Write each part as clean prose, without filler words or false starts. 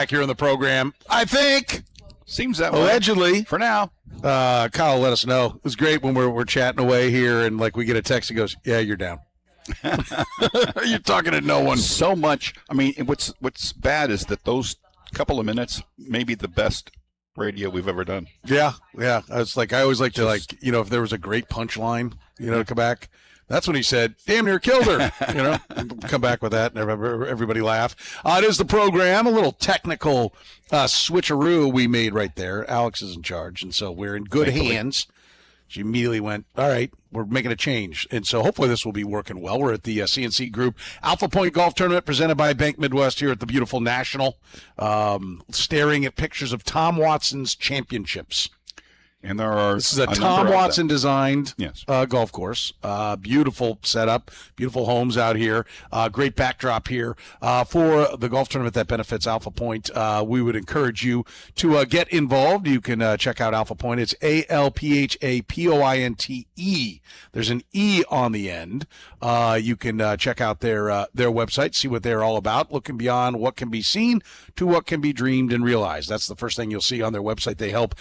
Back here on the program, I think. Seems that way. Allegedly. For now. Kyle let us know. It was great when we're chatting away here, and like we get a text. He goes, "Yeah, you're down." You're talking to no one. So much. I mean, what's bad is that those couple of minutes may be the best radio we've ever done. Yeah. It's like I always like to if there was a great punchline, to come back. That's when he said, "Damn near killed her." Come back with that, and everybody laugh. It is the program, a little technical switcheroo we made right there. Alex is in charge, and so we're in good hands. She immediately went, all right, we're making a change. And so hopefully this will be working well. We're at the CNC Group Alpha Point Golf Tournament presented by Bank Midwest here at the beautiful National, staring at pictures of Tom Watson's championships. And this is a Tom Watson designed golf course. Beautiful setup, beautiful homes out here. Great backdrop here for the golf tournament that benefits Alpha Point. We would encourage you to get involved. You can check out Alpha Point. It's ALPHAPOINTE. There's an E on the end. You can check out their website, see what they're all about, looking beyond what can be seen to what can be dreamed and realized. That's the first thing you'll see on their website. They help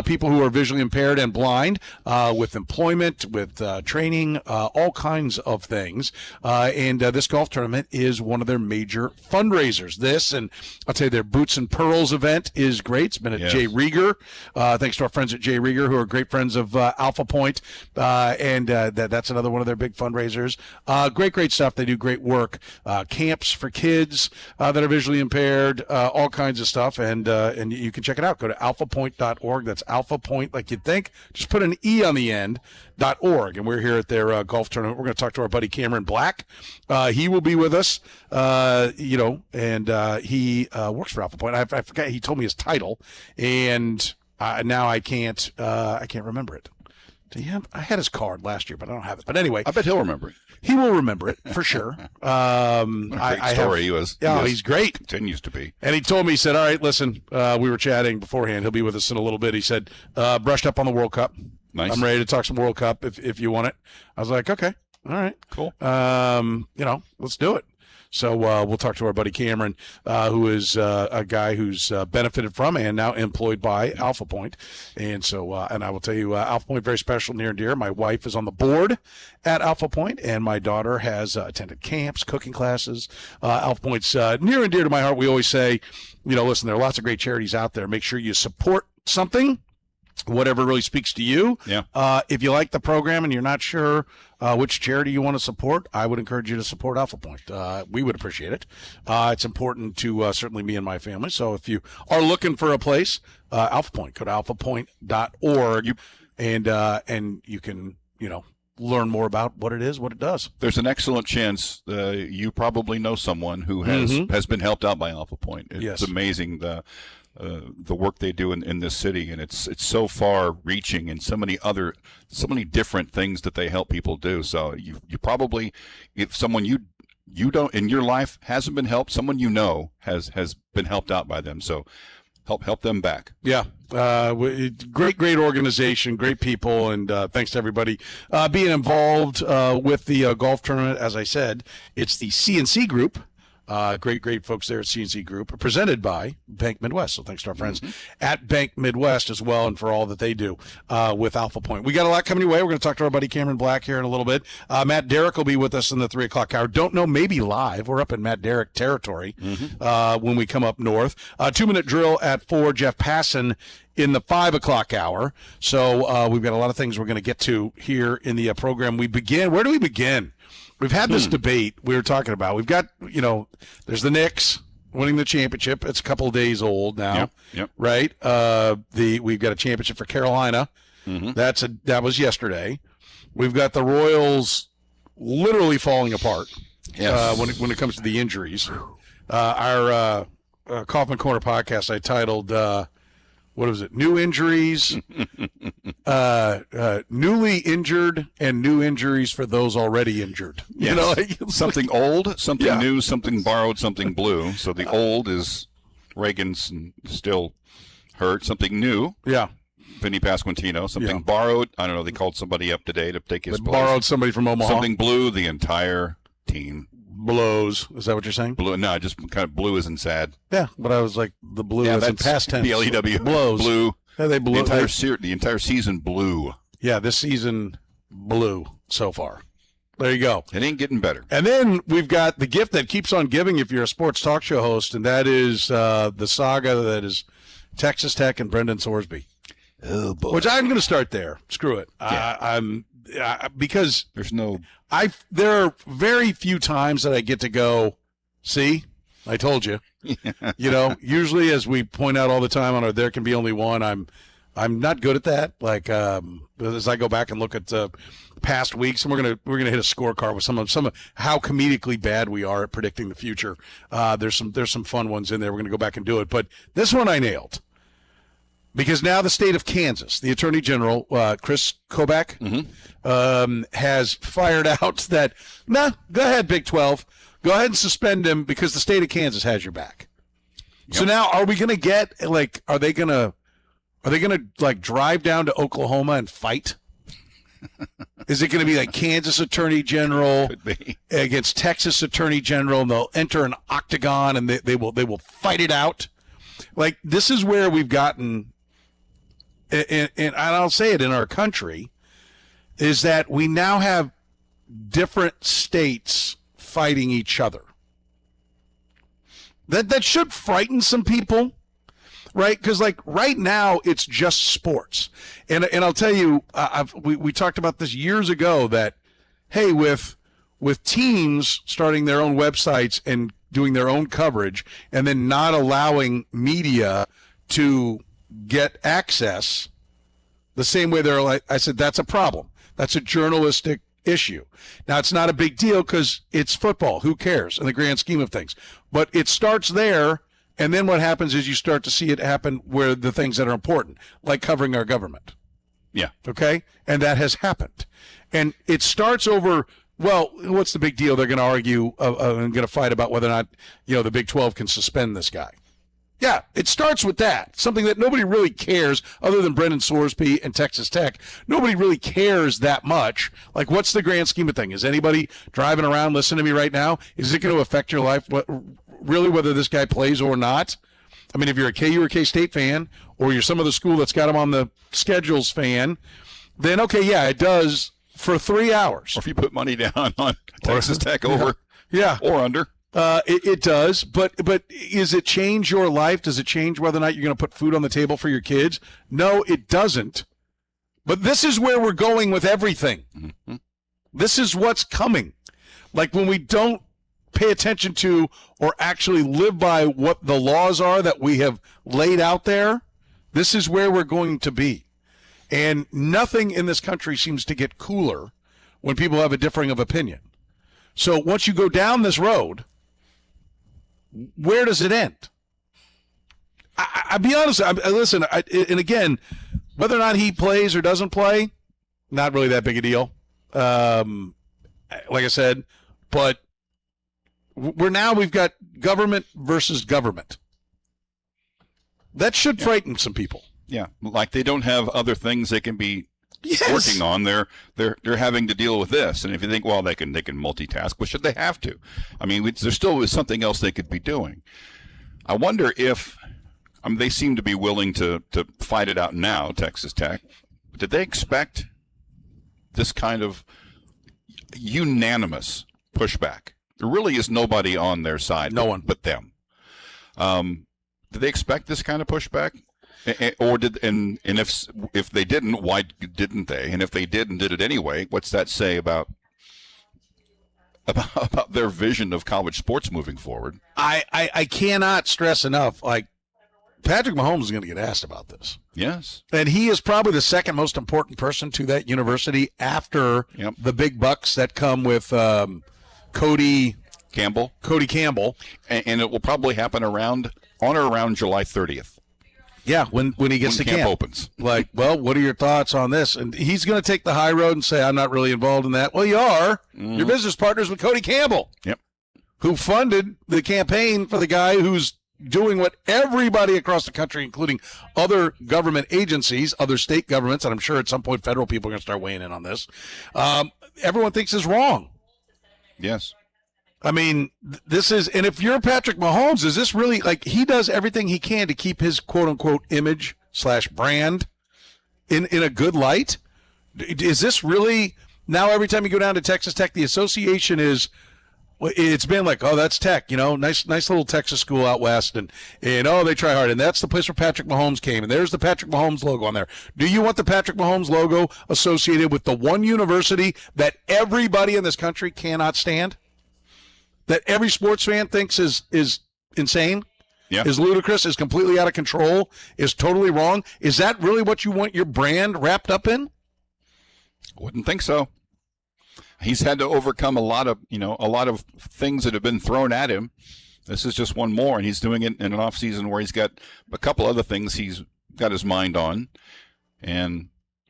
people who are visually impaired and blind with employment, with training, all kinds of things. And this golf tournament is one of their major fundraisers. This, and I'll tell you, their Boots and Pearls event is great. It's been at Jay Rieger. Thanks to our friends at Jay Rieger, who are great friends of Alpha Point. And that's another one of their big fundraisers. Great stuff. They do great work. Camps for kids that are visually impaired, all kinds of stuff. And you can check it out. Go to alphapoint.org. That's Alpha Point, like you'd think. Just put an E on the end, .org. And we're here at their golf tournament. We're going to talk to our buddy Cameron Black. He will be with us, and he works for Alpha Point. I forgot. He told me his title, and now I can't remember it. I had his card last year, but I don't have it. But anyway, I bet he'll remember it. He will remember it for sure. Great story. He was. He's great. Continues to be. And he told me, he said, "All right, listen, we were chatting beforehand. He'll be with us in a little bit." He said, "Brushed up on the World Cup. Nice. I'm ready to talk some World Cup if you want it." I was like, "Okay, all right, cool. Let's do it." So we'll talk to our buddy Cameron, who is a guy who's benefited from and now employed by Alpha Point. And so, and I will tell you, Alpha Point, very special, near and dear. My wife is on the board at Alpha Point, and my daughter has attended camps, cooking classes. Alpha Point's near and dear to my heart. We always say, listen, there are lots of great charities out there. Make sure you support something, whatever really speaks to you. Yeah. If you like the program and you're not sure which charity you want to support, I would encourage you to support Alpha Point. We would appreciate it. It's important to certainly me and my family. So if you are looking for a place, Alpha Point, go to alphapoint.org, and you can, learn more about what it is, what it does. There's an excellent chance you probably know someone who has been helped out by Alpha Point. It's amazing the work they do in this city, and it's so far reaching, and so many different things that they help people do. So you probably, if someone you don't in your life hasn't been helped, someone has been helped out by them. So help them back. Yeah. Great organization, great people, and thanks to everybody being involved with the golf tournament. As I said, it's the CNC Group. Great folks there at CNC Group, presented by Bank Midwest. So thanks to our friends at Bank Midwest as well, and for all that they do with Alpha Point. We got a lot coming your way. We're going to talk to our buddy Cameron Black here in a little bit. Matt Derrick will be with us in the 3 o'clock hour. Don't know, maybe live. We're up in Matt Derrick territory when we come up north. 2-minute drill at 4. Jeff Passan in the 5 o'clock hour. So we've got a lot of things we're going to get to here in the program. We begin. Where do we begin? We've had this debate we were talking about. We've got, there's the Knicks winning the championship. It's a couple of days old now, right? We've got a championship for Carolina. That was yesterday. We've got the Royals literally falling apart when it comes to the injuries. Our Kaufman Corner podcast I titled, what was it? New injuries, newly injured, and new injuries for those already injured. Yes. Something old, something new, something borrowed, something blue. So the old is Reagan's still hurt. Something new. Yeah. Vinny Pasquantino. Something borrowed. I don't know. They called somebody up today to take his place. Borrowed somebody from Omaha. Something blue. The entire team. blows. Is that what you're saying? Blue? No, just kind of blue isn't sad. Yeah, but I was like the blue is in past tense. BLEW. Blows. Blue. Yeah, they blew. The entire season blew. Yeah, this season blew so far. There you go. It ain't getting better. And then we've got the gift that keeps on giving if you're a sports talk show host, and that is the saga that is Texas Tech and Brendan Sorsby. Oh boy! Which I'm going to start there. Screw it. Yeah. Because there are very few times that I get to go. See, I told you. Usually, as we point out all the time on our "There Can Be Only One," I'm not good at that. Like as I go back and look at past weeks, and we're gonna hit a scorecard with some of how comedically bad we are at predicting the future. There's some fun ones in there. We're gonna go back and do it, but this one I nailed. Because now the state of Kansas, the Attorney General, Chris Kobach, has fired out that, go ahead, Big 12. Go ahead and suspend him because the state of Kansas has your back. Yep. So now are we going to get, are they going to drive down to Oklahoma and fight? Is it going to be like Kansas Attorney General against Texas Attorney General, and they'll enter an octagon and they will fight it out? Like, this is where we've gotten, and I'll say it in our country, is that we now have different states fighting each other. That should frighten some people, right? Because right now it's just sports, and I'll tell you, we talked about this years ago that, hey, with teams starting their own websites and doing their own coverage, and then not allowing media to get access the same way I said, that's a problem. That's a journalistic issue. Now, it's not a big deal because it's football. Who cares in the grand scheme of things? But it starts there, and then what happens is you start to see it happen where the things that are important, like covering our government. Yeah. Okay? And that has happened. And it starts over, well, what's the big deal? They're going to argue and going to fight about whether or not, the Big 12 can suspend this guy. Yeah, it starts with that. Something that nobody really cares, other than Brendan Sorsby and Texas Tech. Nobody really cares that much. Like, what's the grand scheme of things? Is anybody driving around listening to me right now? Is it going to affect your life, really, whether this guy plays or not? I mean, if you're a KU or K-State fan, or you're some of the school that's got him on the schedules fan, then, okay, yeah, it does for 3 hours. Or if you put money down on Texas Tech over or under. It does, but does it change your life? Does it change whether or not you're going to put food on the table for your kids? No, it doesn't. But this is where we're going with everything. Mm-hmm. This is what's coming. Like, when we don't pay attention to or actually live by what the laws are that we have laid out there, this is where we're going to be. And nothing in this country seems to get cooler when people have a differing of opinion. So once you go down this road, where does it end? I'll be honest. Listen, and again, whether or not he plays or doesn't play, not really that big a deal. Like I said, but we've got government versus government. That should frighten some people. Yeah, like they don't have other things they can be working on. They're having to deal with this. And if you think, well, they can multitask, well, should they have to? I mean, there still is something else they could be doing. I wonder if they seem to be willing to fight it out now, Texas Tech. Did they expect this kind of unanimous pushback? There really is nobody on their side. No one but them. Did they expect this kind of pushback? Or if they didn't, why didn't they? And if they did and did it anyway, what's that say about their vision of college sports moving forward? I cannot stress enough, like, Patrick Mahomes is going to get asked about this. Yes. And he is probably the second most important person to that university after the big bucks that come with Cody Campbell. And it will probably happen on or around July 30th. Yeah, when he gets to camp opens. Like, well, what are your thoughts on this? And he's going to take the high road and say, I'm not really involved in that. Well, you are. Mm-hmm. You're business partners with Cody Campbell. Yep. Who funded the campaign for the guy who's doing what everybody across the country, including other government agencies, other state governments, and I'm sure at some point federal people are going to start weighing in on this, everyone thinks is wrong. Yes. I mean, this is, and if you're Patrick Mahomes, is this really, like, he does everything he can to keep his quote-unquote image/brand in a good light? Is this really, now every time you go down to Texas Tech, the association is, it's been like, oh, that's Tech, nice little Texas school out west, and oh, they try hard, and that's the place where Patrick Mahomes came, and there's the Patrick Mahomes logo on there. Do you want the Patrick Mahomes logo associated with the one university that everybody in this country cannot stand? That every sports fan thinks is insane, is ludicrous, is completely out of control, is totally wrong? Is that really what you want your brand wrapped up in? Wouldn't think so. He's had to overcome a lot of things that have been thrown at him. This is just one more, and he's doing it in an off season where he's got a couple other things he's got his mind on, and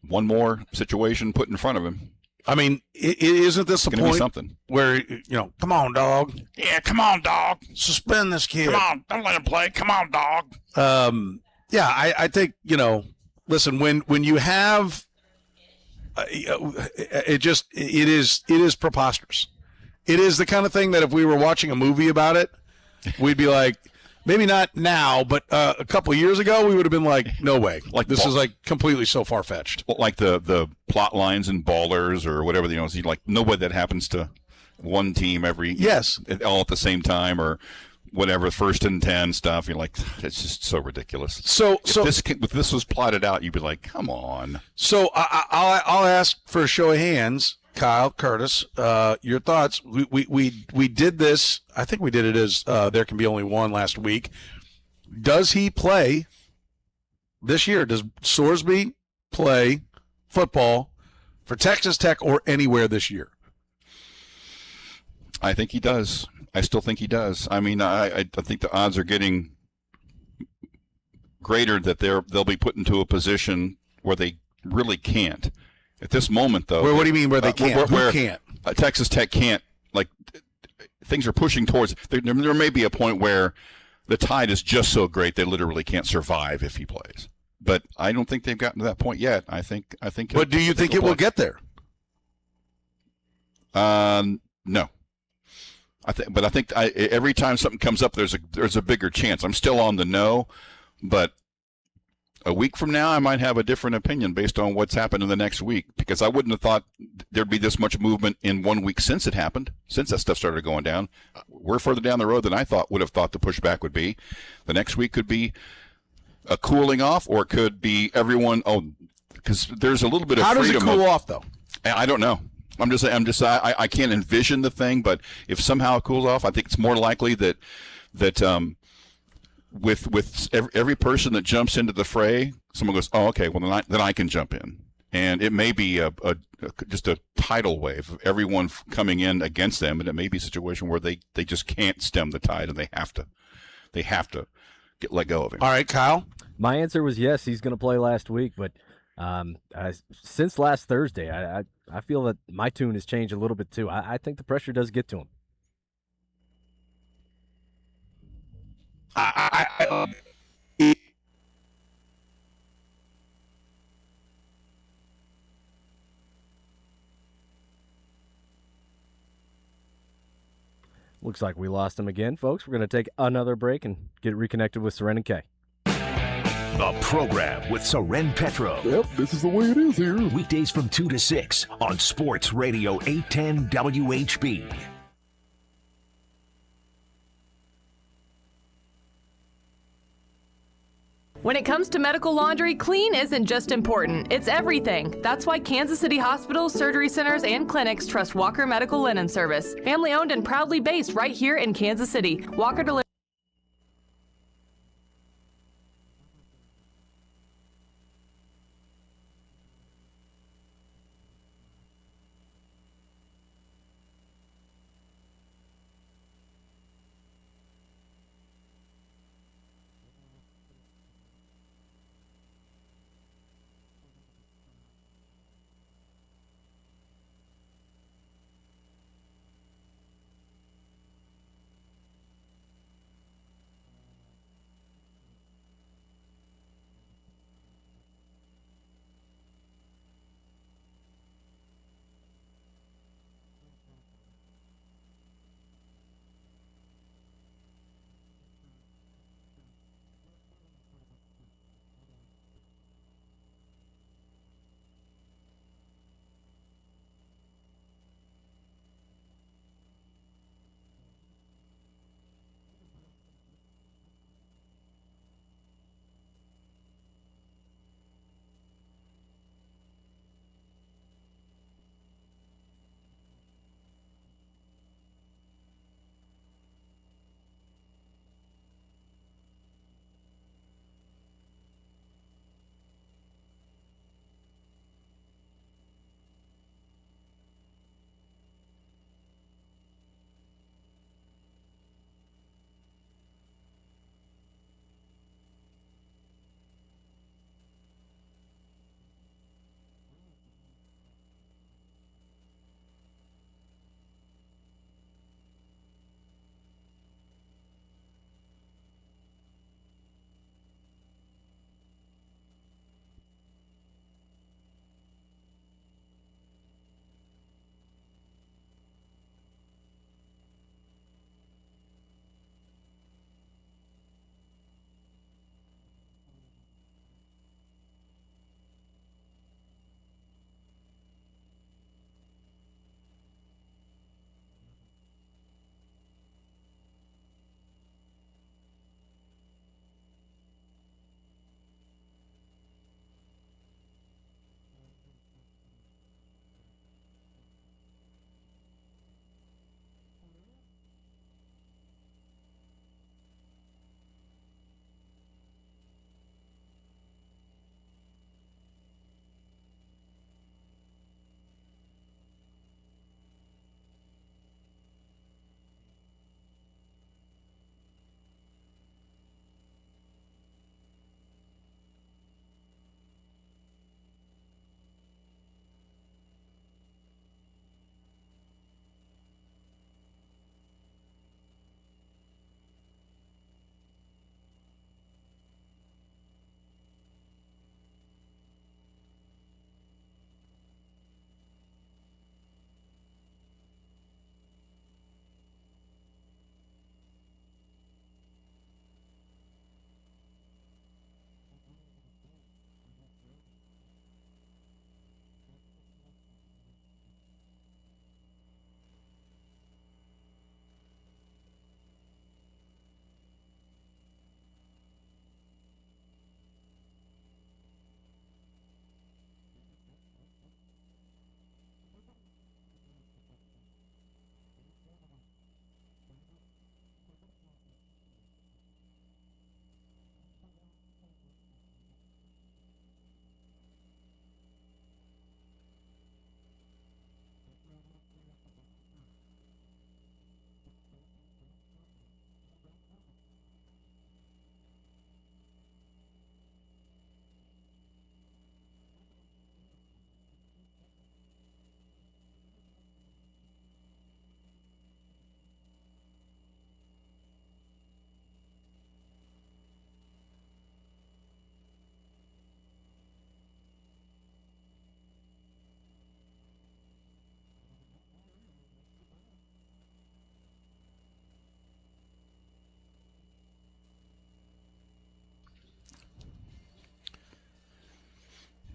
one more situation put in front of him. I mean, isn't this the point something where, come on, dog. Yeah, come on, dog. Suspend this kid. Come on, don't let him play. Come on, dog. I think, listen, when you have, it is preposterous. It is the kind of thing that if we were watching a movie about it, we'd be like, maybe not now, but a couple of years ago, we would have been like, no way. Like this is like completely so far-fetched. Like the plot lines and Ballers or whatever, like nobody that happens to one team all at the same time or whatever, 1st and 10 stuff. You're like, it's just so ridiculous. If this was plotted out, you'd be like, come on. So I'll ask for a show of hands. Kyle, Kurtis, your thoughts. We did this. I think we did it as There Can Be Only One last week. Does he play this year? Does Sorsby play football for Texas Tech or anywhere this year? I think he does. I still think he does. I mean, I think the odds are getting greater that they'll be put into a position where they really can't. At this moment, though. What do you mean where they can't? Who can't? Texas Tech can't. Like, things are pushing towards. There may be a point where the tide is just so great they literally can't survive if he plays. But I don't think they've gotten to that point yet. I think. But do you think it will get there? No. I think every time something comes up, there's a bigger chance. I'm still on the no, but a week from now, I might have a different opinion based on what's happened in the next week, because I wouldn't have thought there'd be this much movement in 1 week since it happened, since that stuff started going down. We're further down the road than I would have thought the pushback would be. The next week could be a cooling off, or it could be everyone. Oh, because there's a little bit of freedom. How does it cool off, though? I don't know. I can't envision the thing, but if somehow it cools off, I think it's more likely that with every person that jumps into the fray, someone goes, oh, okay, well then I can jump in, and it may be just a tidal wave of everyone coming in against them, and it may be a situation where they just can't stem the tide, and they have to let go of him. All right, Kyle. My answer was yes. He's going to play last week, but since last Thursday, I feel that my tune has changed a little bit too. I think the pressure does get to him. Looks like we lost him again, folks. We're going to take another break and get reconnected with Soren and Kay. The program with Soren Petro. Yep, this is the way it is here. Weekdays from 2 to 6 on Sports Radio 810 WHB. When it comes to medical laundry, clean isn't just important, it's everything. That's why Kansas City hospitals, surgery centers, and clinics trust Walker Medical Linen Service. Family owned and proudly based right here in Kansas City. Walker delivers.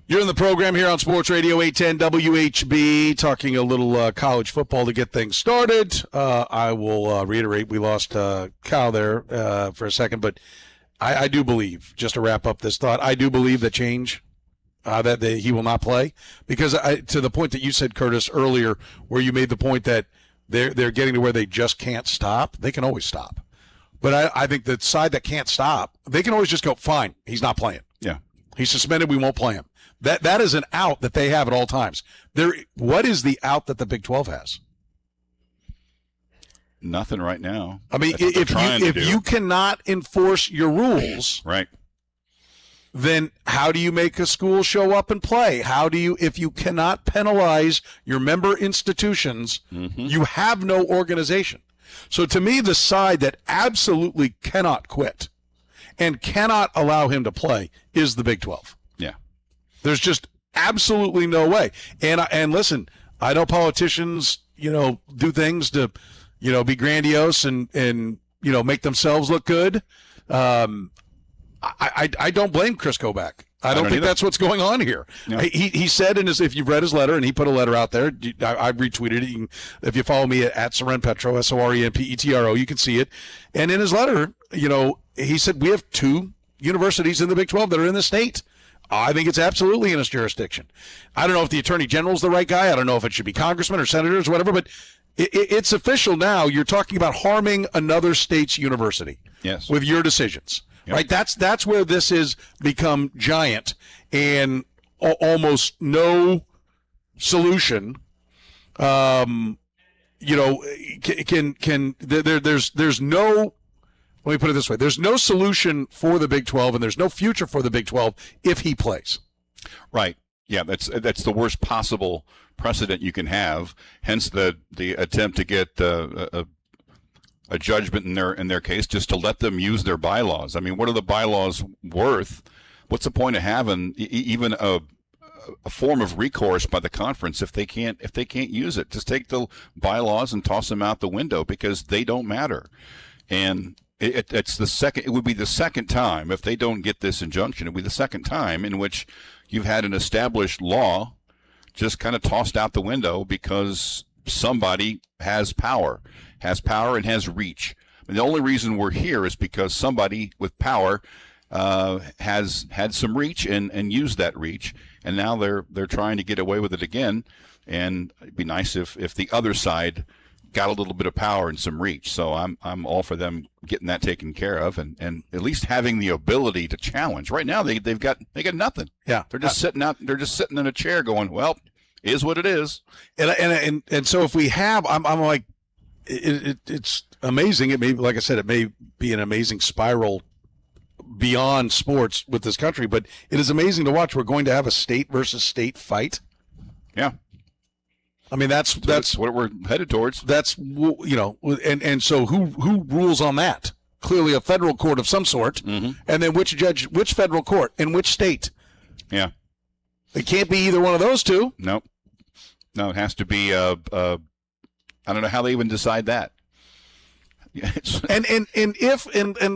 You're in the program here on Sports Radio 810 WHB, talking a little college football to get things started. I will reiterate, we lost Kyle there for a second, but I do believe, just to wrap up this thought, I do believe that change, that he will not play. Because to the point that you said, Kurtis, earlier, where you made the point that they're getting to where they just can't stop, they can always stop. But I think the side that can't stop, they can always just go, fine, he's not playing. Yeah. He's suspended, we won't play him. That is an out that they have at all times. What is the out that the Big 12 has? Nothing right now. I mean, if you cannot enforce your rules, right, then how do you make a school show up and play? If you cannot penalize your member institutions, you have no organization. So to me, the side that absolutely cannot quit and cannot allow him to play is the Big 12. Yeah. There's just absolutely no way. And listen, I know politicians, do things to, be grandiose and make themselves look good. I don't blame Chris Kovac. I don't think that's what's going on here. No. He said if you've read his letter, and he put a letter out there, I retweeted it. If you follow me at Soren Petro, SORENPETRO, you can see it. And in his letter, he said we have 2 universities in the Big 12 that are in the state. I think it's absolutely in his jurisdiction. I don't know if the Attorney General is the right guy. I don't know if it should be congressmen or senators or whatever, but it's official now. You're talking about harming another state's university with your decisions. Yep. Right? That's where this has become giant and almost no solution. There's no. Let me put it this way. There's no solution for the Big 12, and there's no future for the Big 12 if he plays. Right. Yeah, that's the worst possible precedent you can have. Hence the attempt to get a judgment in their case, just to let them use their bylaws. I mean, what are the bylaws worth? What's the point of having even a form of recourse by the conference if they can't use it? Just take the bylaws and toss them out the window because they don't matter. And it would be the second time, if they don't get this injunction, it would be the second time in which you've had an established law just kind of tossed out the window because somebody has power and has reach. And the only reason we're here is because somebody with power has had some reach and used that reach, and now they're trying to get away with it again. And it'd be nice if the other side got a little bit of power and some reach. So I'm all for them getting that taken care of and at least having the ability to challenge. Right now they got nothing. Yeah. They're just sitting in a chair going, well, is what it is. And so if we have, I'm like, it's amazing. It may, like I said, it may be an amazing spiral beyond sports with this country, but it is amazing to watch. We're going to have a state versus state fight. Yeah. I mean, that's what we're headed towards. That's, and so who rules on that? Clearly a federal court of some sort. Mm-hmm. And then which federal court in which state? Yeah. It can't be either one of those two. No, it has to be I don't know how they even decide that. and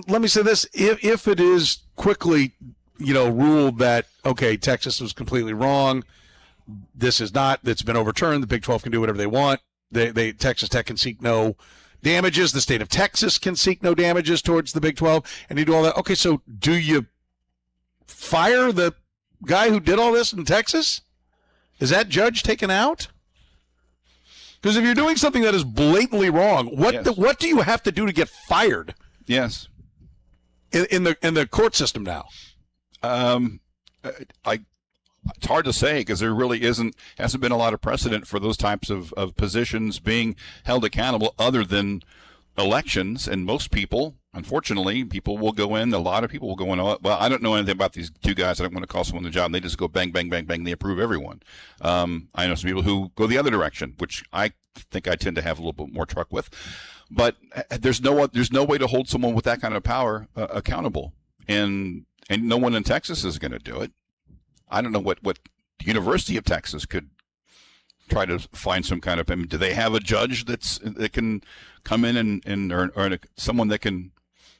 let me say this, if it is quickly, ruled that, okay, Texas was completely wrong, this is not, that's been overturned, the Big 12 can do whatever they want, Texas Tech can seek no damages, the state of Texas can seek no damages towards the Big 12, and you do all that. Okay, so do you fire the guy who did all this in Texas? Is that judge taken out? Because if you're doing something that is blatantly wrong, what do you have to do to get fired? Yes. In the court system now. It's hard to say because there really hasn't been a lot of precedent for those types of positions being held accountable other than elections. And most people, unfortunately, will go in. A lot of people will go in. Well, I don't know anything about these two guys. I don't want to call someone the job. And they just go bang, bang, bang, bang. They approve everyone. I know some people who go the other direction, which I think I tend to have a little bit more truck with. But there's no way to hold someone with that kind of power accountable. And no one in Texas is going to do it. I don't know what the University of Texas could try to find some kind of. I mean, do they have a judge that can come in or someone that can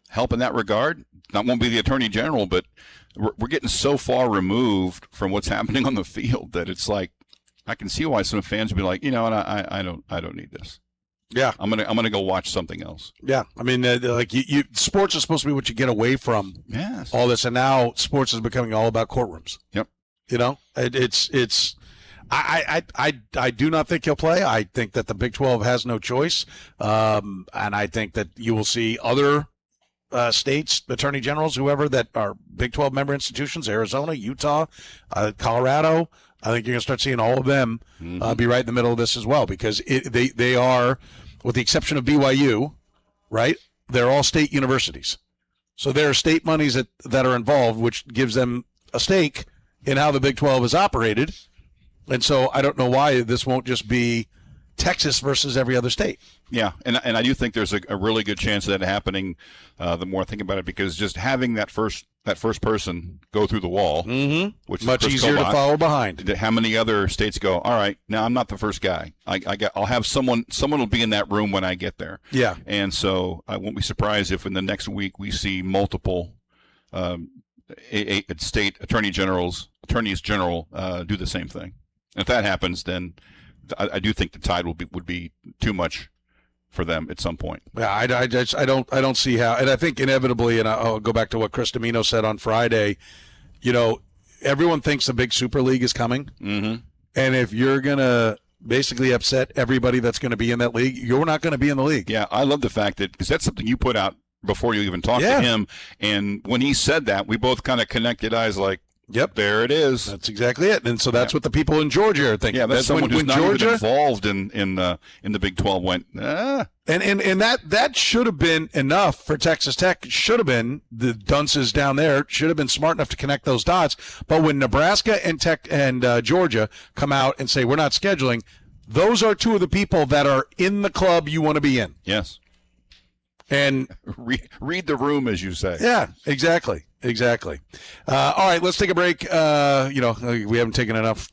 help in that regard? That won't be the Attorney General, but we're getting so far removed from what's happening on the field that it's like I can see why some fans would be like, I don't need this. Yeah, I'm gonna go watch something else. Yeah, I mean, you sports is supposed to be what you get away from. Yes. All this, and now sports is becoming all about courtrooms. Yep. It's. I do not think he'll play. I think that the Big 12 has no choice, and I think that you will see other states, attorney generals, whoever that are Big 12 member institutions, Arizona, Utah, Colorado. I think you're going to start seeing all of them be right in the middle of this as well, because they are, with the exception of BYU, right? They're all state universities. So there are state monies that are involved, which gives them a stake in how the Big 12 is operated. And so I don't know why this won't just be Texas versus every other state. Yeah, and I do think there's a really good chance of that happening the more I think about it, because just having that first person go through the wall, which is much Chris easier Kobach, to follow behind. How many other states go, all right, now I'm not the first guy. I'll have someone will be in that room when I get there. Yeah. And so I won't be surprised if in the next week we see multiple state attorneys general do the same thing. And if that happens, then I do think the tide would be too much for them at some point. Yeah, I don't see how, and I think inevitably, and I'll go back to what Chris Domino said on Friday. Everyone thinks the big Super League is coming, and if you're gonna basically upset everybody that's going to be in that league, you're not going to be in the league. Yeah, I love the fact that, because that's something you put out before you even talked to him, and when he said that, we both kind of connected eyes like, yep, there it is. That's exactly it. And so that's what the people in Georgia are thinking. Yeah, that's someone who's not Georgia, even involved in the Big 12 went, And that should have been enough for Texas Tech. It should have been, the dunces down there should have been smart enough to connect those dots. But when Nebraska and Tech and Georgia come out and say we're not scheduling, those are two of the people that are in the club you want to be in. Yes. And read the room, as you say. Yeah, exactly. All right, let's take a break. We haven't taken enough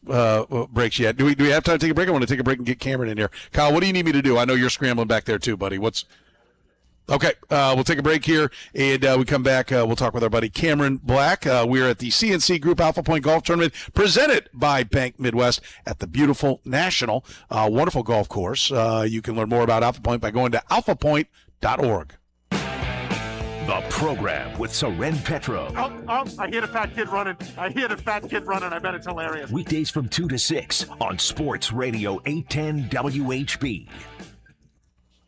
breaks yet. Do we have time to take a break? I want to take a break and get Cameron in here. Kyle, what do you need me to do? I know you're scrambling back there too, buddy. Okay, we'll take a break here, and we come back. We'll talk with our buddy Cameron Black. We're at the CNC Group Alpha Point Golf Tournament presented by Bank Midwest at the beautiful National. Wonderful golf course. You can learn more about Alpha Point by going to alphapoint.org. The program with Soren Petro. I hear the fat kid running. I bet it's hilarious. Weekdays from 2 to 6 on Sports Radio 810 WHB.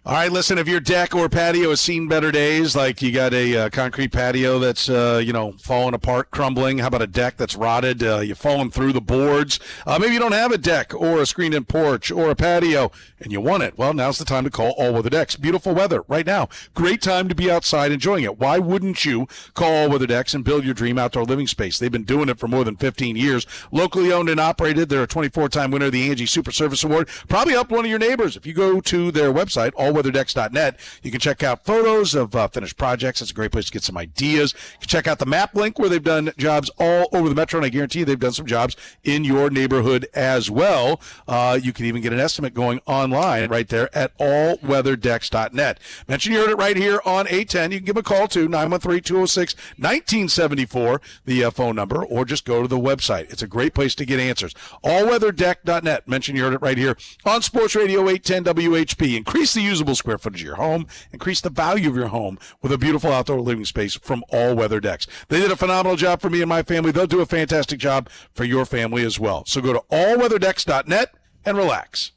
All right, listen, if your deck or patio has seen better days, like you got a concrete patio that's, falling apart, crumbling. How about a deck that's rotted? You've fallen through the boards. Maybe you don't have a deck or a screened-in porch or a patio, and you want it. Well, now's the time to call All Weather Decks. Beautiful weather right now. Great time to be outside enjoying it. Why wouldn't you call All Weather Decks and build your dream outdoor living space? They've been doing it for more than 15 years. Locally owned and operated. They're a 24-time winner of the Angie Super Service Award. Probably helped one of your neighbors. If you go to their website, allweatherdecks.net, you can check out photos of finished projects. It's a great place to get some ideas. You can check out the map link where they've done jobs all over the metro, and I guarantee you they've done some jobs in your neighborhood as well. You can even get an estimate going online right there at allweatherdecks.net. Mention you heard it right here on 810. You can give a call to 913-206-1974, the phone number, or just go to the website. It's a great place to get answers. Allweatherdeck.net. Mention you heard it right here on Sports Radio 810 WHP. Increase the usable square footage of your home. Increase the value of your home with a beautiful outdoor living space from All Weather Decks. They did a phenomenal job for me and my family. They'll do a fantastic job for your family as well. So go to allweatherdecks.net and relax.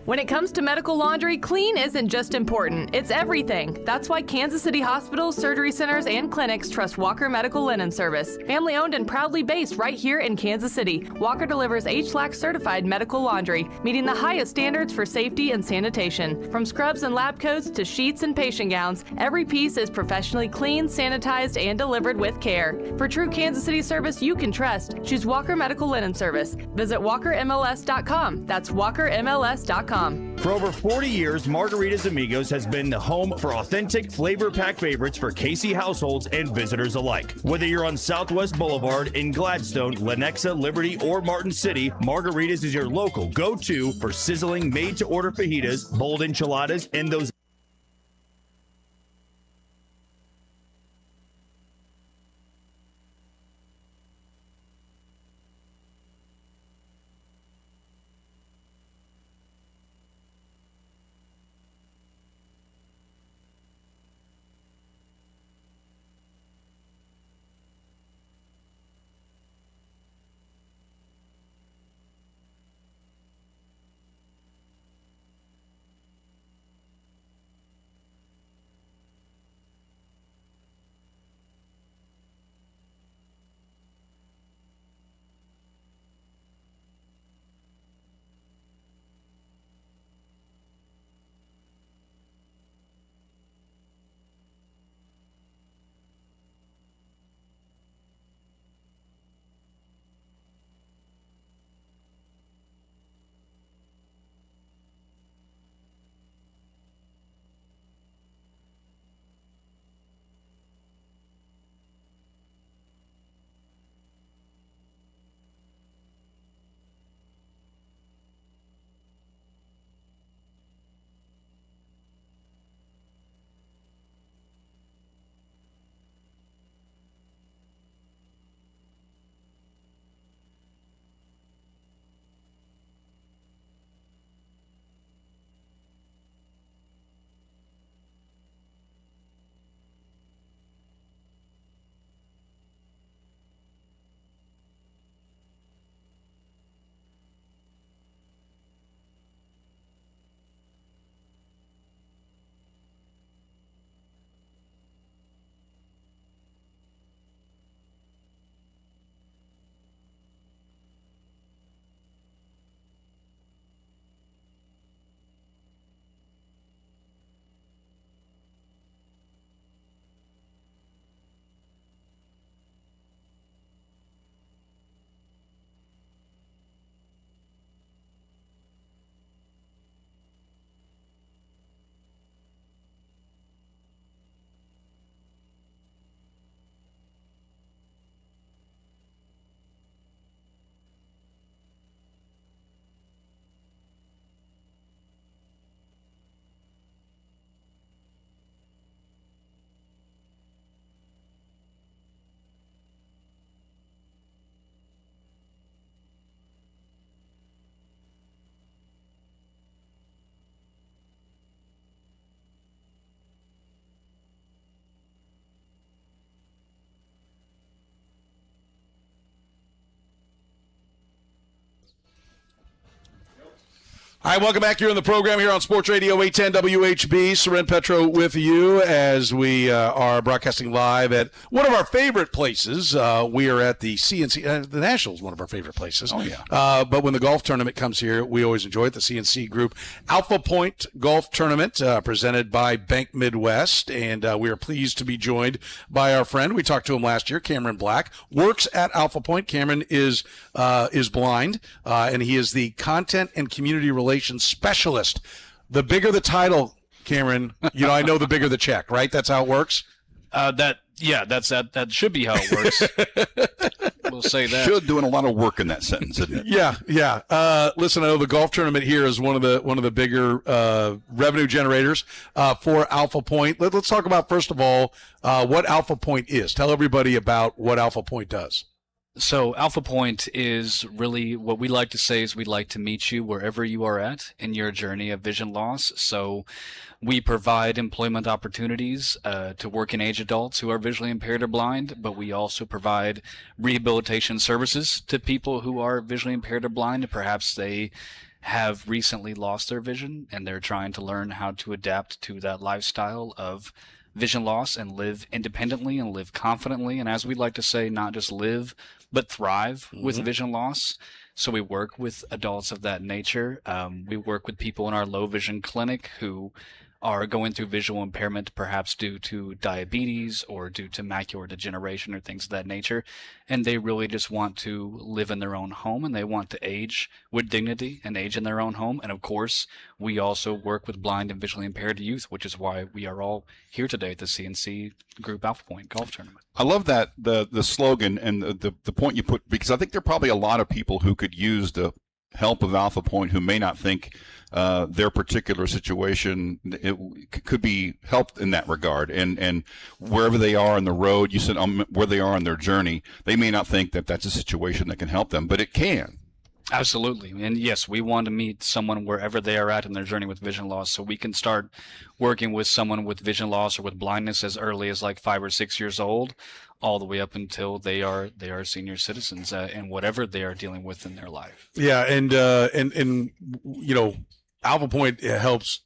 When it comes to medical laundry, clean isn't just important, it's everything. That's why Kansas City hospitals, surgery centers, and clinics trust Walker Medical Linen Service. Family owned and proudly based right here in Kansas City, Walker delivers HLAC certified medical laundry, meeting the highest standards for safety and sanitation. From scrubs and lab coats to sheets and patient gowns, every piece is professionally cleaned, sanitized, and delivered with care. For true Kansas City service you can trust, choose Walker Medical Linen Service. Visit walkermls.com. That's walkermls.com. For over 40 years, Margaritas Amigos has been the home for authentic flavor-packed favorites for KC households and visitors alike. Whether you're on Southwest Boulevard in Gladstone, Lenexa, Liberty, or Martin City, Margaritas is your local go-to for sizzling made-to-order fajitas, bold enchiladas, and those All right, welcome back here on the program here on Sports Radio 810 WHB. Soren, Petro with you as we are broadcasting live at one of our favorite places. We are at the CNC. The Nationals, one of our favorite places. Oh, yeah. But when the golf tournament comes here, we always enjoy it. The CNC Group Alpha Point Golf Tournament presented by Bank Midwest. And we are pleased to be joined by our friend. We talked to him last year, Cameron Black, works at Alpha Point. Cameron is blind, and he is the content and community relations specialist. The bigger the title, Cameron, I know the bigger the check, right? That's how it works. That should be how it works. We'll say that. Should doing a lot of work in that sentence, isn't it? Yeah. Listen, I know the golf tournament here is one of the bigger revenue generators for Alpha Point. Let's talk about, first of all, what Alpha Point is. Tell everybody about what Alpha Point does. So Alpha Point is really what we like to say is we'd like to meet you wherever you are at in your journey of vision loss. So we provide employment opportunities to working age adults who are visually impaired or blind, but we also provide rehabilitation services to people who are visually impaired or blind. Perhaps they have recently lost their vision and they're trying to learn how to adapt to that lifestyle of vision loss and live independently and live confidently. And as we like to say, not just live, but thrive with vision loss. So we work with adults of that nature. We work with people in our low vision clinic who are going through visual impairment, perhaps due to diabetes or due to macular degeneration or things of that nature. And they really just want to live in their own home and they want to age with dignity and age in their own home. And of course, we also work with blind and visually impaired youth, which is why we are all here today at the CNC Group Alpha Point Golf Tournament. I love that, the slogan and the point you put, because I think there are probably a lot of people who could use the help of Alpha Point who may not think their particular situation could be helped in that regard, and wherever they are on the road, you said where they are on their journey, they may not think that that's a situation that can help them, but it can. Absolutely. And yes, we want to meet someone wherever they are at in their journey with vision loss. So we can start working with someone with vision loss or with blindness as early as like 5 or 6 years old, all the way up until they are senior citizens and whatever they are dealing with in their life. Yeah. And Alpha Point helps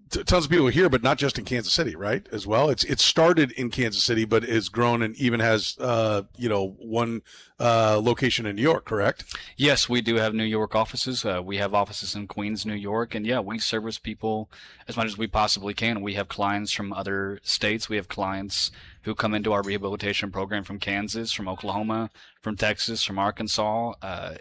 tons of people here, but not just in Kansas City, right? As well. It started in Kansas City, but has grown and even has, one location in New York, correct? Yes, we do have New York offices. We have offices in Queens, New York. And yeah, we service people as much as we possibly can. We have clients from other states. We have clients who come into our rehabilitation program from Kansas, from Oklahoma, from Texas, from Arkansas.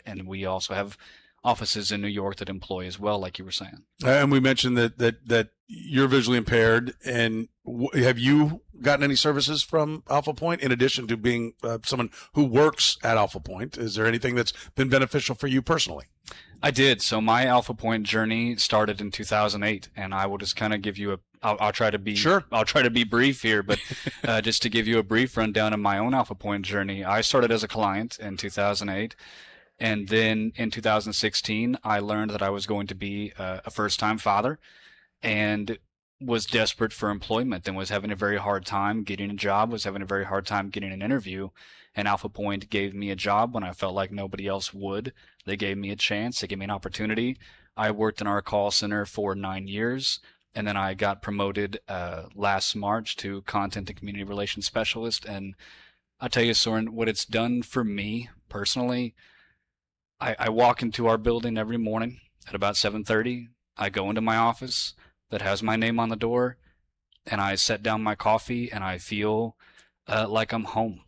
And we also have offices in New York that employ as well, like you were saying. And we mentioned that you're visually impaired. And have you gotten any services from Alpha Point in addition to being someone who works at Alpha Point? Is there anything that's been beneficial for you personally? I did. So my Alpha Point journey started in 2008, and I will just kind of give you I'll try to be sure. I'll try to be brief here, but just to give you a brief rundown of my own Alpha Point journey. I started as a client in 2008. And then in 2016, I learned that I was going to be a first-time father and was desperate for employment and was having a very hard time getting a job, was having a very hard time getting an interview. And Alpha Point gave me a job when I felt like nobody else would. They gave me a chance. They gave me an opportunity. I worked in our call center for 9 years, and then I got promoted last March to Content and Community Relations Specialist. And I'll tell you, Soren, what it's done for me personally, I walk into our building every morning at about 7:30. I go into my office that has my name on the door, and I set down my coffee, and I feel like I'm home.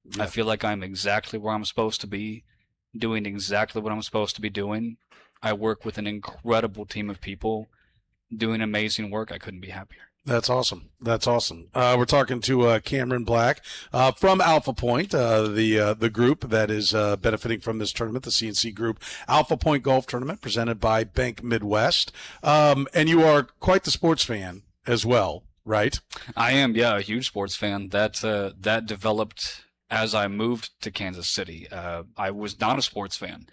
Yeah. I feel like I'm exactly where I'm supposed to be, doing exactly what I'm supposed to be doing. I work with an incredible team of people doing amazing work. I couldn't be happier. That's awesome. That's awesome. We're talking to Cameron Black from Alpha Point, the group that is benefiting from this tournament, the CNC Group Alpha Point Golf Tournament presented by Bank Midwest. And you are quite the sports fan as well, right? I am, yeah, a huge sports fan. That developed as I moved to Kansas City. I was not a sports fan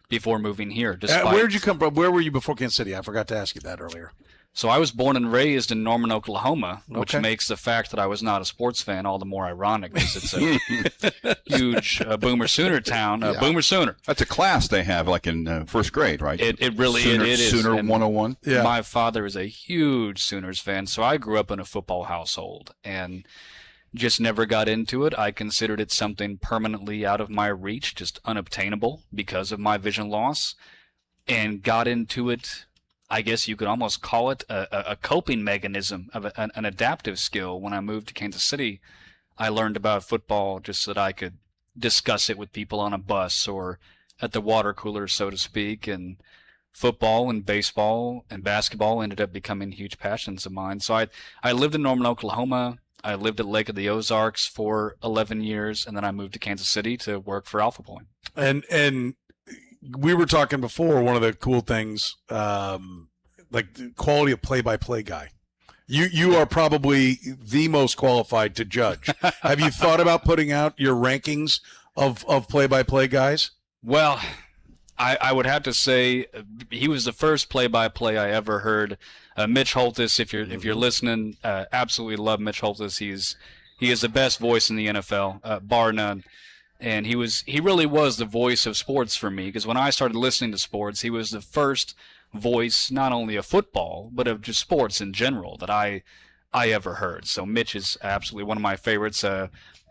before moving here. Where did you come from? Where were you before Kansas City? I forgot to ask you that earlier. So I was born and raised in Norman, Oklahoma, which Okay. makes the fact that I was not a sports fan all the more ironic, because it's a huge Boomer Sooner town. Boomer Sooner. That's a class they have, like in first grade, right? It really Sooner, it is. Sooner And 101. Yeah. My father is a huge Sooners fan, so I grew up in a football household and just never got into it. I considered it something permanently out of my reach, just unobtainable because of my vision loss, and got into it. I guess you could almost call it a coping mechanism, of an adaptive skill. When I moved to Kansas City, I learned about football just so that I could discuss it with people on a bus or at the water cooler, so to speak. And football and baseball and basketball ended up becoming huge passions of mine. So I lived in Norman, Oklahoma. I lived at Lake of the Ozarks for 11 years, and then I moved to Kansas City to work for Alpha Point. And we were talking before, one of the cool things, like the quality of play-by-play guy. You are probably the most qualified to judge. Have you thought about putting out your rankings of play-by-play guys? Well, I would have to say he was the first play-by-play I ever heard. Mitch Holthus, if you're listening, absolutely love Mitch Holthus. He is the best voice in the NFL, bar none. And he really was the voice of sports for me, because when I started listening to sports, he was the first voice not only of football but of just sports in general that I ever heard. So Mitch is absolutely one of my favorites.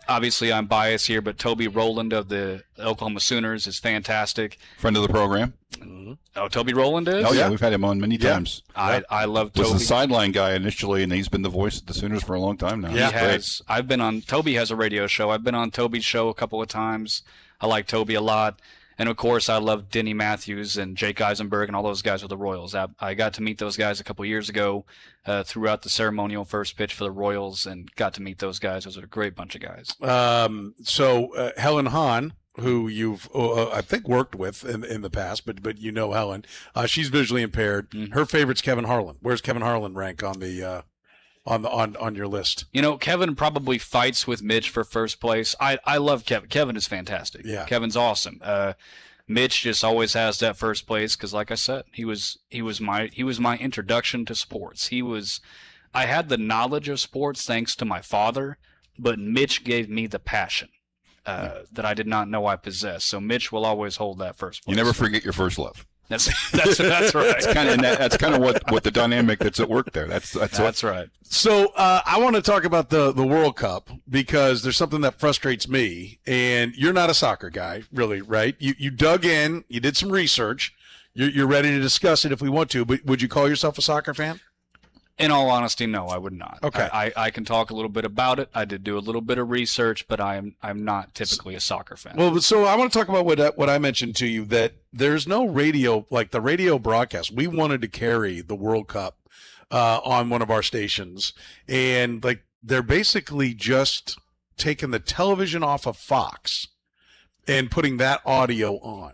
Obviously, I'm biased here, but Toby Rowland of the Oklahoma Sooners is fantastic. Friend of the program. Oh, Toby Rowland is? Oh, yeah. We've had him on many times. I love Toby. Was the sideline guy initially, and he's been the voice of the Sooners for a long time now. He has. I've been on. Toby has a radio show. I've been on Toby's show a couple of times. I like Toby a lot. And, of course, I love Denny Matthews and Jake Eisenberg and all those guys with the Royals. I got to meet those guys a couple years ago throughout the ceremonial first pitch for the Royals, and got to meet those guys. Those are a great bunch of guys. So Helen Hahn, who you've I think worked with in the past, but you know Helen, she's visually impaired. Mm-hmm. Her favorite's Kevin Harlan. Where's Kevin Harlan rank on the on your list? You know, Kevin probably fights with Mitch for first place. I love Kevin. Kevin is fantastic. Yeah. Kevin's awesome. Mitch just always has that first place because, like I said, he was my introduction to sports. I had the knowledge of sports thanks to my father, but Mitch gave me the passion that I did not know I possessed. So Mitch will always hold that first place. You never forget your first love. That's right. That's kind of what the dynamic that's at work there. That's right. So I want to talk about the World Cup, because there's something that frustrates me, and you're not a soccer guy, really, right? You dug in, you did some research, you're ready to discuss it if we want to, but would you call yourself a soccer fan? In all honesty, no, I would not. Okay. I can talk a little bit about it. I did do a little bit of research, but I'm not typically a soccer fan. Well, so I want to talk about what I mentioned to you, that there's no radio, like the radio broadcast. We wanted to carry the World Cup on one of our stations, and like they're basically just taking the television off of Fox and putting that audio on.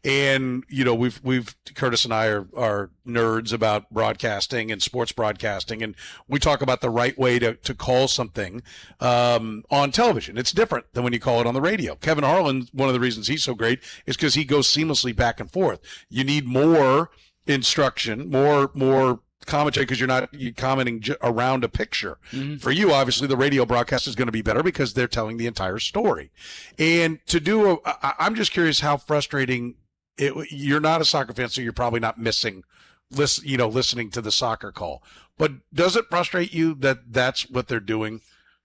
And, you know, we've Kurtis and I are nerds about broadcasting and sports broadcasting, and we talk about the right way to call something on television. It's different than when you call it on the radio. Kevin Harlan, one of the reasons he's so great is because he goes seamlessly back and forth. You need more instruction, more commentary, because you're commenting around a picture. Mm-hmm. For you, obviously, the radio broadcast is going to be better because they're telling the entire story. And I'm just curious how frustrating you're not a soccer fan, so you're probably not missing listening to the soccer call. But does it frustrate you that that's what they're doing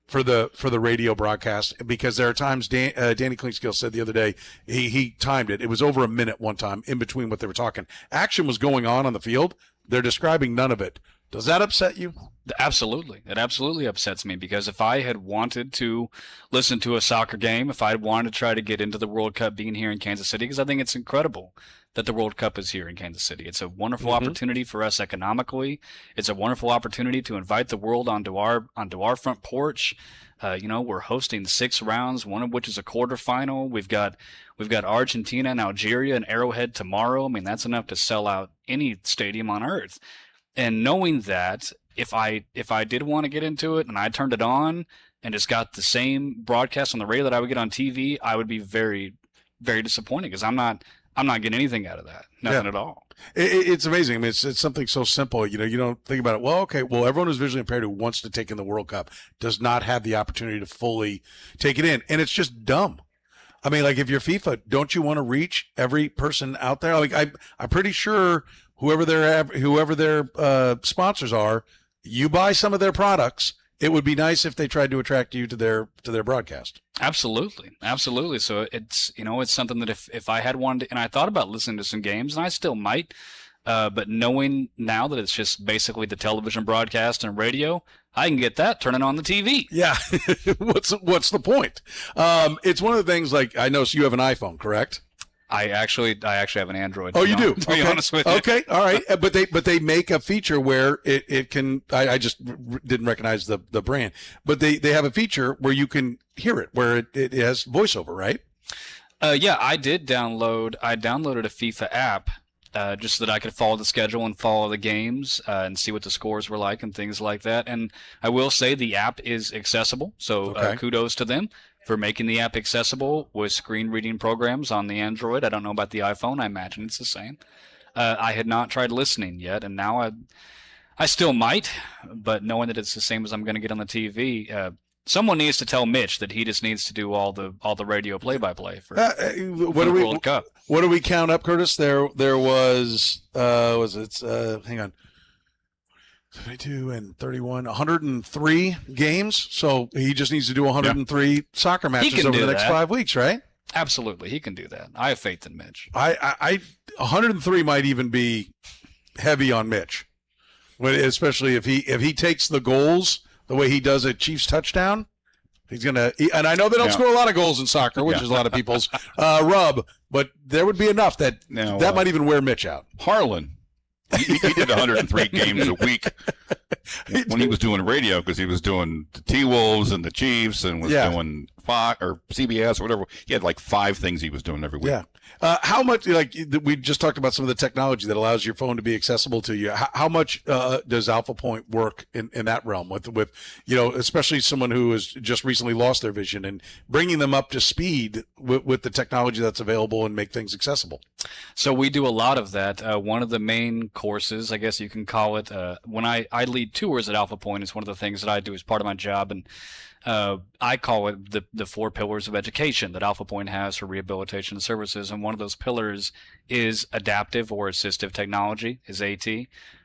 for the radio broadcast? Because there are times Danny Klinkskill said the other day, he timed it. It was over a minute one time in between what they were talking. Action was going on the field. They're describing none of it. Does that upset you? Absolutely. It absolutely upsets me, because if I had wanted to listen to a soccer game, if I had wanted to try to get into the World Cup being here in Kansas City, because I think it's incredible that the World Cup is here in Kansas City. It's a wonderful opportunity for us economically. It's a wonderful opportunity to invite the world onto our front porch. We're hosting 6 rounds, one of which is a quarterfinal. We've got Argentina and Algeria and Arrowhead tomorrow. I mean, that's enough to sell out any stadium on earth. And knowing that, if I did want to get into it and I turned it on and just got the same broadcast on the radio that I would get on TV, I would be very, very disappointed, because I'm not getting anything out of that. Nothing at all. It's amazing. I mean, it's something so simple. You don't think about it. Well, okay. Well, everyone who's visually impaired who wants to take in the World Cup does not have the opportunity to fully take it in, and it's just dumb. I mean, like if you're FIFA, don't you want to reach every person out there? Like I'm pretty sure whoever their sponsors are, you buy some of their products. It would be nice if they tried to attract you to their broadcast. Absolutely. So it's something that if I had wanted, and I thought about listening to some games, and I still might, but knowing now that it's just basically the television broadcast and radio, I can get that turning on the TV. Yeah. What's the point? It's one of the things, like, I know you have an iPhone, correct? I actually have an Android. Oh, you do? To be honest with you. Okay, all right. But they make a feature where it can. I just didn't recognize the brand, but they have a feature where you can hear it, where it has voiceover, right? Yeah, I downloaded a FIFA app just so that I could follow the schedule and follow the games and see what the scores were like and things like that. And I will say the app is accessible, so kudos to them for making the app accessible with screen reading programs on the Android. I don't know about the iPhone. I imagine it's the same. I had not tried listening yet, and now I still might, but knowing that it's the same as I'm going to get on the TV, someone needs to tell Mitch that he just needs to do all the radio play-by-play for the World Cup. What do we count up, Curtis? There was hang on. 72 and 31, 103 games. So he just needs to do 103 soccer matches over the next 5 weeks, right? Absolutely, he can do that. I have faith in Mitch. I 103 might even be heavy on Mitch, especially if he takes the goals the way he does at Chiefs touchdown. He's gonna, and I know they don't score a lot of goals in soccer, which is a lot of people's rub, but there would be enough that might even wear Mitch out. Harlan. He did 103 games a week when he was doing radio, because he was doing the T-Wolves and the Chiefs and was doing Fox or CBS or whatever. He had like 5 things he was doing every week. Yeah. How much, like we just talked about some of the technology that allows your phone to be accessible to you. How much does Alpha Point work in that realm with especially someone who has just recently lost their vision, and bringing them up to speed with the technology that's available and make things accessible? So we do a lot of that. One of the main courses, I guess you can call it, when I lead tours at Alpha Point, it's one of the things that I do as part of my job, and I call it the 4 pillars of education that Alpha Point has for rehabilitation services, and one of those pillars is adaptive or assistive technology, is AT.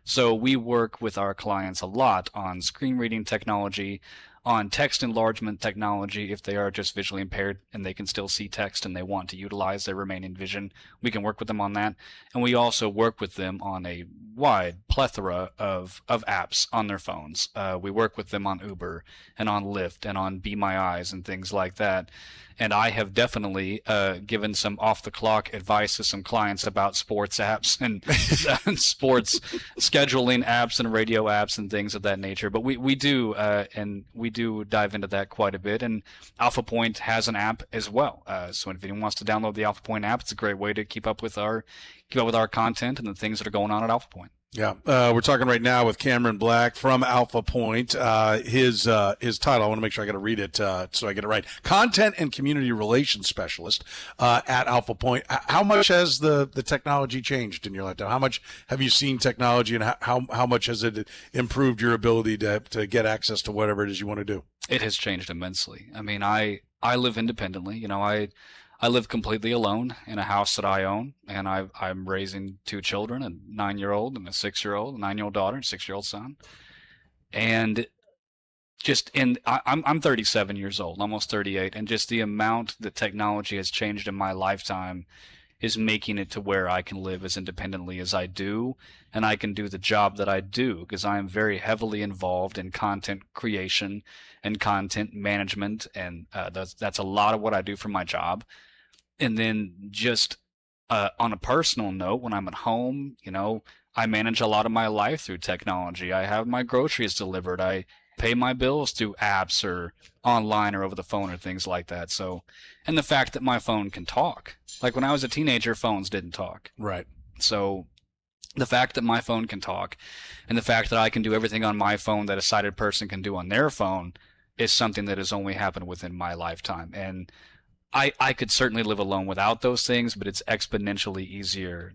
So we work with our clients a lot on screen reading technology, on text enlargement technology if they are just visually impaired and they can still see text and they want to utilize their remaining vision. We can work with them on that. And we also work with them on a wide plethora of apps on their phones. We work with them on Uber and on Lyft and on Be My Eyes and things like that. And I have definitely given some off-the-clock advice to some clients about sports apps and sports scheduling apps and radio apps and things of that nature. But we do dive into that quite a bit. And Alpha Point has an app as well. So if anyone wants to download the Alpha Point app, it's a great way to keep up with our content and the things that are going on at Alpha Point. Yeah, we're talking right now with Cameron Black from Alpha Point. His title, I want to make sure I got to read it so I get it right. Content and Community Relations Specialist at Alpha Point. How much has the technology changed in your lifetime? How much have you seen technology, and how much has it improved your ability to get access to whatever it is you want to do? It has changed immensely. I mean, I live independently. I live completely alone in a house that I own, and I'm raising 2 children, a 9-year-old and a 6-year-old, a 9-year-old daughter and a 6-year-old son. And I'm 37 years old, almost 38, and just the amount that technology has changed in my lifetime is making it to where I can live as independently as I do, and I can do the job that I do, because I am very heavily involved in content creation and content management, and that's a lot of what I do for my job. And then just on a personal note, when I'm at home, I manage a lot of my life through technology. I have my groceries delivered. I pay my bills through apps or online or over the phone or things like that. So, and the fact that my phone can talk. Like when I was a teenager, phones didn't talk. Right. So the fact that my phone can talk and the fact that I can do everything on my phone that a sighted person can do on their phone is something that has only happened within my lifetime. And I could certainly live alone without those things, but it's exponentially easier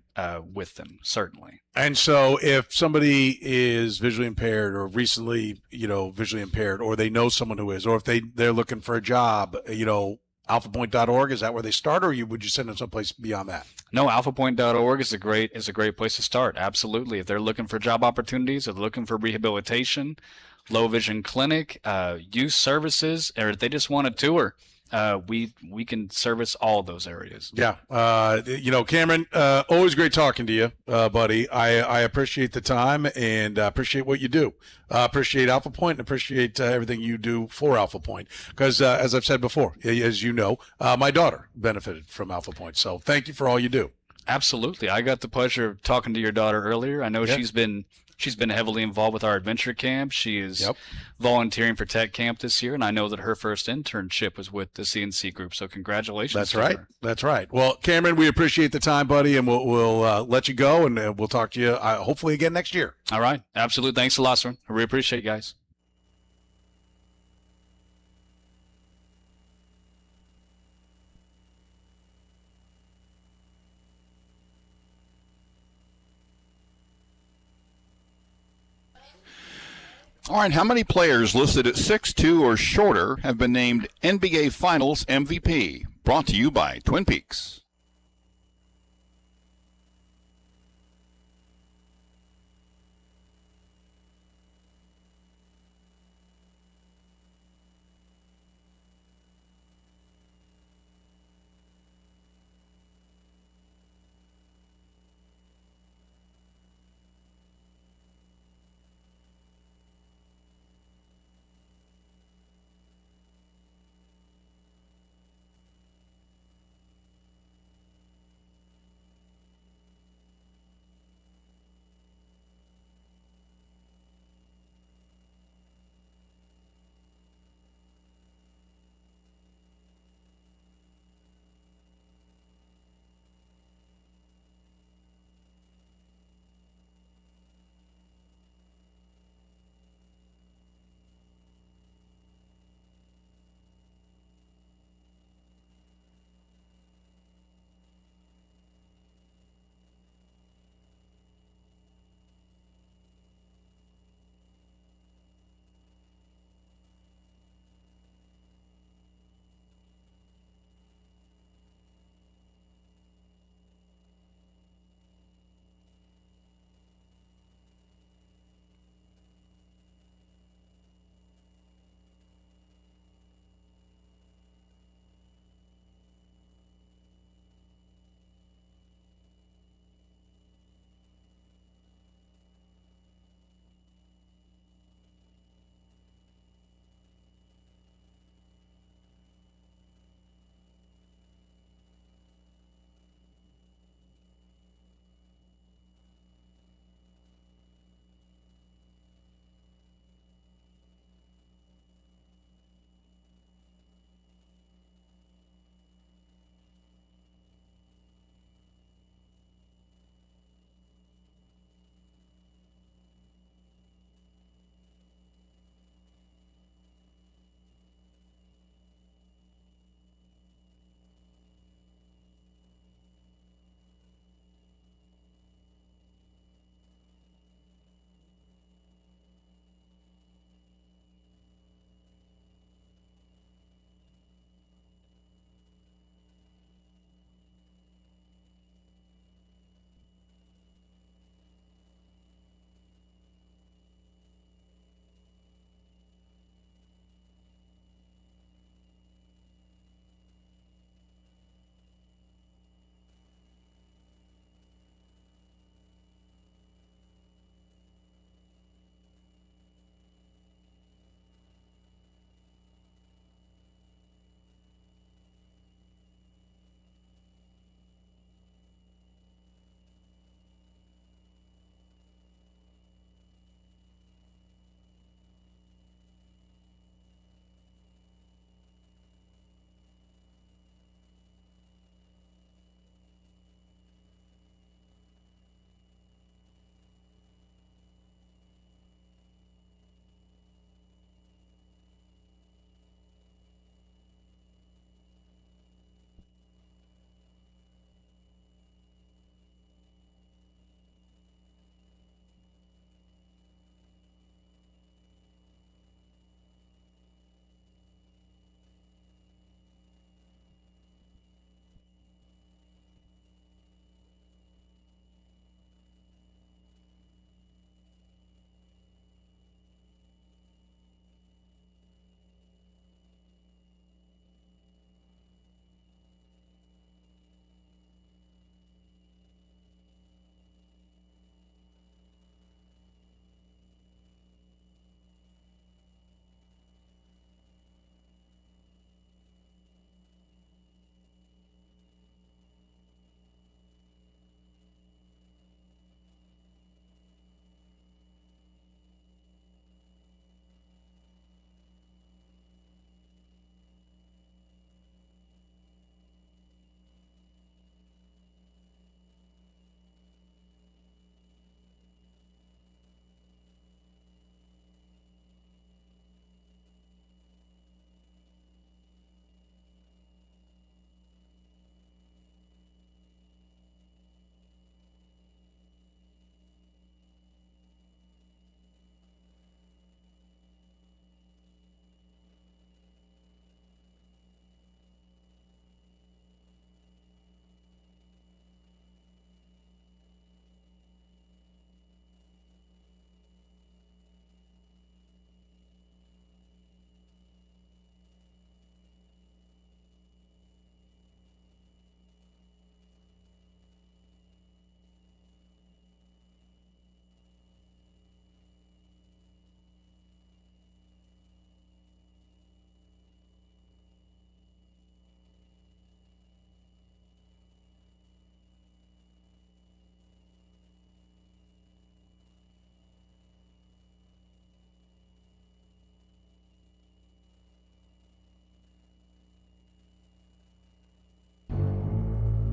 with them, certainly. And so if somebody is visually impaired or recently, visually impaired, or they know someone who is, or if they're looking for a job, alphapoint.org, is that where they start, or would you send them someplace beyond that? No, alphapoint.org is a great place to start. Absolutely. If they're looking for job opportunities, if they're looking for rehabilitation, low vision clinic, youth services, or if they just want a tour, we can service all of those areas. Yeah. Cameron, always great talking to you, buddy. I appreciate the time and appreciate what you do. Appreciate Alpha Point and appreciate everything you do for Alpha Point. Because as I've said before, as you know, my daughter benefited from Alpha Point. So thank you for all you do. Absolutely. I got the pleasure of talking to your daughter earlier. I know she's been heavily involved with our adventure camp. She is volunteering for tech camp this year, and I know that her first internship was with the CNC group. So congratulations. That's to right. her. That's right. Well, Cameron, we appreciate the time, buddy, and we'll let you go, and we'll talk to you hopefully again next year. All right. Absolutely. Thanks a lot, Soren. I really appreciate it, guys. All right, how many players listed at 6'2" or shorter have been named NBA Finals MVP? Brought to you by Twin Peaks.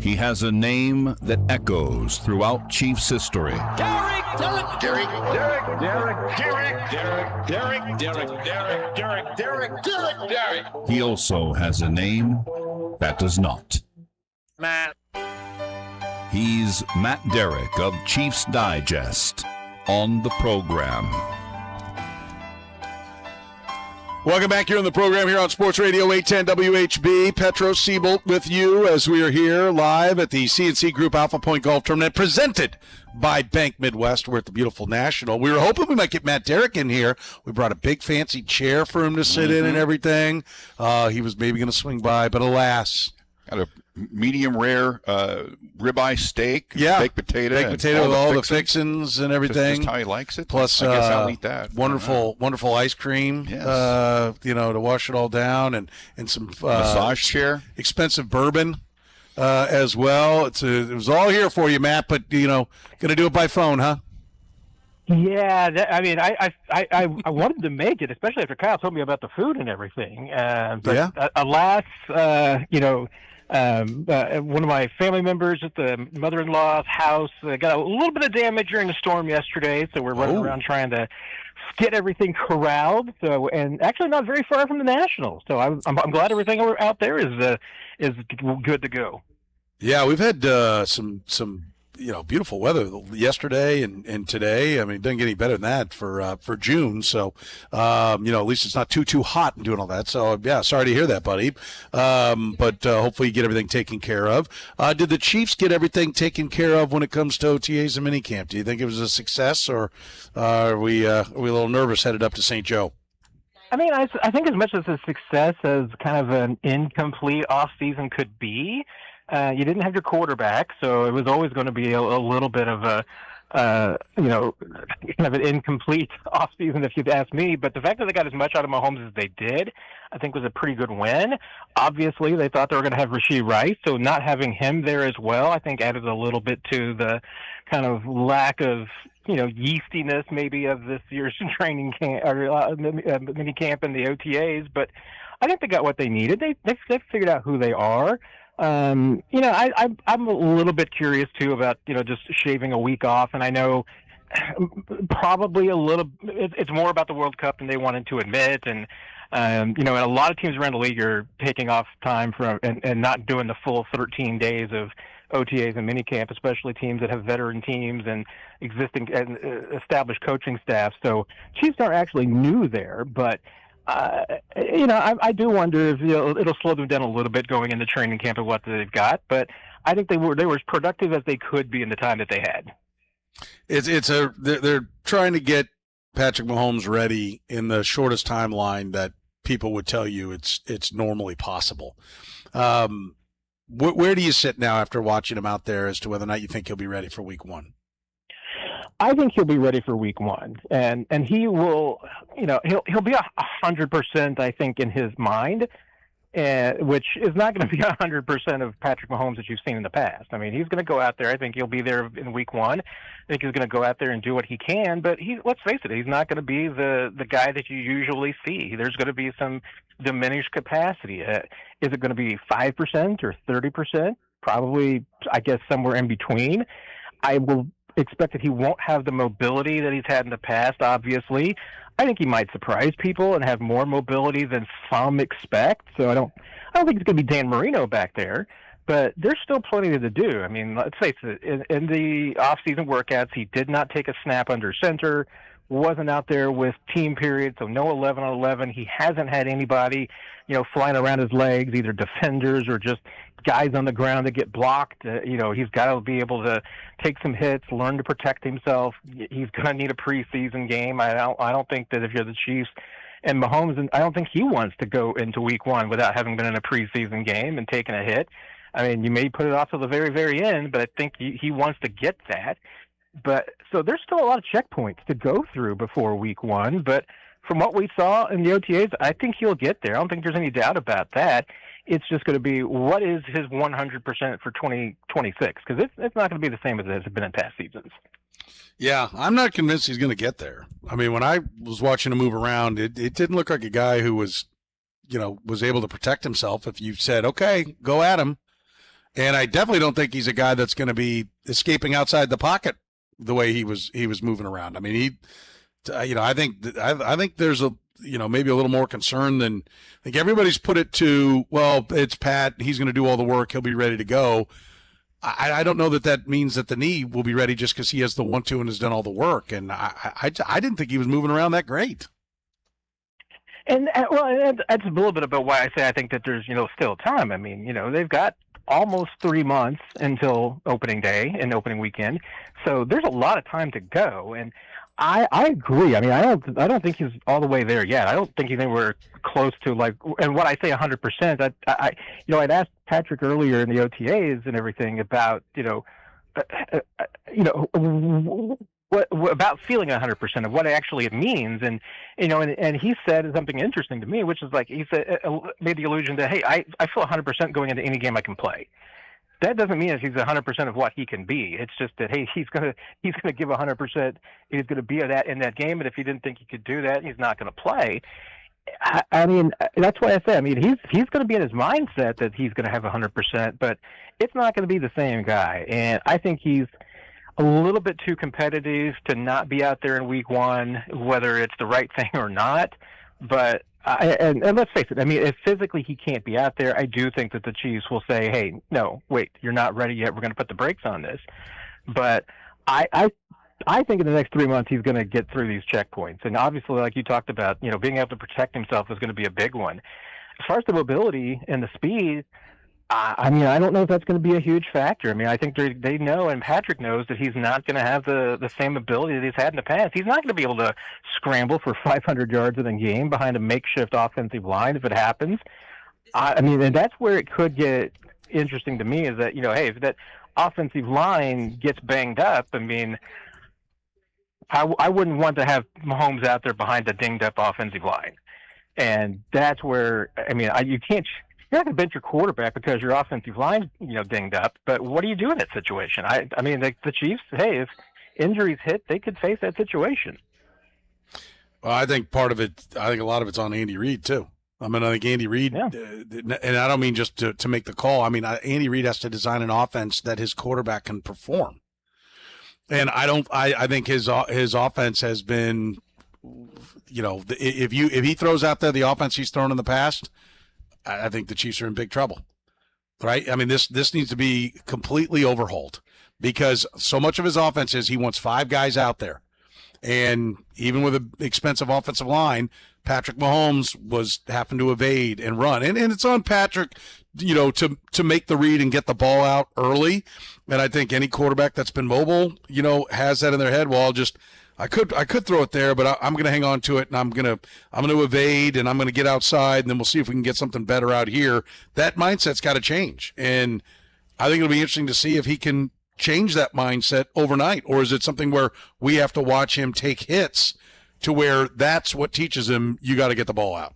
He has a name that echoes throughout Chiefs history. He also has a name that does not. Matt. He's Matt Derrick of Chiefs Digest on the program. Welcome back here on the program here on Sports Radio 810 WHB. Petro, Seaboldt with you as we are here live at the CNC Group Alpha Point Golf Tournament presented by Bank Midwest. We're at the beautiful National. We were hoping we might get Matt Derrick in here. We brought a big fancy chair for him to sit in and everything. He was maybe going to swing by, but alas. Got a medium rare ribeye steak, baked potato with all the fixins and everything. Just how he likes it. Plus, I guess I'll eat that. Wonderful ice cream. Yes. To wash it all down, and some massage chair, expensive bourbon as well. It was all here for you, Matt. But going to do it by phone, huh? Yeah, I wanted to make it, especially after Kyle told me about the food and everything. But alas, one of my family members at the mother-in-law's house got a little bit of damage during the storm yesterday, so we're running around trying to get everything corralled. So, and actually not very far from the National. So I'm glad everything out there is good to go. Yeah, we've had some beautiful weather yesterday and today. I mean, it doesn't get any better than that for June. So, at least it's not too hot and doing all that. So, yeah, sorry to hear that, buddy. But hopefully you get everything taken care of. Did the Chiefs get everything taken care of when it comes to OTAs and minicamp? Do you think it was a success, or are we a little nervous headed up to St. Joe? I mean, I think as much as a success as kind of an incomplete off season could be. You didn't have your quarterback, so it was always going to be a little bit of a, kind of an incomplete offseason if you'd ask me. But the fact that they got as much out of Mahomes as they did, I think was a pretty good win. Obviously, they thought they were going to have Rashee Rice, so not having him there as well, I think added a little bit to the kind of lack of, yeastiness maybe of this year's training camp or mini camp and the OTAs. But I think they got what they needed. They figured out who they are. I'm a little bit curious too about, just shaving a week off. And I know probably it's more about the World Cup than they wanted to admit. And, and a lot of teams around the league are taking off time and not doing the full 13 days of OTAs and minicamp, especially teams that have veteran teams and existing and established coaching staff. So Chiefs aren't actually new there, but I do wonder if it'll slow them down a little bit going into training camp and what they've got. But I think they were as productive as they could be in the time that they had. They're trying to get Patrick Mahomes ready in the shortest timeline that people would tell you it's normally possible. Where do you sit now after watching him out there as to whether or not you think he'll be ready for Week 1? I think he'll be ready for Week 1, and he will, he'll be 100%, I think, in his mind, which is not going to be 100% of Patrick Mahomes that you've seen in the past. I mean, he's going to go out there. I think he'll be there in Week 1. I think he's going to go out there and do what he can, but let's face it, he's not going to be the guy that you usually see. There's going to be some diminished capacity. Is it going to be 5% or 30%? Probably, I guess, somewhere in between. I will expect that he won't have the mobility that he's had in the past, obviously. I think he might surprise people and have more mobility than some expect. So I don't think it's going to be Dan Marino back there, but there's still plenty to do. I mean, let's face it, in the off-season workouts, he did not take a snap under center, wasn't out there with team period, so no 11-on-11. He hasn't had anybody, flying around his legs, either defenders or just guys on the ground that get blocked. He's got to be able to take some hits, learn to protect himself. He's going to need a preseason game. I don't think that if you're the Chiefs and Mahomes, and I don't think he wants to go into Week 1 without having been in a preseason game and taking a hit. I mean, you may put it off to the very, very end, but I think he wants to get that. But so there's still a lot of checkpoints to go through before Week 1. But from what we saw in the OTAs, I think he'll get there. I don't think there's any doubt about that. It's just going to be what is his 100% for 2026, because it's not going to be the same as it has been in past seasons. Yeah, I'm not convinced he's going to get there. I mean, when I was watching him move around, it didn't look like a guy who was able to protect himself. If you said, okay, go at him, And I definitely don't think he's a guy that's going to be escaping outside the pocket the way he was moving around. I mean, I think there's maybe a little more concern than I think everybody's put it to. Well, it's Pat. He's going to do all the work. He'll be ready to go. I don't know that means that the knee will be ready just because he has the 1-2 and has done all the work. And I didn't think he was moving around that great. And that's a little bit about why I say I think that there's still time. I mean, they've got almost 3 months until opening day and opening weekend, so there's a lot of time to go. And I agree. I mean, I don't think he's all the way there yet. I don't think he's anywhere close to and when I say 100%, I'd asked Patrick earlier in the OTAs and everything about what about feeling 100% of what actually it means, and he said something interesting to me, which is like he said made the allusion to, hey, I feel 100% going into any game I can play. That doesn't mean that he's 100% of what he can be. It's just that, hey, he's gonna give 100%. He's gonna be in that game, and if he didn't think he could do that, he's not gonna play. I mean, that's why I say. I mean, he's going to be in his mindset that he's going to have 100%, but it's not going to be the same guy. And I think he's a little bit too competitive to not be out there in week one, whether it's the right thing or not. But and let's face it. I mean, if physically he can't be out there, I do think that the Chiefs will say, "Hey, no, wait, you're not ready yet. We're going to put the brakes on this." But I think in the next 3 months he's going to get through these checkpoints, and obviously, like you talked about, being able to protect himself is going to be a big one. As far as the mobility and the speed, I mean, I don't know if that's going to be a huge factor. I mean, I think they know, and Patrick knows, that he's not going to have the same ability that he's had in the past. He's not going to be able to scramble for 500 yards in a game behind a makeshift offensive line if it happens. I mean, and that's where it could get interesting to me, is that, hey, if that offensive line gets banged up, I mean, I wouldn't want to have Mahomes out there behind a dinged-up offensive line. And that's where, I mean, you're not going to bench your quarterback because your offensive line's, dinged up, but what do you do in that situation? I mean, the Chiefs, hey, if injuries hit, they could face that situation. Well, I think a lot of it's on Andy Reid, too. I mean, I think Andy Reid, and I don't mean just to make the call. I mean, Andy Reid has to design an offense that his quarterback can perform. And I think his offense has been, if he throws out there the offense he's thrown in the past, I think the Chiefs are in big trouble, right? I mean, this needs to be completely overhauled, because so much of his offense is he wants 5 guys out there. And even with an expensive offensive line, Patrick Mahomes was having to evade and run. And it's on Patrick, to make the read and get the ball out early. And I think any quarterback that's been mobile, has that in their head. Well, I could throw it there, but I'm going to hang on to it, and I'm going to evade, and I'm going to get outside, and then we'll see if we can get something better out here. That mindset's got to change. And I think it'll be interesting to see if he can change that mindset overnight, or is it something where we have to watch him take hits to where that's what teaches him, you got to get the ball out.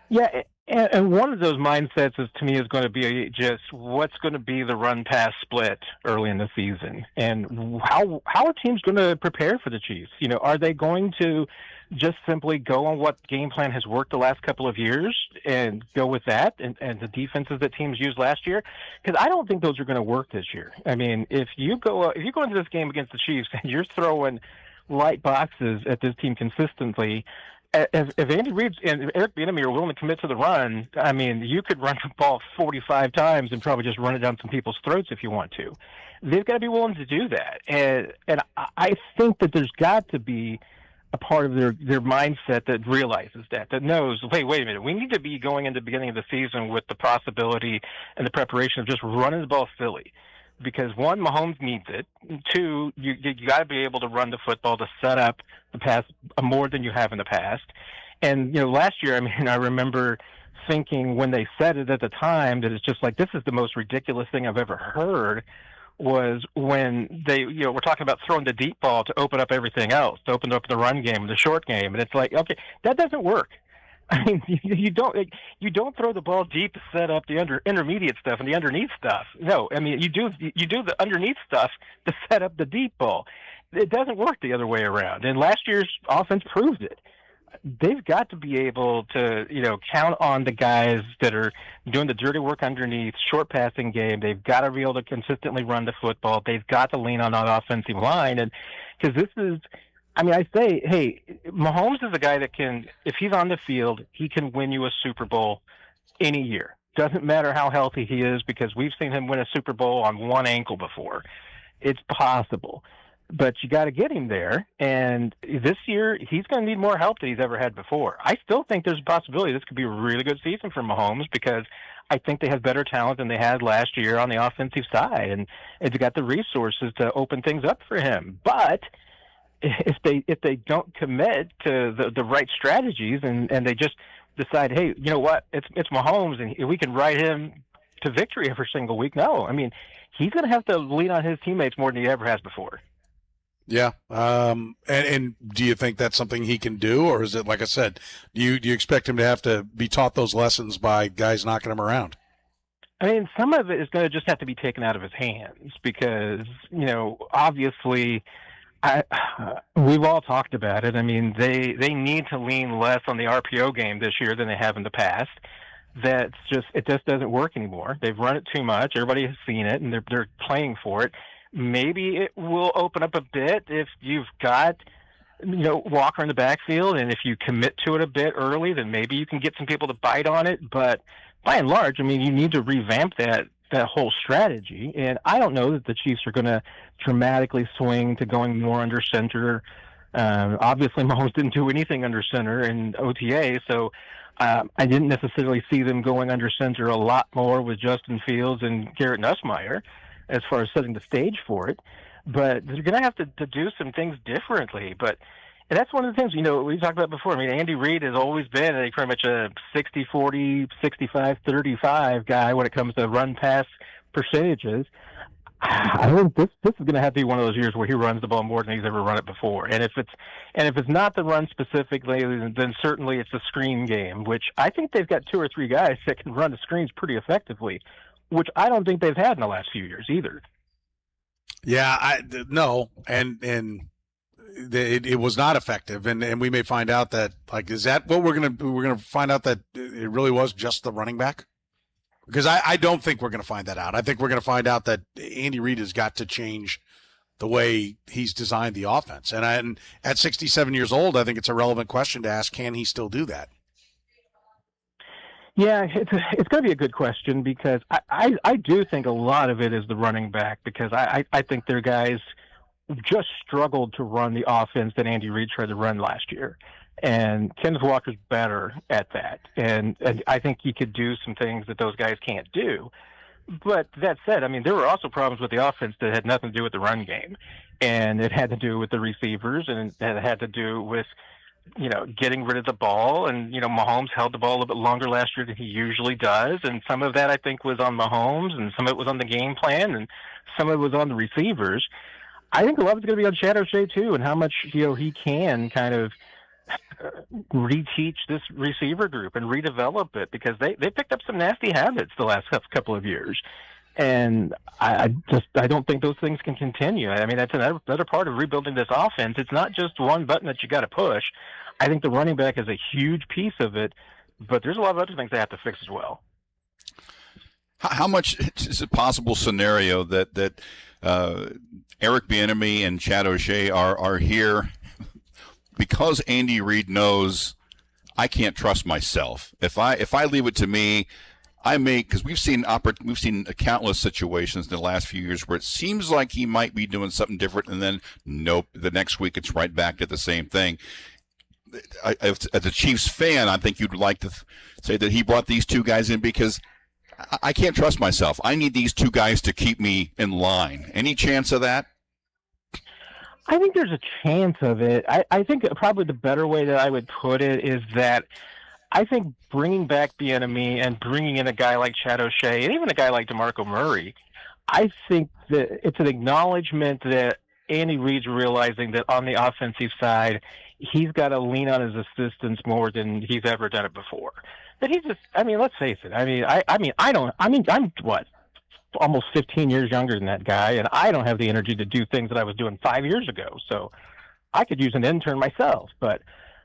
Yeah, and one of those mindsets is going to be just what's going to be the run-pass split early in the season, and how are teams going to prepare for the Chiefs? Are they going to just simply go on what game plan has worked the last couple of years and go with that, and the defenses that teams used last year? Because I don't think those are going to work this year. I mean, if you go into this game against the Chiefs and you're throwing light boxes at this team consistently, if Andy Reid and Eric Bieniemy are willing to commit to the run, I mean, you could run the ball 45 times and probably just run it down some people's throats if you want to. They've got to be willing to do that, and I think that there's got to be a part of their mindset that realizes that knows, wait a minute, we need to be going into the beginning of the season with the possibility and the preparation of just running the ball silly. Because 1, Mahomes needs it. 2, you got to be able to run the football to set up the pass more than you have in the past. And last year, I mean, I remember thinking when they said it at the time that it's just like, this is the most ridiculous thing I've ever heard. Was when they, we're talking about throwing the deep ball to open up everything else, to open up the run game, the short game, and it's like, okay, that doesn't work. I mean, you don't throw the ball deep to set up the intermediate stuff and the underneath stuff. No, I mean, you do the underneath stuff to set up the deep ball. It doesn't work the other way around. And last year's offense proved it. they've got to be able to, count on the guys that are doing the dirty work underneath, short passing game. They've got to be able to consistently run the football. They've got to lean on that offensive line. And because this is, I say, hey, Mahomes is a guy that can, if he's on the field, he can win you a Super Bowl any year. Doesn't matter how healthy he is, because we've seen him win a Super Bowl on one ankle before. It's possible. But you got to get him there. And this year, he's going to need more help than he's ever had before. I still think there's a possibility this could be a really good season for Mahomes, because I think they have better talent than they had last year on the offensive side. And they've got the resources to open things up for him. But if they don't commit to the right strategies and they just decide, hey, you know what, it's Mahomes and we can ride him to victory every single week. No, he's going to have to lean on his teammates more than he ever has before. Yeah. And do you think that's something he can do, or is it, like I said, do you expect him to have to be taught those lessons by guys knocking him around? Some of it is going to just have to be taken out of his hands, because, obviously we've all talked about it. They need to lean less on the RPO game this year than they have in the past. It just doesn't work anymore. They've run it too much. Everybody has seen it, and they're playing for it. Maybe it will open up a bit if you've got, Walker in the backfield, and if you commit to it a bit early, then maybe you can get some people to bite on it. But by and large, you need to revamp that whole strategy. And I don't know that the Chiefs are going to dramatically swing to going more under center. Obviously, Mahomes didn't do anything under center in OTA, so I didn't necessarily see them going under center a lot more with Justin Fields and Garrett Nussmeier as far as setting the stage for it. But they're going to have to do some things differently. And that's one of the things, we talked about before. Andy Reid has always been pretty much a 60-40, 65-35 guy when it comes to run-pass percentages. I think this is going to have to be one of those years where he runs the ball more than he's ever run it before. And if it's not the run specifically, then certainly it's the screen game, which I think they've got 2 or 3 guys that can run the screens pretty effectively, which I don't think they've had in the last few years either. Yeah, no, and it was not effective, and we may find out that, is that what we're gonna find out, that it really was just the running back? Because I don't think we're gonna find that out. I think we're gonna find out that Andy Reid has got to change the way he's designed the offense, and at 67 years old, I think it's a relevant question to ask: can he still do that? Yeah, it's going to be a good question, because I do think a lot of it is the running back, because I think their guys just struggled to run the offense that Andy Reid tried to run last year. And Kenneth Walker's better at that. And I think he could do some things that those guys can't do. But that said, there were also problems with the offense that had nothing to do with the run game. And it had to do with the receivers, and it had to do with getting rid of the ball. And, Mahomes held the ball a little bit longer last year than he usually does. And some of that, I think, was on Mahomes, and some of it was on the game plan, and some of it was on the receivers. I think a lot of it's going to be on Chad O'Shea, too, and how much, he can kind of reteach this receiver group and redevelop it, because they picked up some nasty habits the last couple of years. And I don't think those things can continue. That's another part of rebuilding this offense. It's not just one button that you got to push. I think the running back is a huge piece of it, but there's a lot of other things they have to fix as well. How much is a possible scenario that Eric Bieniemy and Chad O'Shea are here because Andy Reid knows I can't trust myself. If I leave it to me, because we've seen countless situations in the last few years where it seems like he might be doing something different, and then nope, the next week it's right back to the same thing. As a Chiefs fan, I think you'd like to say that he brought these 2 guys in because I can't trust myself. I need these 2 guys to keep me in line. Any chance of that? I think there's a chance of it. I think probably the better way that I would put it is that I think bringing back Bieniemy and bringing in a guy like Chad O'Shea and even a guy like DeMarco Murray, I think that it's an acknowledgement that Andy Reid's realizing that on the offensive side, he's got to lean on his assistants more than he's ever done it before. That he's just, let's face it. I'm what, almost 15 years younger than that guy, and I don't have the energy to do things that I was doing 5 years ago. So I could use an intern myself, but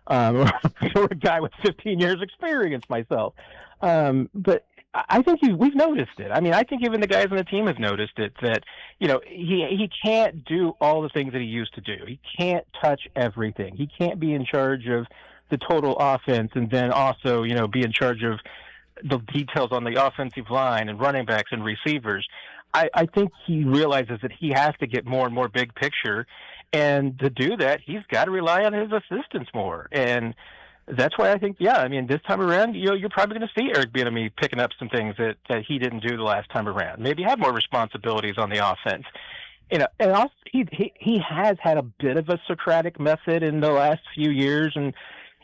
or a guy with 15 years experience myself. But I think we've noticed it. I mean, I think even the guys on the team have noticed it, that, he can't do all the things that he used to do. He can't touch everything. He can't be in charge of the total offense and then also, be in charge of the details on the offensive line and running backs and receivers. I think he realizes that he has to get more and more big picture. And to do that, he's got to rely on his assistants more. And that's why I think, this time around, you're probably going to see Eric Bieniemy picking up some things that he didn't do the last time around. Maybe have more responsibilities on the offense. And also he has had a bit of a Socratic method in the last few years. And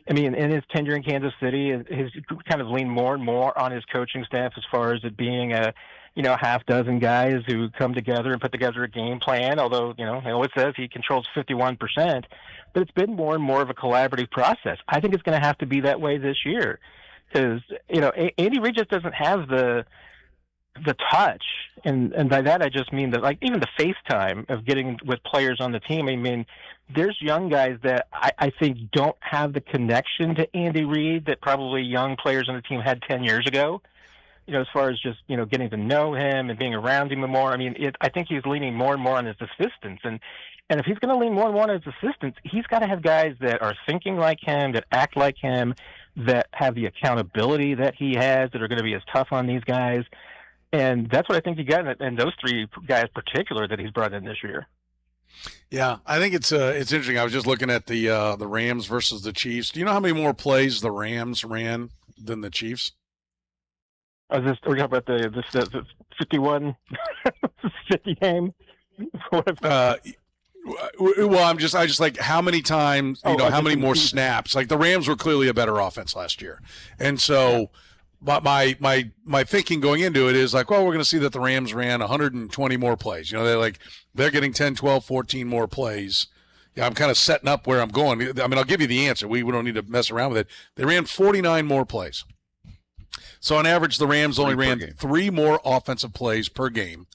I mean, in his tenure in Kansas City, he's kind of leaned more and more on his coaching staff as far as it being a half dozen guys who come together and put together a game plan, although, it says he controls 51%, but it's been more and more of a collaborative process. I think it's going to have to be that way this year because, Andy Reid just doesn't have the touch. And by that, I just mean that, like, even the FaceTime of getting with players on the team. I mean, there's young guys that I think don't have the connection to Andy Reid that probably young players on the team had 10 years ago. As far as just, getting to know him and being around him more. I mean, I think he's leaning more and more on his assistants. And if he's going to lean more and more on his assistants, he's got to have guys that are thinking like him, that act like him, that have the accountability that he has, that are going to be as tough on these guys. And that's what I think he got in those three guys in particular that he's brought in this year. Yeah, I think it's interesting. I was just looking at the Rams versus the Chiefs. Do you know how many more plays the Rams ran than the Chiefs? We're talking about the 51 50 game. Well, I just like how many times, how many more snaps. Like the Rams were clearly a better offense last year, and so my thinking going into it is like, well, we're going to see that the Rams ran 120 more plays. They're getting 10, 12, 14 more plays. Yeah, I'm kind of setting up where I'm going. I mean, I'll give you the answer. We don't need to mess around with it. They ran 49 more plays. So on average, the Rams only ran 3 more offensive plays per game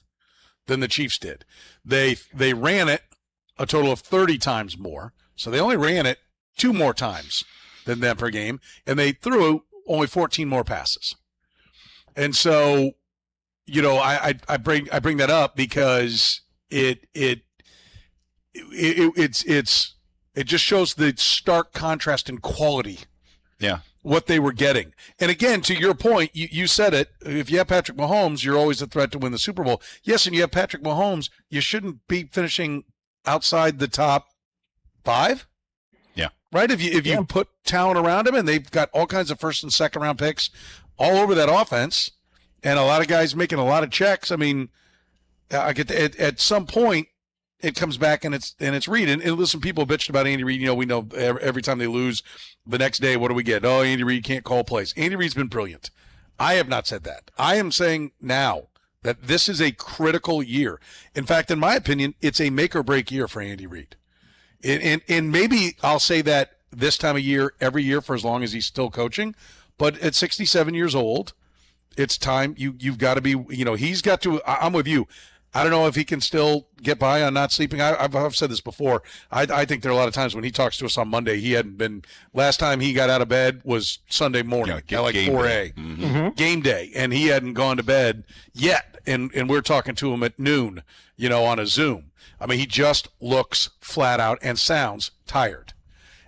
than the Chiefs did. They ran it a total of 30 times more. So they only ran it 2 more times than them per game, and they threw only 14 more passes. And so, I bring that up because it just shows the stark contrast in quality. Yeah. What they were getting. And again, to your point, you said it, if you have Patrick Mahomes, you're always a threat to win the Super Bowl. Yes, and you have Patrick Mahomes, you shouldn't be finishing outside the top 5. Yeah. Right? If you put talent around him and they've got all kinds of first and second round picks all over that offense and a lot of guys making a lot of checks, I mean, at some point, it comes back and it's Reid. And listen, people bitched about Andy Reid. We know every time they lose, the next day, what do we get? Oh, Andy Reid can't call plays. Andy Reid's been brilliant. I have not said that. I am saying now that this is a critical year. In fact, in my opinion, it's a make or break year for Andy Reid. And maybe I'll say that this time of year, every year for as long as he's still coaching. But at 67 years old, it's time. You've got to be, he's got to, I'm with you. I don't know if he can still get by on not sleeping. I've said this before. I think there are a lot of times when he talks to us on Monday, he hadn't been – last time he got out of bed was Sunday morning at like 4A. Mm-hmm. Game day, and he hadn't gone to bed yet, and we're talking to him at noon, on a Zoom. I mean, he just looks flat out and sounds tired.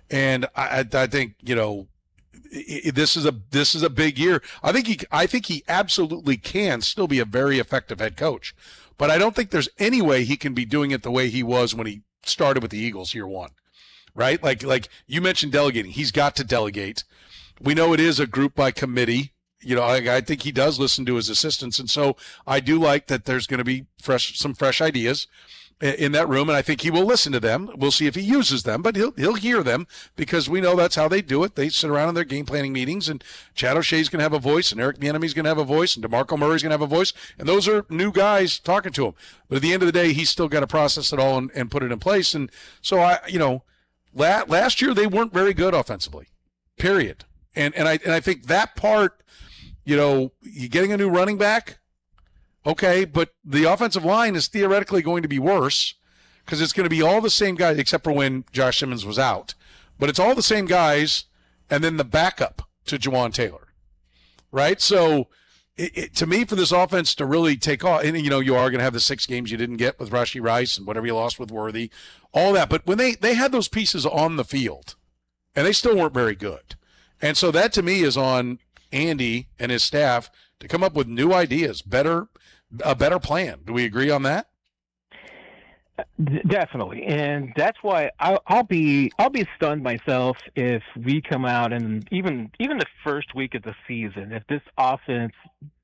And I think, this is a big year. I think he absolutely can still be a very effective head coach. But I don't think there's any way he can be doing it the way he was when he started with the Eagles year one, right? Like you mentioned delegating. He's got to delegate. We know it is a group by committee. I think he does listen to his assistants. And so I do like that there's going to be some fresh ideas in that room, and I think he will listen to them. We'll see if he uses them, but he'll hear them because we know that's how they do it. They sit around in their game planning meetings, and Chad O'Shea's going to have a voice, and Eric Bieniemy's going to have a voice, and DeMarco Murray's going to have a voice, and those are new guys talking to him. But at the end of the day, he's still got to process it all and put it in place. And so last year they weren't very good offensively, period. And I think that part, you getting a new running back. Okay, but the offensive line is theoretically going to be worse because it's going to be all the same guys except for when Josh Simmons was out. but it's all the same guys and then the backup to Juwan Taylor, right? So to me, for this offense to really take off, and you are going to have the 6 games you didn't get with Rashee Rice and whatever you lost with Worthy, all that. But when they had those pieces on the field, and they still weren't very good. And so that to me is on Andy and his staff to come up with new ideas, a better plan. Do we agree on that? Definitely, and that's why I'll be stunned myself if we come out and even the first week of the season, if this offense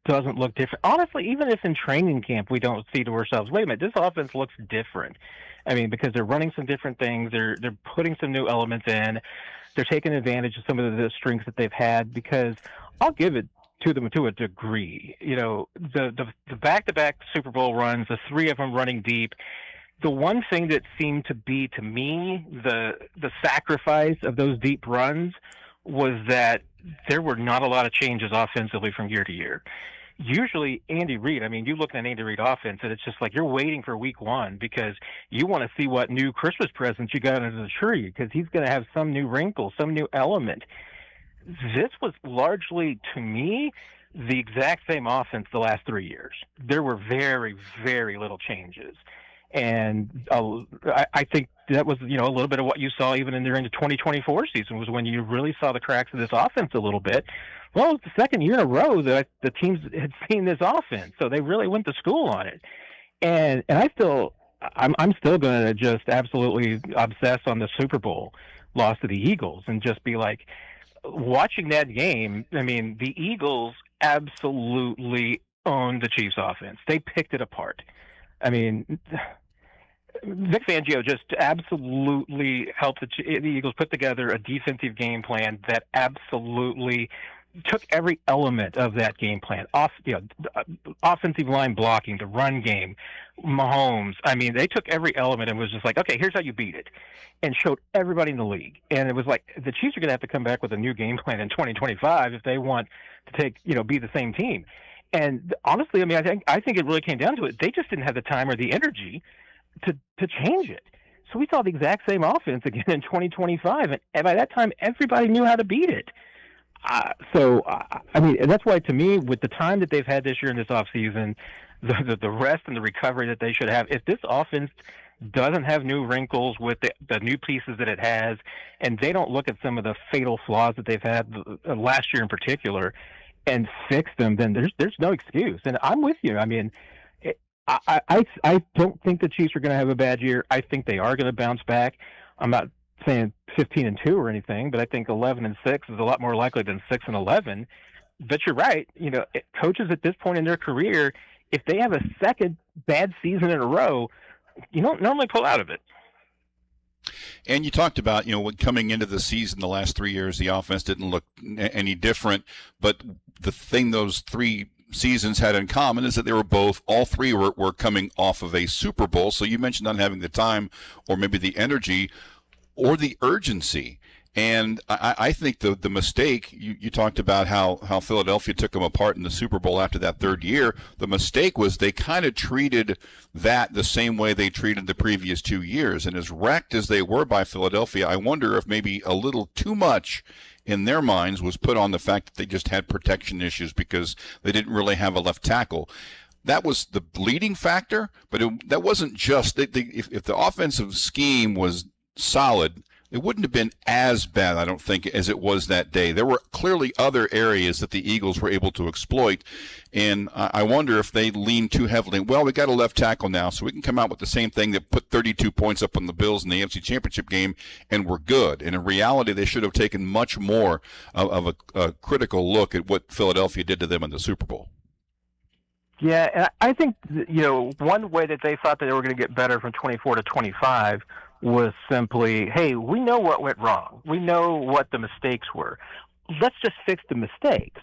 doesn't look different. Honestly, even if in training camp we don't see to ourselves, wait a minute, this offense looks different. I mean, because they're running some different things, they're putting some new elements in, they're taking advantage of some of the strengths that they've had. Because I'll give it to them to a degree. The back-to-back Super Bowl runs, the 3 of them running deep. The one thing that seemed to be, to me, the sacrifice of those deep runs was that there were not a lot of changes offensively from year to year. Usually, Andy Reid, I mean, you look at an Andy Reid offense, and it's just like you're waiting for week 1 because you want to see what new Christmas presents you got under the tree, because he's going to have some new wrinkle, some new element. This was largely, to me, the exact same offense the last 3 years. There were very, very little changes. And I think that was, a little bit of what you saw even during the 2024 season was when you really saw the cracks of this offense a little bit. Well, it's the second year in a row that the teams had seen this offense, so they really went to school on it. And I'm still going to just absolutely obsess on the Super Bowl loss to the Eagles and just be like, watching that game, I mean, the Eagles absolutely owned the Chiefs offense. They picked it apart. I mean, Vic Fangio just absolutely helped the Eagles put together a defensive game plan that absolutely took every element of that game plan. Offensive line blocking, the run game, Mahomes. I mean, they took every element and was just like, okay, here's how you beat it, and showed everybody in the league. And it was like the Chiefs are going to have to come back with a new game plan in 2025 if they want to be the same team. And honestly, I mean, I think it really came down to it. They just didn't have the time or the energy to change it. So we saw the exact same offense again in 2025, and by that time, everybody knew how to beat it. I mean, and that's why, to me, with the time that they've had this year in this offseason, the rest and the recovery that they should have, if this offense doesn't have new wrinkles with the new pieces that it has, and they don't look at some of the fatal flaws that they've had last year in particular and fix them, then there's no excuse. And I'm with you. I mean, I don't think the Chiefs are going to have a bad year. I think they are going to bounce back. I'm not saying 15-2 or anything, but I think 11-6 is a lot more likely than 6-11. But you're right. Coaches at this point in their career, if they have a second bad season in a row, you don't normally pull out of it. And you talked about, coming into the season the last 3 years, the offense didn't look any different. But the thing those 3 seasons had in common is that all three were coming off of a Super Bowl. So you mentioned not having the time or maybe the energy or the urgency. And I think the mistake, you talked about how Philadelphia took them apart in the Super Bowl after that 3rd year. The mistake was they kind of treated that the same way they treated the previous 2 years. And as wrecked as they were by Philadelphia, I wonder if maybe a little too much in their minds was put on the fact that they just had protection issues because they didn't really have a left tackle. That was the leading factor, but that wasn't just if the offensive scheme was solid, it wouldn't have been as bad, I don't think, as it was that day. There were clearly other areas that the Eagles were able to exploit, and I wonder if they leaned too heavily. Well, we got a left tackle now, so we can come out with the same thing that put 32 points up on the Bills in the AFC Championship game, and we're good. And in reality, they should have taken much more of a critical look at what Philadelphia did to them in the Super Bowl. Yeah, and I think, one way that they thought that they were going to get better from 24 to 25 was simply, hey, we know what went wrong. We know what the mistakes were. Let's just fix the mistakes.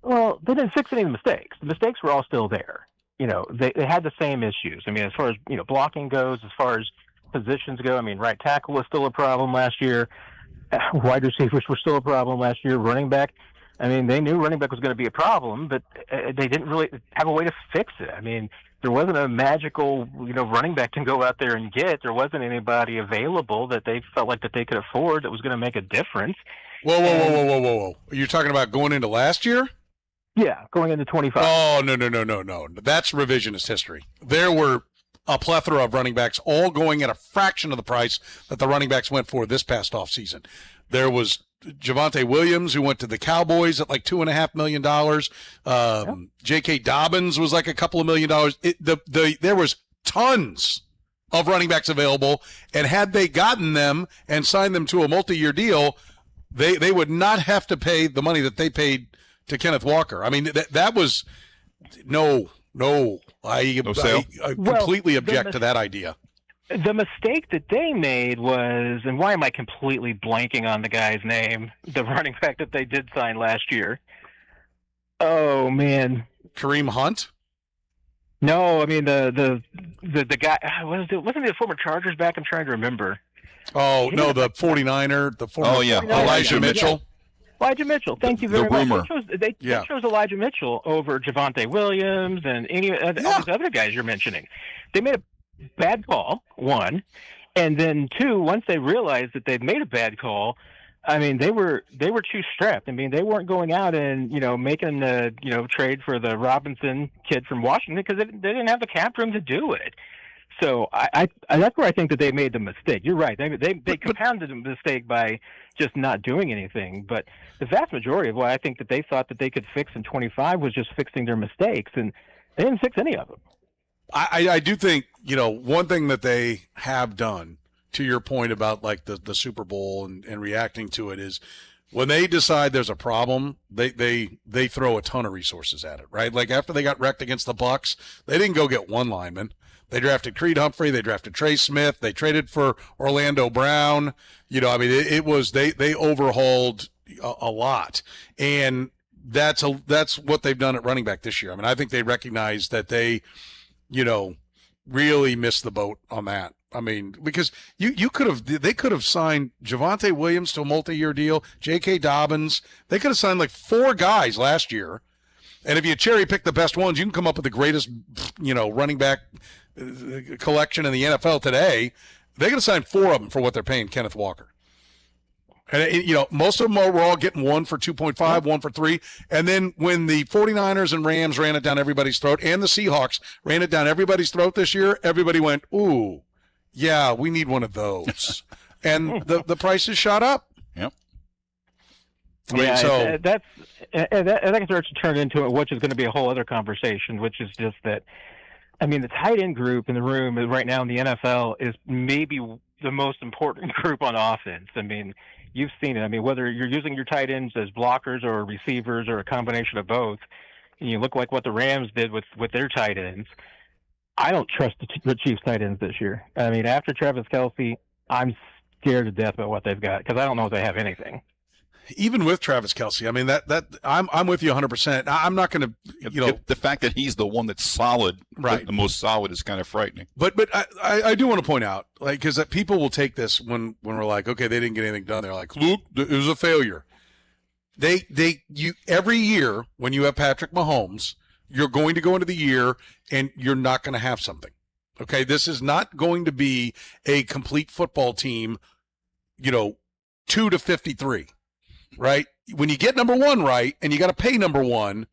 Well, they didn't fix any of the mistakes. The mistakes were all still there. They had the same issues. I mean, as far as, blocking goes, as far as positions go, I mean, right tackle was still a problem last year. Wide receivers were still a problem last year. Running back, I mean, they knew running back was going to be a problem, but they didn't really have a way to fix it. I mean, there wasn't a magical, running back to go out there and get. There wasn't anybody available that they felt like that they could afford that was going to make a difference. Whoa. You're talking about going into last year? Yeah, going into 25. Oh, no. That's revisionist history. There were a plethora of running backs all going at a fraction of the price that the running backs went for this past offseason. There was Javonte Williams, who went to the Cowboys at like $2.5 million. J.K. Dobbins was like a couple of $1 million. There was tons of running backs available, and had they gotten them and signed them to a multi-year deal, they would not have to pay the money that they paid to Kenneth Walker. I mean, that was no. I completely object to that idea. The mistake that they made was, and why am I completely blanking on the guy's name, the running back that they did sign last year? Oh, man. Kareem Hunt? No, I mean, the guy, wasn't he a former Chargers back? I'm trying to remember. Oh, no, the 49er, the former Elijah Mitchell. Elijah Mitchell, thank you very much. They chose Elijah Mitchell over Javonte Williams and any of these other guys you're mentioning. They made a bad call, one, and then two, once they realized that they'd made a bad call, I mean, they were too strapped. I mean, they weren't going out and, making the, trade for the Robinson kid from Washington because they didn't have the cap room to do it. So I that's where I think that they made the mistake. You're right. They compounded the mistake by just not doing anything. But the vast majority of what I think that they thought that they could fix in 25 was just fixing their mistakes, and they didn't fix any of them. I do think, one thing that they have done, to your point about like the Super Bowl and reacting to it, is when they decide there's a problem, they throw a ton of resources at it, right? Like after they got wrecked against the Bucs, they didn't go get one lineman. They drafted Creed Humphrey. They drafted Trey Smith. They traded for Orlando Brown. It was they overhauled a lot, and that's what they've done at running back this year. I mean, I think they recognize that they, really missed the boat on that. I mean, because they could have signed Javonte Williams to a multi-year deal, J.K. Dobbins. They could have signed like 4 guys last year, and if you cherry pick the best ones, you can come up with the greatest, running back collection in the NFL today. They could have signed 4 of them for what they're paying Kenneth Walker. And, most of them were all getting 1 for 2.5, 1 for 3. And then when the 49ers and Rams ran it down everybody's throat, and the Seahawks ran it down everybody's throat this year, everybody went, ooh, yeah, we need one of those. And the prices shot up. Yep. I think it starts to turn into it, which is going to be a whole other conversation, which is just that, I mean, the tight end group in the room right now in the NFL is maybe the most important group on offense. I mean, you've seen it. I mean, whether you're using your tight ends as blockers or receivers or a combination of both, and you look like what the Rams did with their tight ends. I don't trust the Chiefs tight ends this year. I mean, after Travis Kelce, I'm scared to death about what they've got because I don't know if they have anything. Even with Travis Kelce, I mean that I'm with you 100%. I'm not going to, the fact that he's the one that's solid, right? The most solid is kind of frightening. But I do want to point out, like, because people will take this when we're like, okay, they didn't get anything done. They're like, look, it was a failure. You every year when you have Patrick Mahomes, you're going to go into the year and you're not going to have something. Okay, this is not going to be a complete football team, 2 to 53. Right? When you get number 1 right and you got to pay number 1,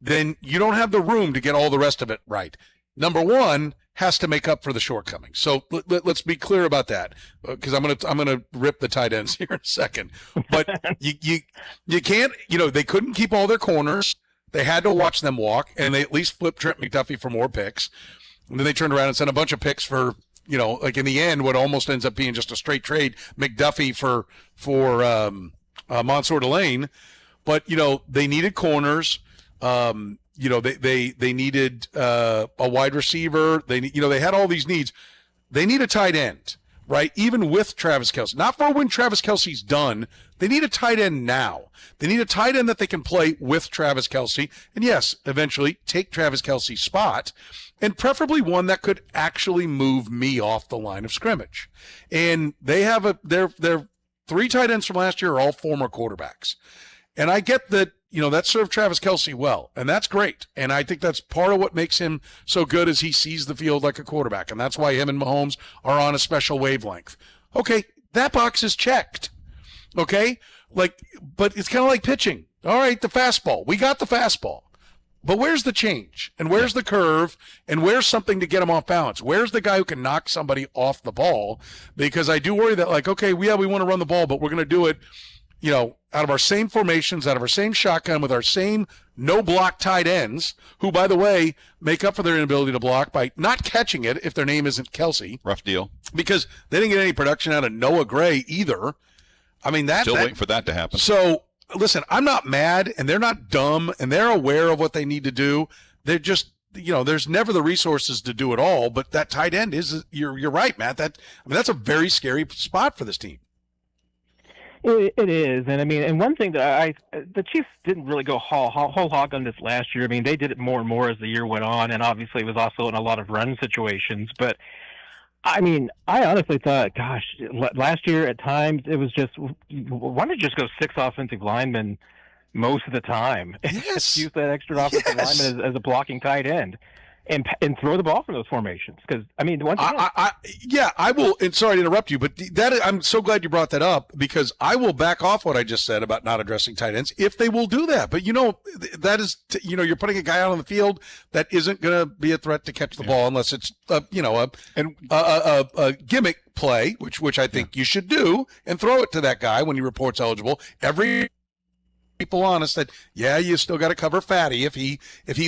then you don't have the room to get all the rest of it right. Number 1 has to make up for the shortcomings. So let's be clear about that, because I'm gonna rip the tight ends here in a second. But you can't. They couldn't keep all their corners. They had to watch them walk, and they at least flipped Trent McDuffie for more picks. And then they turned around and sent a bunch of picks for, like in the end, what almost ends up being just a straight trade, McDuffie for Mansour Delane. But they needed corners. They needed a wide receiver. They had all these needs. They need a tight end, right? Even with Travis Kelce, not for when Travis Kelce's done. They need a tight end now. They need a tight end that they can play with Travis Kelce, and yes, eventually take Travis Kelce's spot, and preferably one that could actually move me off the line of scrimmage. And they have their 3 tight ends from last year are all former quarterbacks. And I get that, that served Travis Kelce well, and that's great. And I think that's part of what makes him so good is he sees the field like a quarterback, and that's why him and Mahomes are on a special wavelength. Okay, that box is checked. Okay? But it's kind of like pitching. All right, the fastball. We got the fastball. But where's the change? And where's the curve? And where's something to get him off balance? Where's the guy who can knock somebody off the ball? Because I do worry that, okay, we want to run the ball, but we're going to do it, out of our same formations, out of our same shotgun, with our same no-block tight ends, who, by the way, make up for their inability to block by not catching it if their name isn't Kelce. Rough deal. Because they didn't get any production out of Noah Gray either. I mean, Still waiting for that to happen. So, listen, I'm not mad, and they're not dumb, and they're aware of what they need to do. They're just, there's never the resources to do it all, but that tight end is, you're right, Matt. That's a very scary spot for this team. It is, and one thing that the Chiefs didn't really go whole hog on this last year. I mean, they did it more and more as the year went on, and obviously it was also in a lot of run situations. But I honestly thought, gosh, last year at times it was just, why don't you just go 6 offensive linemen most of the time? Yes. Use that extra offensive lineman as a blocking tight end. And throw the ball from those formations, because once again, I will. And sorry to interrupt you, but I'm so glad you brought that up, because I will back off what I just said about not addressing tight ends if they will do that. But that is you're putting a guy out on the field that isn't going to be a threat to catch the ball unless it's a gimmick play, which I think you should do, and throw it to that guy when he reports eligible. Every people honest that you still got to cover Fatty if he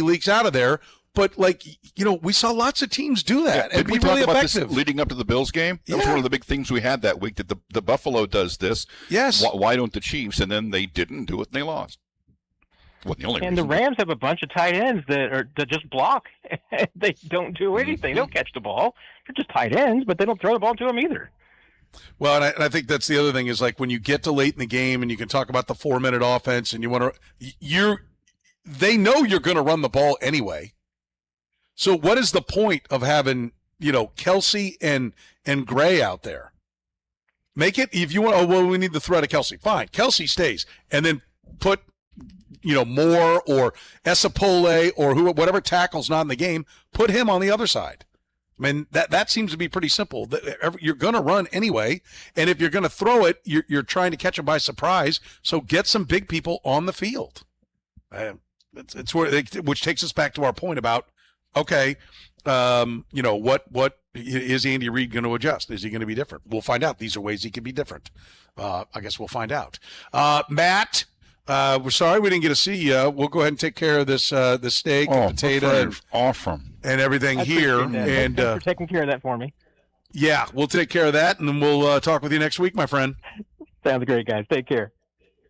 leaks out of there. But, we saw lots of teams do that and be really effective. This leading up to the Bills game? That was one of the big things we had that week, that the Buffalo does this. Yes. Why don't the Chiefs? And then they didn't do it, and they lost. Well, the only and reason. The Rams have a bunch of tight ends that just block. They don't do anything. They don't catch the ball. They're just tight ends, but they don't throw the ball to them either. Well, and I think that's the other thing is, when you get to late in the game and you can talk about the 4-minute offense and you want to – they know you're going to run the ball anyway. So what is the point of having, Kelce and Gray out there? Make it, if you want, we need the threat of Kelce. Fine, Kelce stays. And then put, Moore or Esapole or whatever tackle's not in the game, put him on the other side. That seems to be pretty simple. You're going to run anyway, and if you're going to throw it, you're trying to catch them by surprise, so get some big people on the field. It's which takes us back to our point about, okay, what is Andy Reid going to adjust? Is he going to be different? We'll find out. These are ways he can be different. I guess we'll find out. Matt, we're sorry we didn't get to see you. We'll go ahead and take care of this steak and potato and everything here. And thanks for taking care of that for me. Yeah, we'll take care of that, and then we'll talk with you next week, my friend. Sounds great, guys. Take care.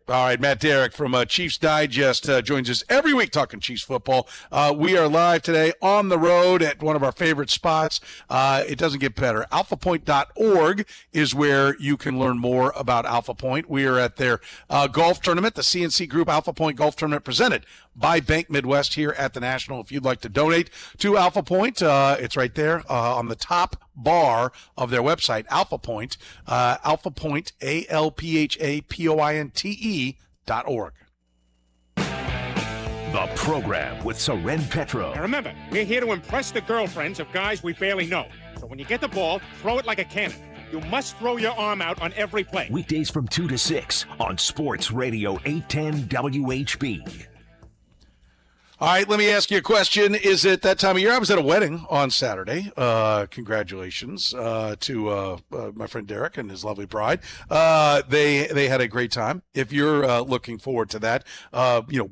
All right, Matt Derrick from Chiefs Digest joins us every week talking Chiefs football. We are live today on the road at one of our favorite spots. It doesn't get better. AlphaPoint.org is where you can learn more about Alpha Point. We are at their golf tournament, the CNC Group Alpha Point Golf Tournament, presented by Bank Midwest here at the National. If you'd like to donate to Alpha Point, it's right there on the top bar of their website, Alpha Point, AlphaPoint, AlphaPointe.org. The program with Soren Petro. Now remember, we're here to impress the girlfriends of guys we barely know. So when you get the ball, throw it like a cannon. You must throw your arm out on every play. Weekdays from 2 to 6 on Sports Radio 810 WHB. All right, let me ask you a question. Is it that time of year? I was at a wedding on Saturday. Congratulations to my friend Derek and his lovely bride. They had a great time. If you're looking forward to that,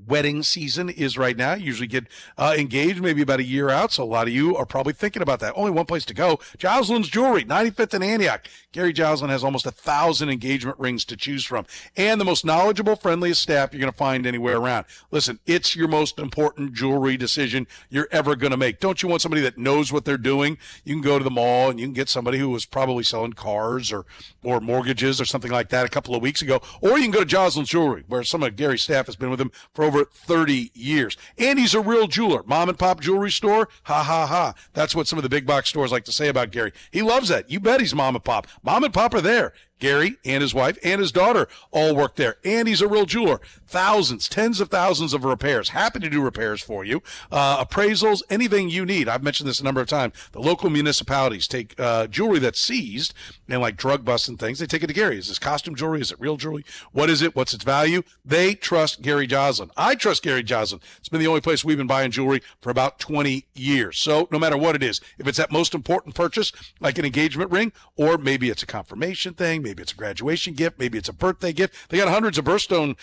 wedding season is right now. You usually get engaged maybe about a year out, so a lot of you are probably thinking about that. Only one place to go, Jouslin's Jewelry, 95th and Antioch. Gary Jouslin has almost 1,000 engagement rings to choose from, and the most knowledgeable, friendliest staff you're going to find anywhere around. Listen, it's your most important jewelry decision you're ever going to make. Don't you want somebody that knows what they're doing? You can go to the mall and you can get somebody who was probably selling cars or mortgages or something like that a couple of weeks ago, or you can go to Jouslin's Jewelry, where some of Gary's staff has been with him for over 30 years. And he's a real jeweler. Mom and pop jewelry store, ha ha ha. That's what some of the big box stores like to say about Gary. He loves that. You bet he's mom and pop. Mom and pop are there. Gary and his wife and his daughter all work there. And he's a real jeweler. Thousands, tens of thousands of repairs. Happy to do repairs for you. Appraisals, anything you need. I've mentioned this a number of times. The local municipalities take jewelry that's seized and like drug busts and things. They take it to Gary. Is this costume jewelry? Is it real jewelry? What is it? What's its value? They trust Gary Joslin. I trust Gary Joslin. It's been the only place we've been buying jewelry for about 20 years. So no matter what it is, if it's that most important purchase, like an engagement ring, or maybe it's a confirmation thing, maybe it's a graduation gift, maybe it's a birthday gift. They got hundreds of birthstone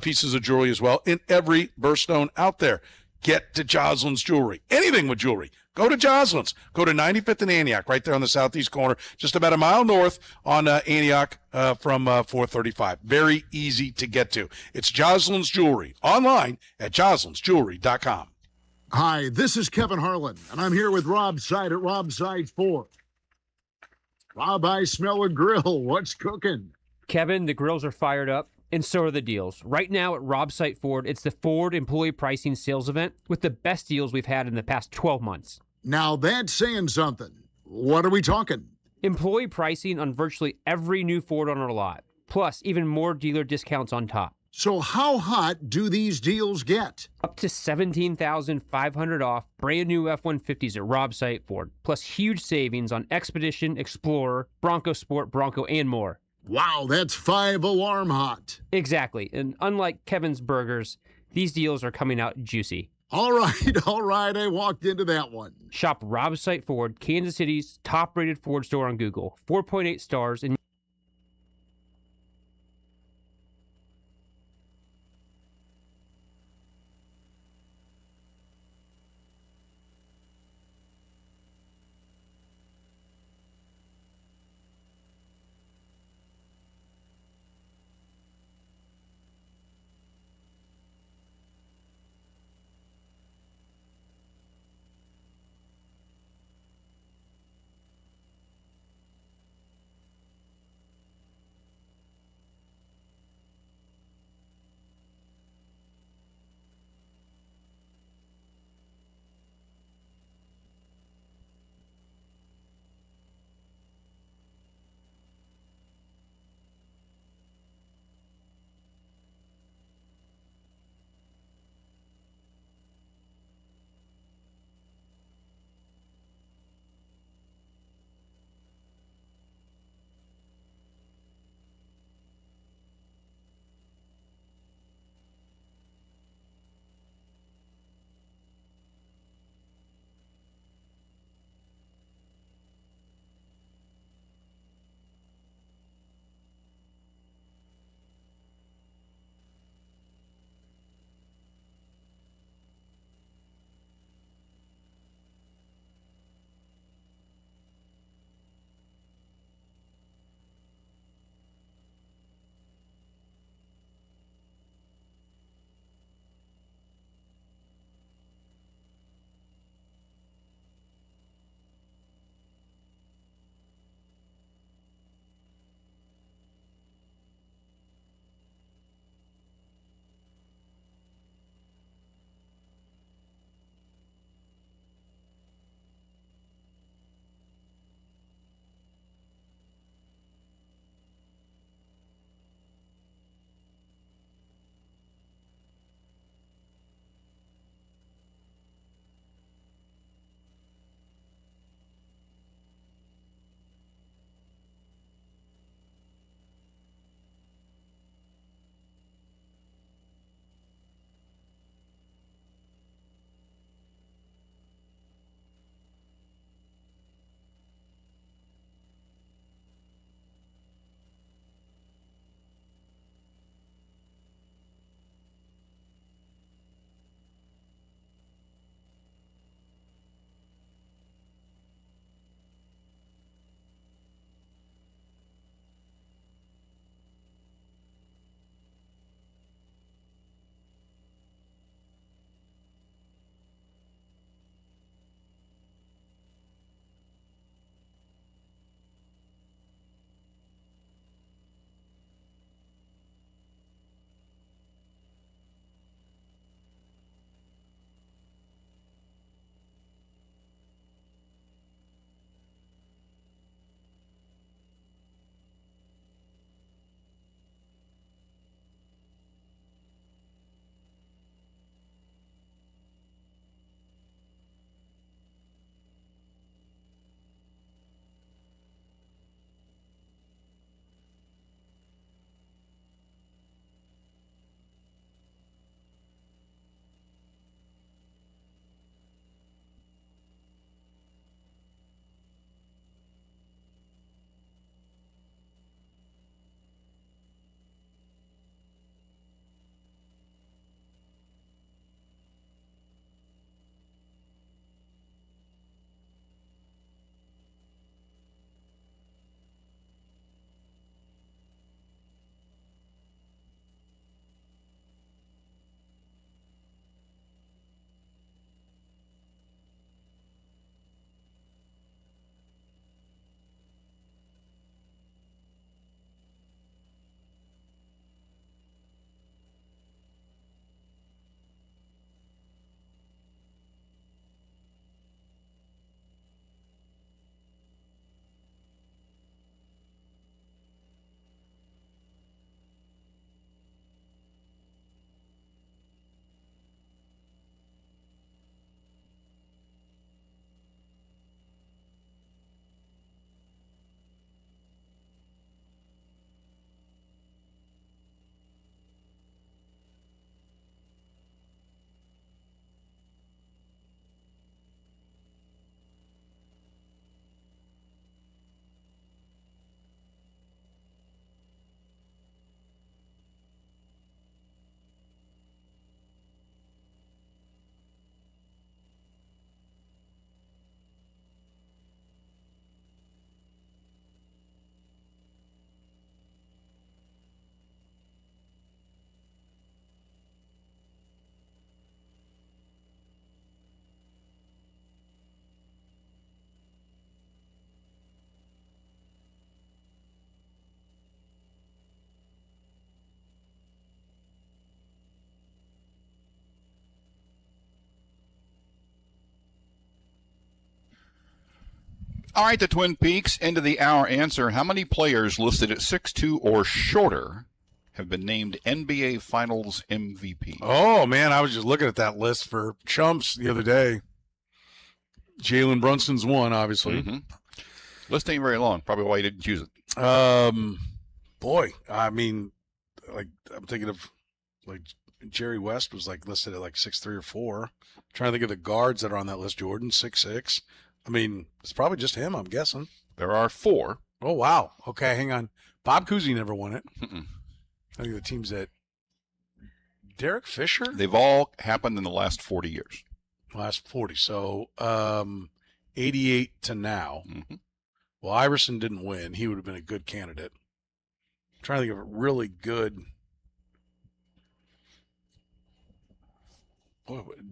pieces of jewelry as well in every birthstone out there. Get to Joslin's Jewelry. Anything with jewelry, go to Joslin's. Go to 95th and Antioch, right there on the southeast corner, just about a mile north on Antioch from 435. Very easy to get to. It's Joslin's Jewelry, online at joslinsjewelry.com. Hi, this is Kevin Harlan, and I'm here with Rob Side at Rob Side 4. Rob, I smell a grill. What's cooking? Kevin, the grills are fired up, and so are the deals. Right now at Rob Site Ford, it's the Ford Employee Pricing Sales Event with the best deals we've had in the past 12 months. Now that's saying something. What are we talking? Employee pricing on virtually every new Ford on our lot, plus even more dealer discounts on top. So how hot do these deals get? Up to $17,500 off brand new F-150s at Rob Site Ford, plus huge savings on Expedition, Explorer, Bronco Sport, Bronco, and more. Wow, that's 5 alarm hot. Exactly, and unlike Kevin's Burgers, these deals are coming out juicy. All right, I walked into that one. Shop Rob Site Ford, Kansas City's top-rated Ford store on Google. 4.8 stars and All right, the Twin Peaks, end of the hour answer. How many players listed at 6'2" or shorter have been named NBA Finals MVP? Oh, man, I was just looking at that list for chumps the other day. Jalen Brunson's one, obviously. Mm-hmm. List ain't very long. Probably why you didn't choose it. Boy, I mean, like, I'm thinking of, like, Jerry West was, like, listed at, like, 6'3" or 4. I'm trying to think of the guards that are on that list. Jordan, 6'6". I mean, it's probably just him, I'm guessing. There are 4. Oh, wow. Okay, hang on. Bob Cousy never won it. Mm-mm. I think the team's at Derek Fisher? They've all happened in the last 40 years. Last 40. So, 88 to now. Mm-hmm. Well, Iverson didn't win. He would have been a good candidate. I'm trying to think of a really good.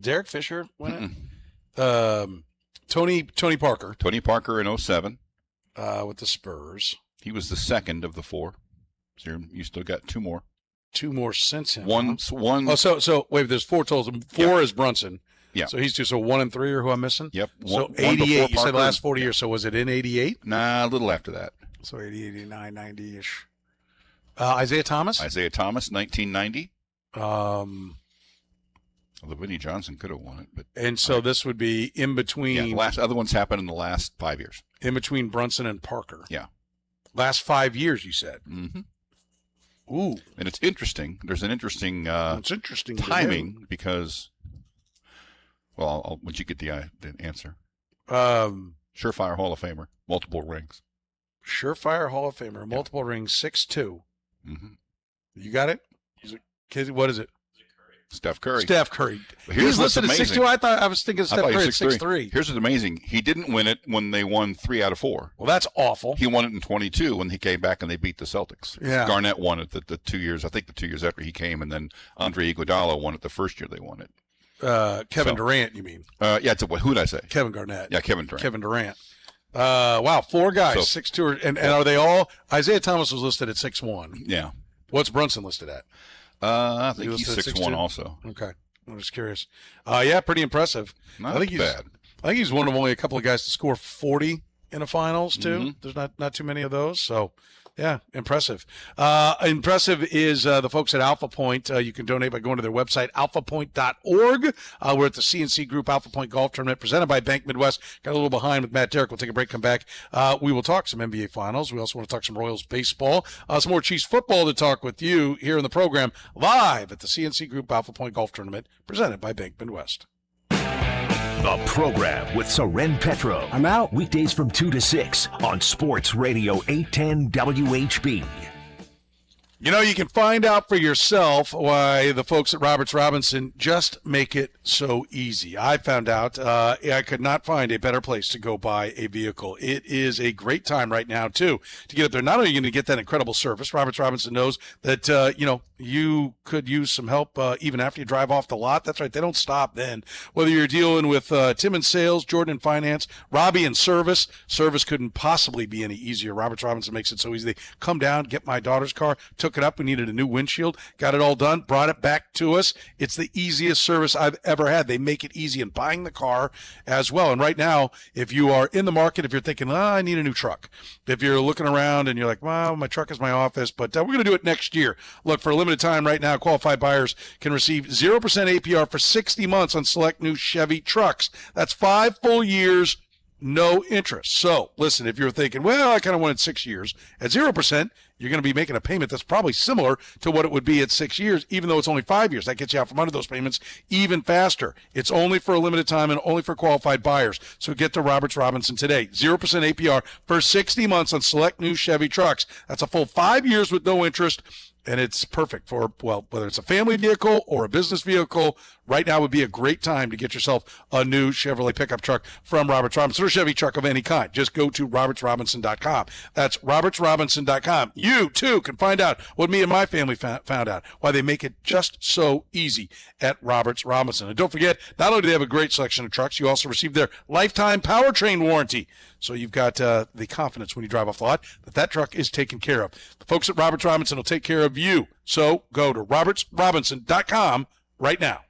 Derek Fisher won it? Tony Parker. Tony Parker in 07. With the Spurs. He was the second of the 4. So you still got 2 more. 2 more since him. One. Oh, so wait, there's 4 totals. 4 is Brunson. Yeah. So he's 2. So 1 and 3 are who I'm missing? Yep. So 88, you said the last 40 years. So was it in 88? Nah, a little after that. So 80, 89, 90-ish. Isaiah Thomas? Isaiah Thomas, 1990. Although Vinnie Johnson could have won it. But and so this would be in between. Yeah, the last other ones happened in the last 5 years. In between Brunson and Parker. Yeah. Last 5 years, you said. Mm-hmm. Ooh. And it's interesting. There's an interesting, it's interesting timing because, well, once you get the answer. Surefire Hall of Famer, multiple rings. Surefire Hall of Famer, multiple rings, 6'2". Mm-hmm. You got it? What is it? Steph Curry. Steph Curry. Here's He's listed at 6'2". I was thinking Steph Curry at 6'3". Here's what's amazing. He didn't win it when they won 3 out of 4. Well, that's awful. He won it in 22 when he came back and they beat the Celtics. Yeah. Garnett won it the 2 years, I think the 2 years after he came, and then Andre Iguodala won it the first year they won it. Kevin Durant, you mean? Yeah, who did I say? Kevin Garnett. Yeah, Kevin Durant. Kevin Durant. Wow, 4 guys, 6'2", and are they all? Isaiah Thomas was listed at 6'1". Yeah. What's Brunson listed at? I think he's 6'1" also. Okay. I'm just curious. Yeah, pretty impressive. Not I think bad. I think he's one of only a couple of guys to score 40 in a finals, too. Mm-hmm. There's not too many of those. So, yeah, impressive. Impressive is the folks at Alpha Point. You can donate by going to their website, alphapoint.org. We're at the CNC Group Alpha Point Golf Tournament presented by Bank Midwest. Got a little behind with Matt Derrick. We'll take a break, come back. We will talk some NBA Finals. We also want to talk some Royals baseball. Some more Chiefs football to talk with you here in the program live at the CNC Group Alpha Point Golf Tournament presented by Bank Midwest. The program with Soren Petro. I'm out. Weekdays from 2 to 6 on Sports Radio 810 WHB. You know, you can find out for yourself why the folks at Roberts Robinson just make it so easy. I found out I could not find a better place to go buy a vehicle. It is a great time right now, too, to get up there. Not only are you going to get that incredible service, Roberts Robinson knows that, you could use some help even after you drive off the lot. That's right. They don't stop then. Whether you're dealing with Tim in sales, Jordan in finance, Robbie in service couldn't possibly be any easier. Roberts Robinson makes it so easy. They come down, get my daughter's car, took it up. We needed a new windshield, got it all done, brought it back to us. It's the easiest service I've ever had. They make it easy in buying the car as well. And right now, if you are in the market, if you're thinking, I need a new truck, if you're looking around and you're like, well, my truck is my office, but we're going to do it next year. Look, for a limited time right now, qualified buyers can receive 0% APR for 60 months on select new Chevy trucks. That's 5 full years, no interest. So listen, if you're thinking, well, I kind of wanted 6 years, at 0%, you're going to be making a payment that's probably similar to what it would be at 6 years, even though it's only 5 years. That gets you out from under those payments even faster. It's only for a limited time and only for qualified buyers. So get to Roberts Robinson today. 0% APR for 60 months on select new Chevy trucks. That's a full 5 years with no interest. And it's perfect for, well, whether it's a family vehicle or a business vehicle. Right now would be a great time to get yourself a new Chevrolet pickup truck from Roberts Robinson or Chevy truck of any kind. Just go to robertsrobinson.com. That's robertsrobinson.com. You, too, can find out what me and my family found out, why they make it just so easy at Roberts Robinson. And don't forget, not only do they have a great selection of trucks, you also receive their lifetime powertrain warranty. So you've got the confidence when you drive off the lot that truck is taken care of. The folks at Roberts Robinson will take care of you. So go to robertsrobinson.com right now.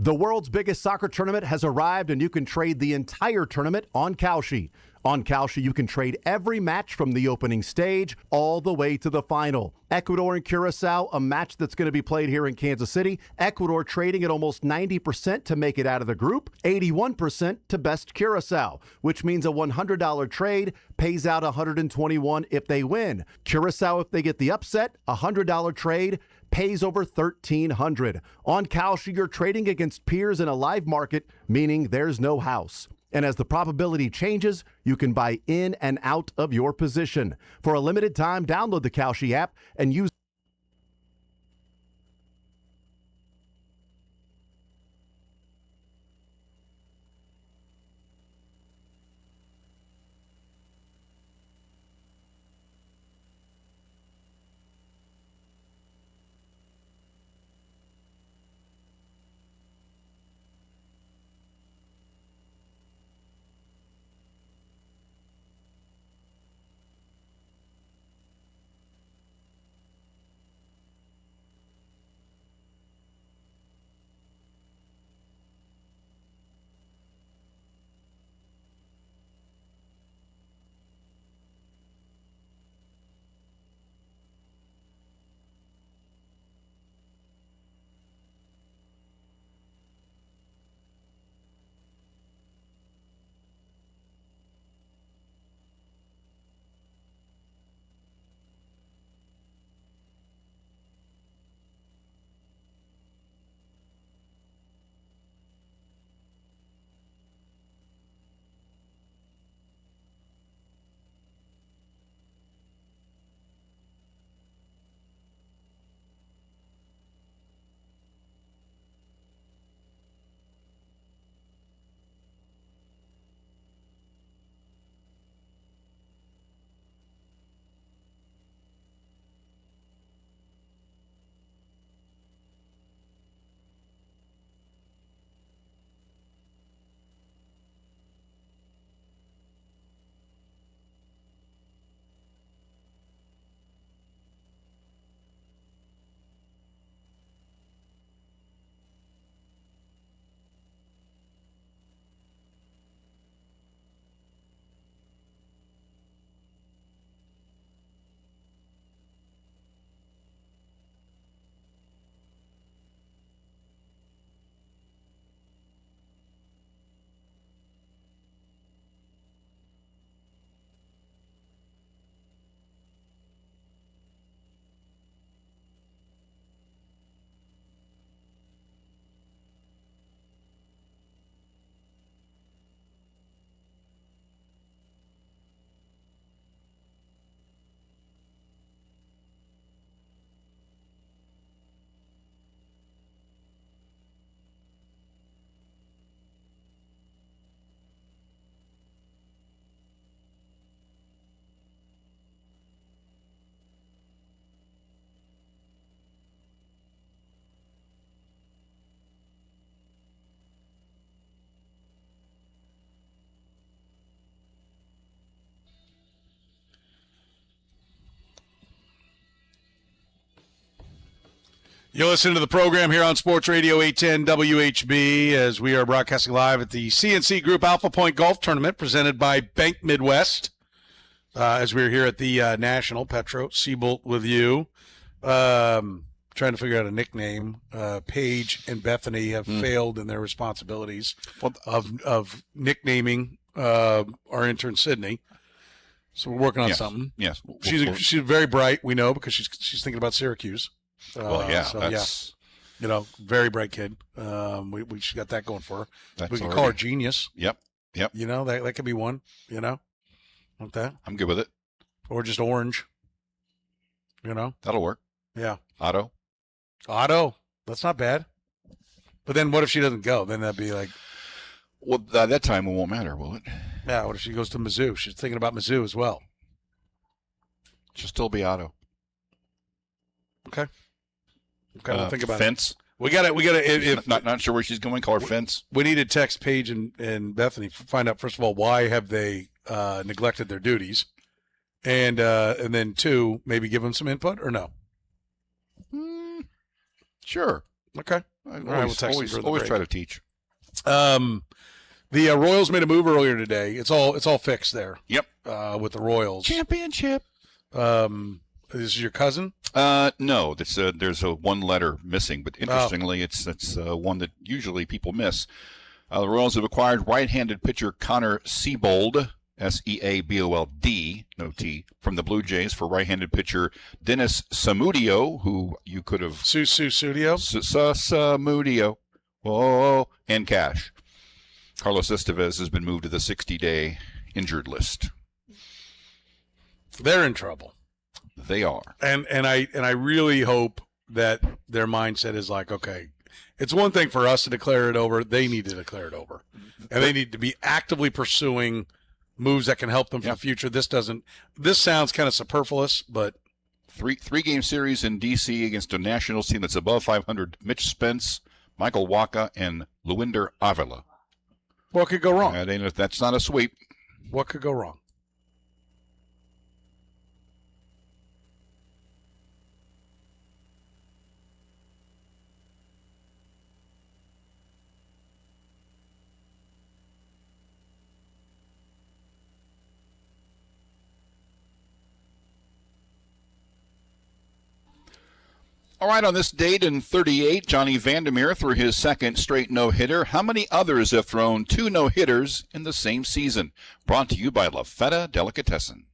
The world's biggest soccer tournament has arrived, and you can trade the entire tournament on Kalshi. On Kalshi, you can trade every match from the opening stage all the way to the final. Ecuador and Curacao, a match that's going to be played here in Kansas City. Ecuador trading at almost 90% to make it out of the group, 81% to best Curacao, which means a $100 trade pays out $121 if they win. Curacao, if they get the upset, a $100 trade pays over $1,300. On Kalshi, you're trading against peers in a live market, meaning there's no house. And as the probability changes, you can buy in and out of your position. For a limited time, download the Kalshi app and use You're listening to the program here on Sports Radio 810 WHB as we are broadcasting live at the CNC Group Alpha Point Golf Tournament presented by Bank Midwest. As we're here at the National, Petro, Seaboldt with you. Trying to figure out a nickname. Paige and Bethany have failed in their responsibilities of nicknaming our intern Sydney. So we're working on something. Yes. She's very bright, we know, because she's thinking about Syracuse. That's very bright kid. We she got that going for her. We can call her Genius. Yep. You know, that could be one, like that. I'm good with it. Or just Orange. That'll work. Yeah. Otto. That's not bad. But then what if she doesn't go? Then that'd be like, well, that time it won't matter, will it? Yeah. What if she goes to Mizzou? She's thinking about Mizzou as well. She'll still be Otto. Okay. We'll think about Fence. it. We got to. If not sure where she's going. Call her Fence. We need to text Paige and Bethany, find out first of all why have they neglected their duties, and then two, maybe give them some input or no. Sure. Okay. Always try to teach. The Royals made a move earlier today. It's all fixed there. Yep. With the Royals championship. This is your cousin? No. There's a one letter missing, but interestingly, it's one that usually people miss. The Royals have acquired right-handed pitcher Connor Seaboldt, Seabold, no T, from the Blue Jays for right-handed pitcher Dennis Samudio, who you could have Samudio, and cash. Carlos Estevez has been moved to the 60-day injured list. They're in trouble. They are. And I really hope that their mindset is like, okay, it's one thing for us to declare it over. They need to declare it over. And they need to be actively pursuing moves that can help them for the future. This sounds kind of superfluous, but three-game series in D.C. against a Nationals team that's above 500. Mitch Spence, Michael Wacha, and Luinder Avila. What could go wrong? That's not a sweep. What could go wrong? All right, on this date in 38, Johnny Vandermeer threw his second straight no-hitter. How many others have thrown two no-hitters in the same season? Brought to you by La Feta Delicatessen.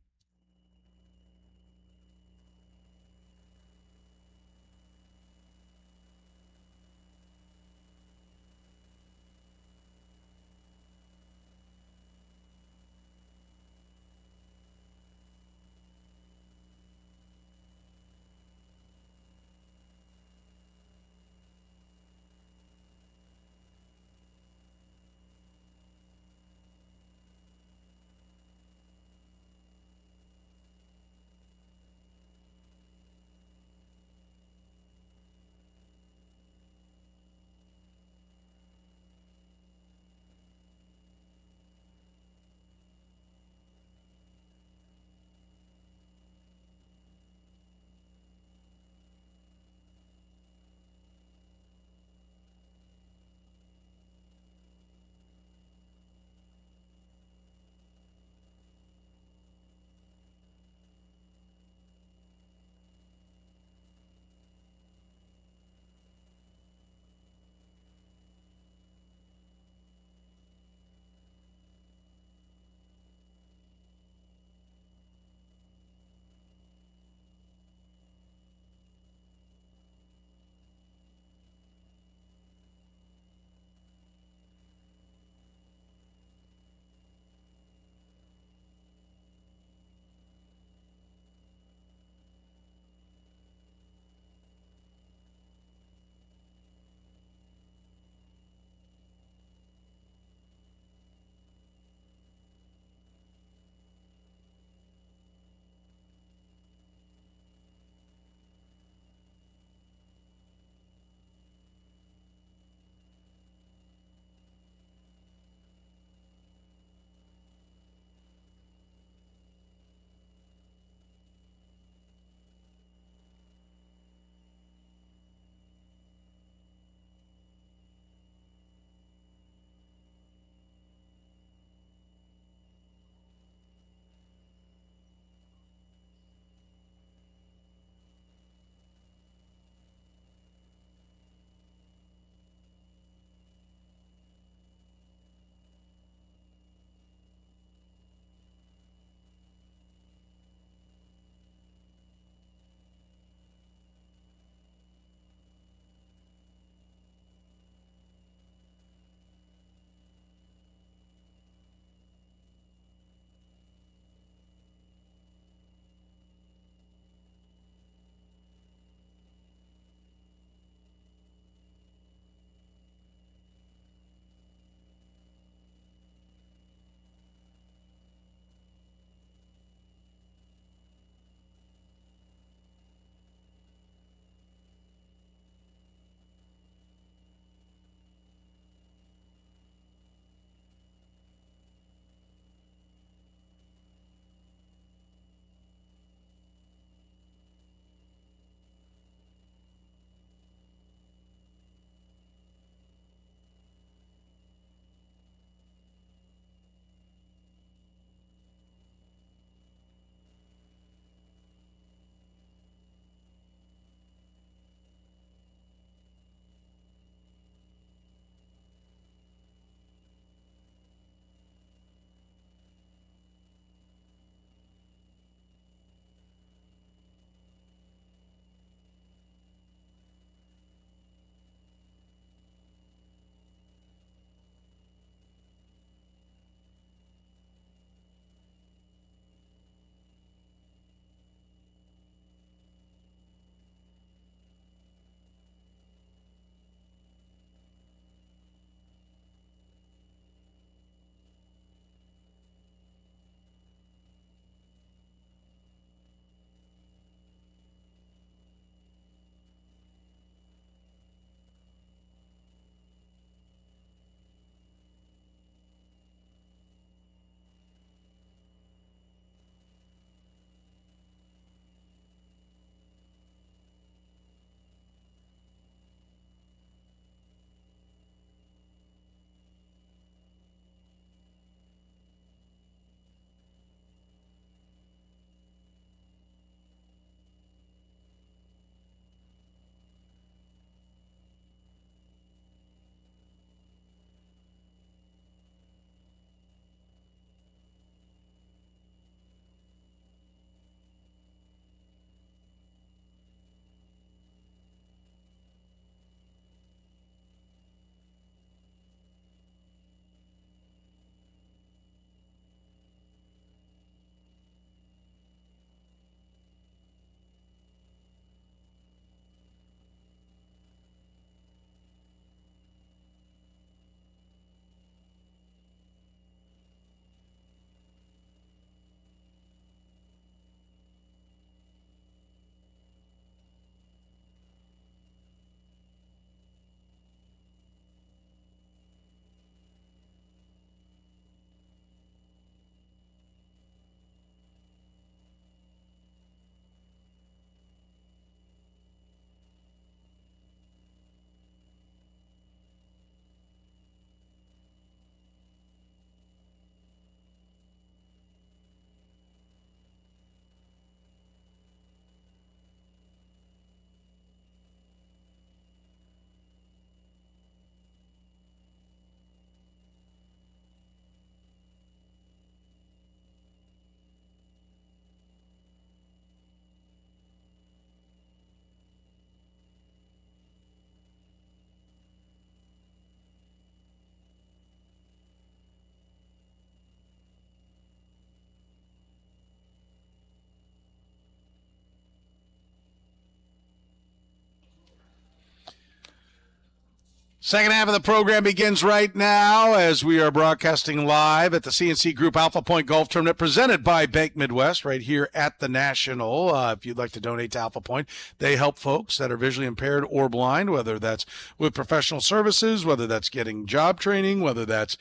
Second half of the program begins right now as we are broadcasting live at the CNC Group Alpha Point Golf Tournament presented by Bank Midwest right here at the National. If you'd like to donate to Alpha Point, they help folks that are visually impaired or blind, whether that's with professional services, whether that's getting job training, whether that's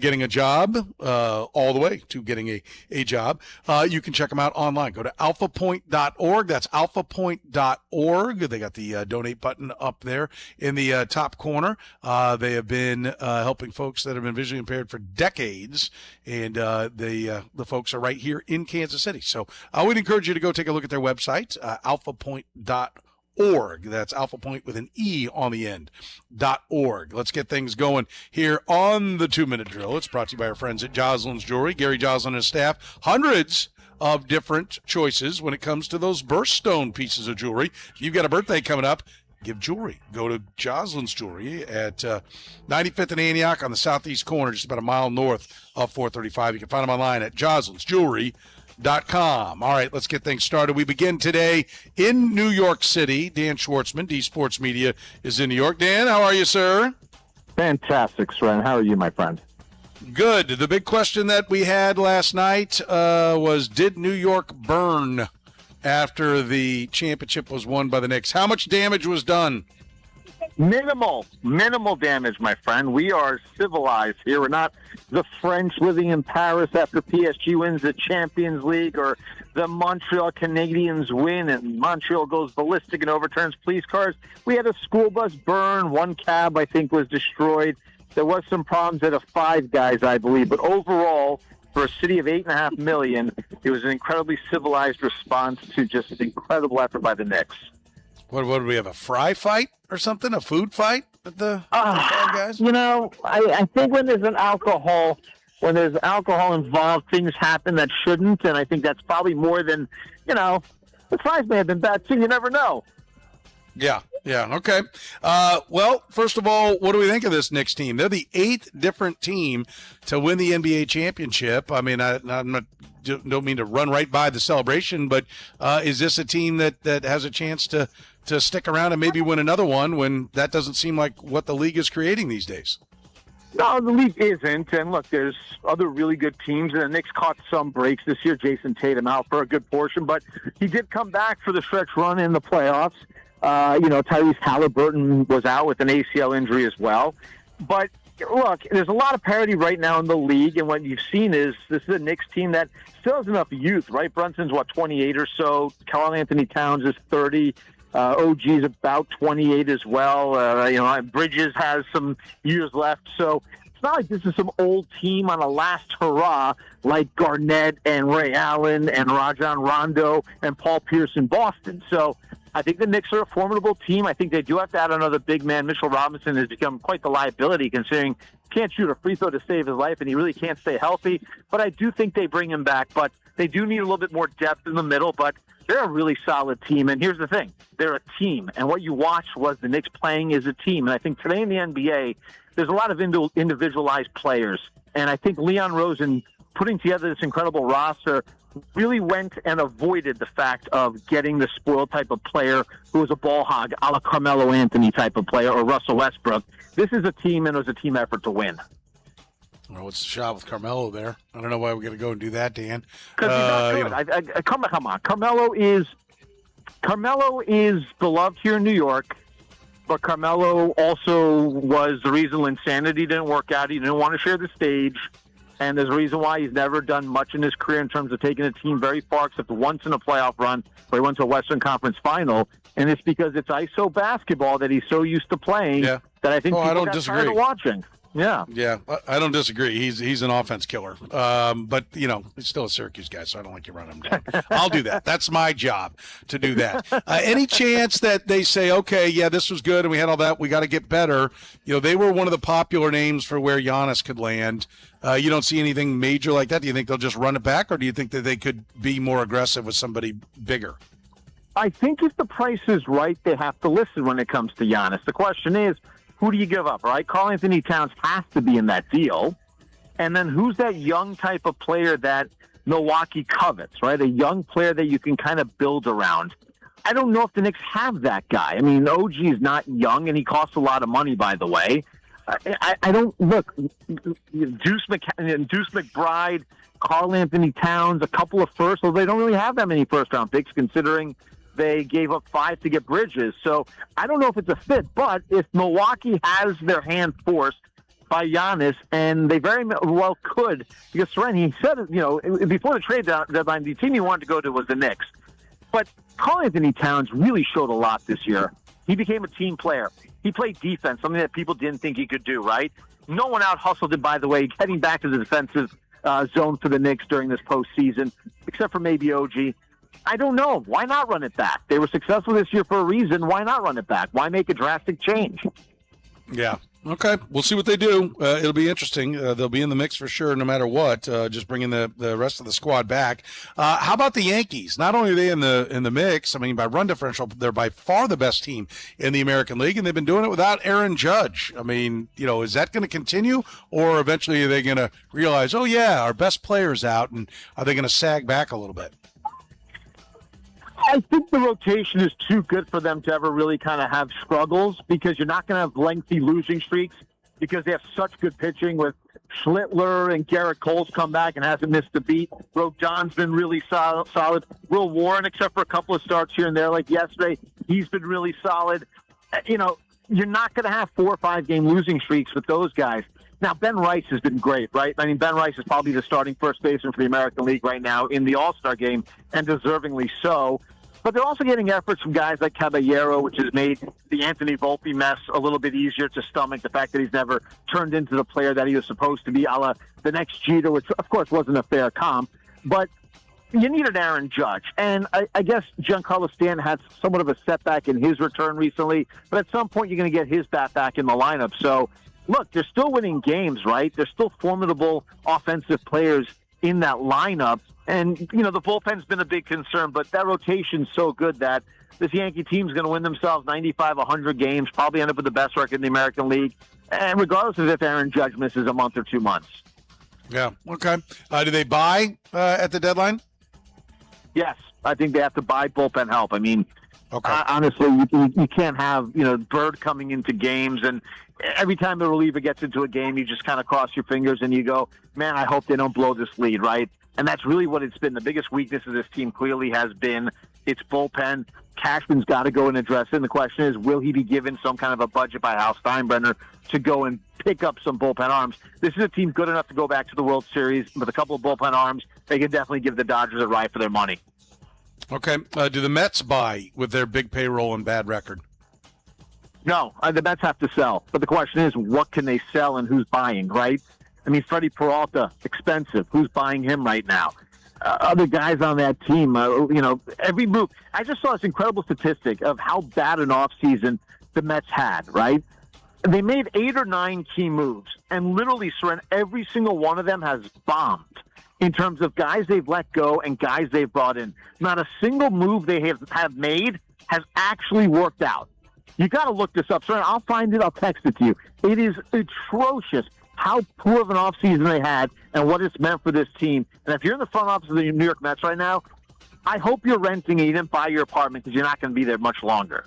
getting a job, all the way to getting a job. You can check them out online. Go to alphapoint.org. That's alphapoint.org. They got the donate button up there in the top corner. They have been helping folks that have been visually impaired for decades, and the folks are right here in Kansas City. So I would encourage you to go take a look at their website, alphapoint.org. That's alphapoint with an E on the end, .org. Let's get things going here on the 2-minute drill. It's brought to you by our friends at Joslin's Jewelry. Gary Joslin and his staff, hundreds of different choices when it comes to those birthstone pieces of jewelry. If you've got a birthday coming up, give jewelry. Go to Joslin's Jewelry at 95th and Antioch on the southeast corner, just about a mile north of 435. You can find them online at joslinsjewelry.com. All right, let's get things started. We begin today in New York City. Dan Schwartzman, D Sports Media, is in New York. Dan, how are you, sir? Fantastic, Soren. How are you, my friend? Good. The big question that we had last night was, did New York burn after the championship was won by the Knicks? How much damage was done? Minimal damage, my friend. We are civilized here. We're not the French living in Paris after PSG wins the Champions League, or the Montreal Canadiens win and Montreal goes ballistic and overturns police cars. We had a school bus burn. One cab, I think, was destroyed. There was some problems at a Five Guys, I believe, but overall, for a city of 8.5 million, it was an incredibly civilized response to just an incredible effort by the Knicks. What did we have, a fry fight or something, a food fight at the Five Guys? You know, I think when there's alcohol involved, things happen that shouldn't, and I think that's probably more than, the fries may have been bad too. You never know. Yeah, okay. Well, first of all, what do we think of this Knicks team? They're the 8th different team to win the NBA championship. I mean, don't mean to run right by the celebration, but is this a team that has a chance to stick around and maybe win another one when that doesn't seem like what the league is creating these days? No, the league isn't. And look, there's other really good teams, and the Knicks caught some breaks this year. Jason Tatum out for a good portion, but he did come back for the stretch run in the playoffs. Tyrese Halliburton was out with an ACL injury as well. But look, there's a lot of parity right now in the league, and what you've seen is this is a Knicks team that still has enough youth, right? Brunson's, 28 or so. Karl Anthony Towns is 30. OG's about 28 as well. Bridges has some years left. So it's not like this is some old team on a last hurrah like Garnett and Ray Allen and Rajon Rondo and Paul Pierce in Boston. So I think the Knicks are a formidable team. I think they do have to add another big man. Mitchell Robinson has become quite the liability, considering he can't shoot a free throw to save his life, and he really can't stay healthy. But I do think they bring him back. But they do need a little bit more depth in the middle. But they're a really solid team. And here's the thing. They're a team. And what you watched was the Knicks playing as a team. And I think today in the NBA, there's a lot of individualized players. And I think Leon Rose, in putting together this incredible roster, really went and avoided the fact of getting the spoiled type of player who was a ball hog, a la Carmelo Anthony type of player, or Russell Westbrook. This is a team, and it was a team effort to win. Well, what's the shot with Carmelo there? I don't know why we're going to go and do that, Dan. Because he's not good. Come on. Carmelo is beloved here in New York, but Carmelo also was the reason Linsanity didn't work out. He didn't want to share the stage. And there's a reason why he's never done much in his career in terms of taking a team very far, except once in a playoff run where he went to a Western Conference final. And it's because it's ISO basketball that he's so used to playing that I think people got tired of watching. Yeah, I don't disagree. He's an offense killer, but he's still a Syracuse guy, so I don't like you running him down. I'll do that. That's my job to do that. Any chance that they say, okay, yeah, this was good and we had all that, we got to get better? They were one of the popular names for where Giannis could land. You don't see anything major like that. Do you think they'll just run it back, or do you think that they could be more aggressive with somebody bigger? I think if the price is right, they have to listen when it comes to Giannis. The question is, who do you give up, right? Karl Anthony Towns has to be in that deal. And then who's that young type of player that Milwaukee covets, right? A young player that you can kind of build around. I don't know if the Knicks have that guy. I mean, OG is not young, and he costs a lot of money, by the way. I don't look. Deuce McBride, Karl Anthony Towns, a couple of firsts. Well, they don't really have that many first-round picks, considering they gave up 5 to get Bridges. So I don't know if it's a fit. But if Milwaukee has their hand forced by Giannis, and they very well could, because Soren, he said, before the trade deadline, the team he wanted to go to was the Knicks. But Karl Anthony Towns really showed a lot this year. He became a team player. He played defense, something that people didn't think he could do, right? No one out-hustled him, by the way, heading back to the defensive zone for the Knicks during this postseason, except for maybe OG. I don't know. Why not run it back? They were successful this year for a reason. Why not run it back? Why make a drastic change? Yeah. Okay. We'll see what they do. It'll be interesting. They'll be in the mix for sure, no matter what. Just bringing the rest of the squad back. How about the Yankees? Not only are they in the mix, I mean, by run differential, they're by far the best team in the American League, and they've been doing it without Aaron Judge. I mean, is that going to continue, or eventually are they going to realize, oh yeah, our best player's out, and are they going to sag back a little bit? I think the rotation is too good for them to ever really kind of have struggles, because you're not going to have lengthy losing streaks because they have such good pitching with Schlittler and Garrett Cole's come back and hasn't missed a beat. Rodon's been really solid. Will Warren, except for a couple of starts here and there like yesterday, he's been really solid. You're not going to have 4 or 5 game losing streaks with those guys. Now, Ben Rice has been great, right? I mean, Ben Rice is probably the starting first baseman for the American League right now in the All-Star game, and deservingly so. But they're also getting efforts from guys like Caballero, which has made the Anthony Volpe mess a little bit easier to stomach. The fact that he's never turned into the player that he was supposed to be, a la the next Jeter, which, of course, wasn't a fair comp. But you need an Aaron Judge. And I guess Giancarlo Stanton had somewhat of a setback in his return recently. But at some point, you're going to get his bat back in the lineup. So, look, they're still winning games, right? They're still formidable offensive players in that lineup. And, the bullpen's been a big concern, but that rotation's so good that this Yankee team's going to win themselves 95, 100 games, probably end up with the best record in the American League, and regardless of if Aaron Judge misses a month or 2 months. Yeah, okay. Do they buy at the deadline? Yes, I think they have to buy bullpen help. I mean, okay. Honestly, you can't have, Bird coming into games, and every time the reliever gets into a game, you just kind of cross your fingers and you go, man, I hope they don't blow this lead, right? And that's really what it's been. The biggest weakness of this team clearly has been its bullpen. Cashman's got to go and address it. And the question is, will he be given some kind of a budget by Hal Steinbrenner to go and pick up some bullpen arms? This is a team good enough to go back to the World Series with a couple of bullpen arms. They can definitely give the Dodgers a ride for their money. Okay. Do the Mets buy with their big payroll and bad record? No, the Mets have to sell. But the question is, what can they sell and who's buying, right? I mean, Freddie Peralta, expensive. Who's buying him right now? Other guys on that team, every move. I just saw this incredible statistic of how bad an offseason the Mets had, right? They made 8 or 9 key moves, and literally, Soren, every single one of them has bombed in terms of guys they've let go and guys they've brought in. Not a single move they have made has actually worked out. You got to look this up, Soren. I'll find it. I'll text it to you. It is atrocious how poor of an offseason they had and what it's meant for this team. And if you're in the front office of the New York Mets right now, I hope you're renting and you didn't buy your apartment, because you're not going to be there much longer.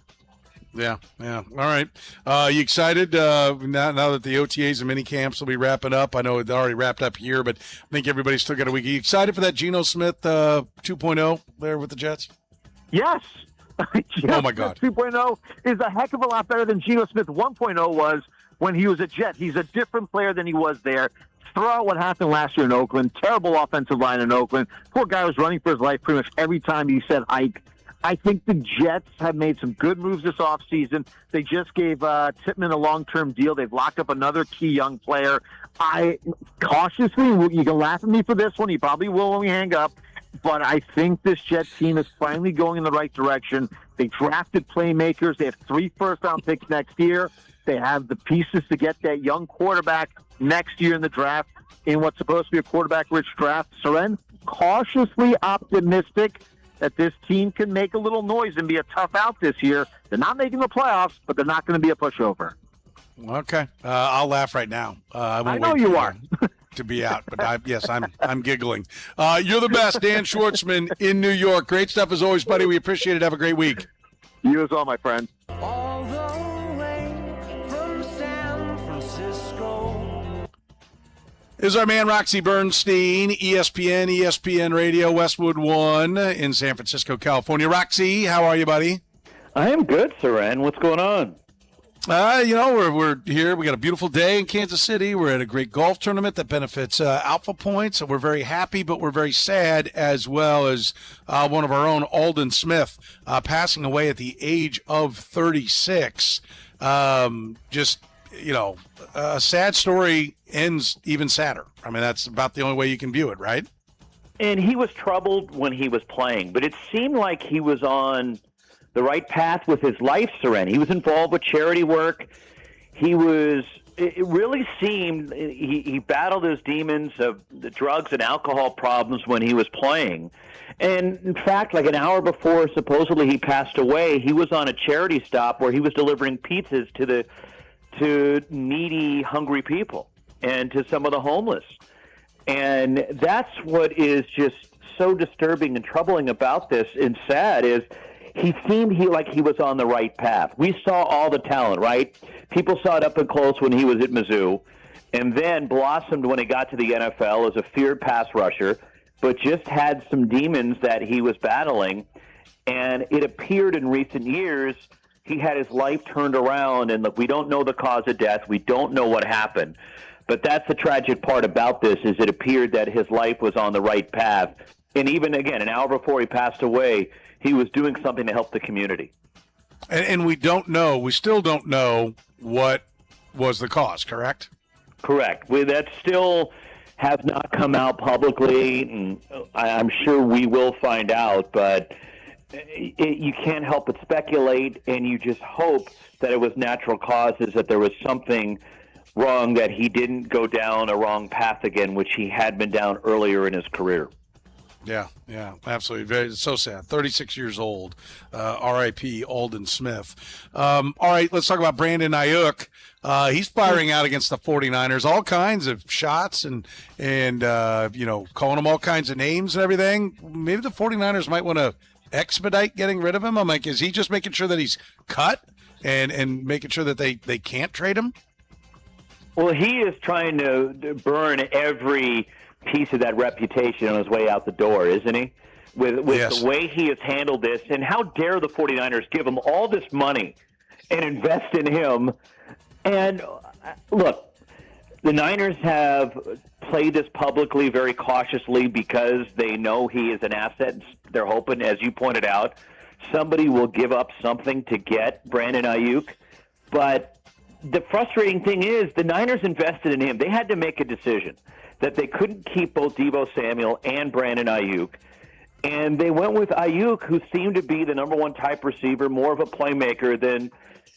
Yeah. All right. You excited now that the OTAs and mini camps will be wrapping up? I know it's already wrapped up here, but I think everybody's still got a week. Are you excited for that Geno Smith 2.0 there with the Jets? Yes. Oh, my God. 2.0 is a heck of a lot better than Geno Smith 1.0 was when he was a Jet. He's a different player than he was there. Throw out what happened last year in Oakland. Terrible offensive line in Oakland. Poor guy was running for his life pretty much every time he said hike. I think the Jets have made some good moves this offseason. They just gave Tippmann a long-term deal. They've locked up another key young player. I cautiously, you can laugh at me for this one. You probably will when we hang up. But I think this Jets team is finally going in the right direction. They drafted playmakers. They have 3 first-round picks next year. They have the pieces to get that young quarterback next year in the draft in what's supposed to be a quarterback-rich draft. Soren, cautiously optimistic that this team can make a little noise and be a tough out this year. They're not making the playoffs, but they're not going to be a pushover. Okay. I'll laugh right now. I know you are. to be out. But I'm giggling. You're the best, Dan Schwartzman in New York. Great stuff as always, buddy. We appreciate it. Have a great week. You as well, my friend. All the way from San Francisco. This is our man, Roxy Bernstein, ESPN Radio, Westwood One in San Francisco, California. Roxy, how are you, buddy? I am good, Soren. What's going on? We're here. We got a beautiful day in Kansas City. We're at a great golf tournament that benefits Alpha Points, and we're very happy, but we're very sad as well as one of our own, Alden Smith, passing away at the age of 36. A sad story ends even sadder. I mean, that's about the only way you can view it, right? And he was troubled when he was playing, but it seemed like he was on the right path with his life, Soren. He was involved with charity work. It really seemed he battled his demons of the drugs and alcohol problems when he was playing. And in fact, like an hour before supposedly he passed away, he was on a charity stop where he was delivering pizzas to needy, hungry people and to some of the homeless. And that's what is just so disturbing and troubling about this and sad is he seemed like he was on the right path. We saw all the talent, right? People saw it up and close when he was at Mizzou, and then blossomed when he got to the NFL as a feared pass rusher, but just had some demons that he was battling. And it appeared in recent years he had his life turned around. And look, we don't know the cause of death. We don't know what happened. But that's the tragic part about this is it appeared that his life was on the right path. And even, again, an hour before he passed away, he was doing something to help the community. And we still don't know what was the cause, correct? Correct. That still has not come out publicly, and I'm sure we will find out, but you can't help but speculate, and you just hope that it was natural causes, that there was something wrong, that he didn't go down a wrong path again, which he had been down earlier in his career. Yeah, absolutely. So sad. 36 years old. R.I.P. Alden Smith. All right, let's talk about Brandon Ayuk. He's firing out against the 49ers, all kinds of shots and calling them all kinds of names and everything. Maybe the 49ers might want to expedite getting rid of him. I'm like, is he just making sure that he's cut and making sure that they can't trade him? Well, he is trying to burn every piece of that reputation on his way out the door, isn't he? With yes. The way he has handled this, and how dare the 49ers give him all this money and invest in him. And look, the Niners have played this publicly very cautiously because they know he is an asset. They're hoping, as you pointed out, somebody will give up something to get Brandon Ayuk. But the frustrating thing is the Niners invested in him. They had to make a decision that they couldn't keep both Deebo Samuel and Brandon Ayuk. And they went with Ayuk, who seemed to be the number one type receiver, more of a playmaker than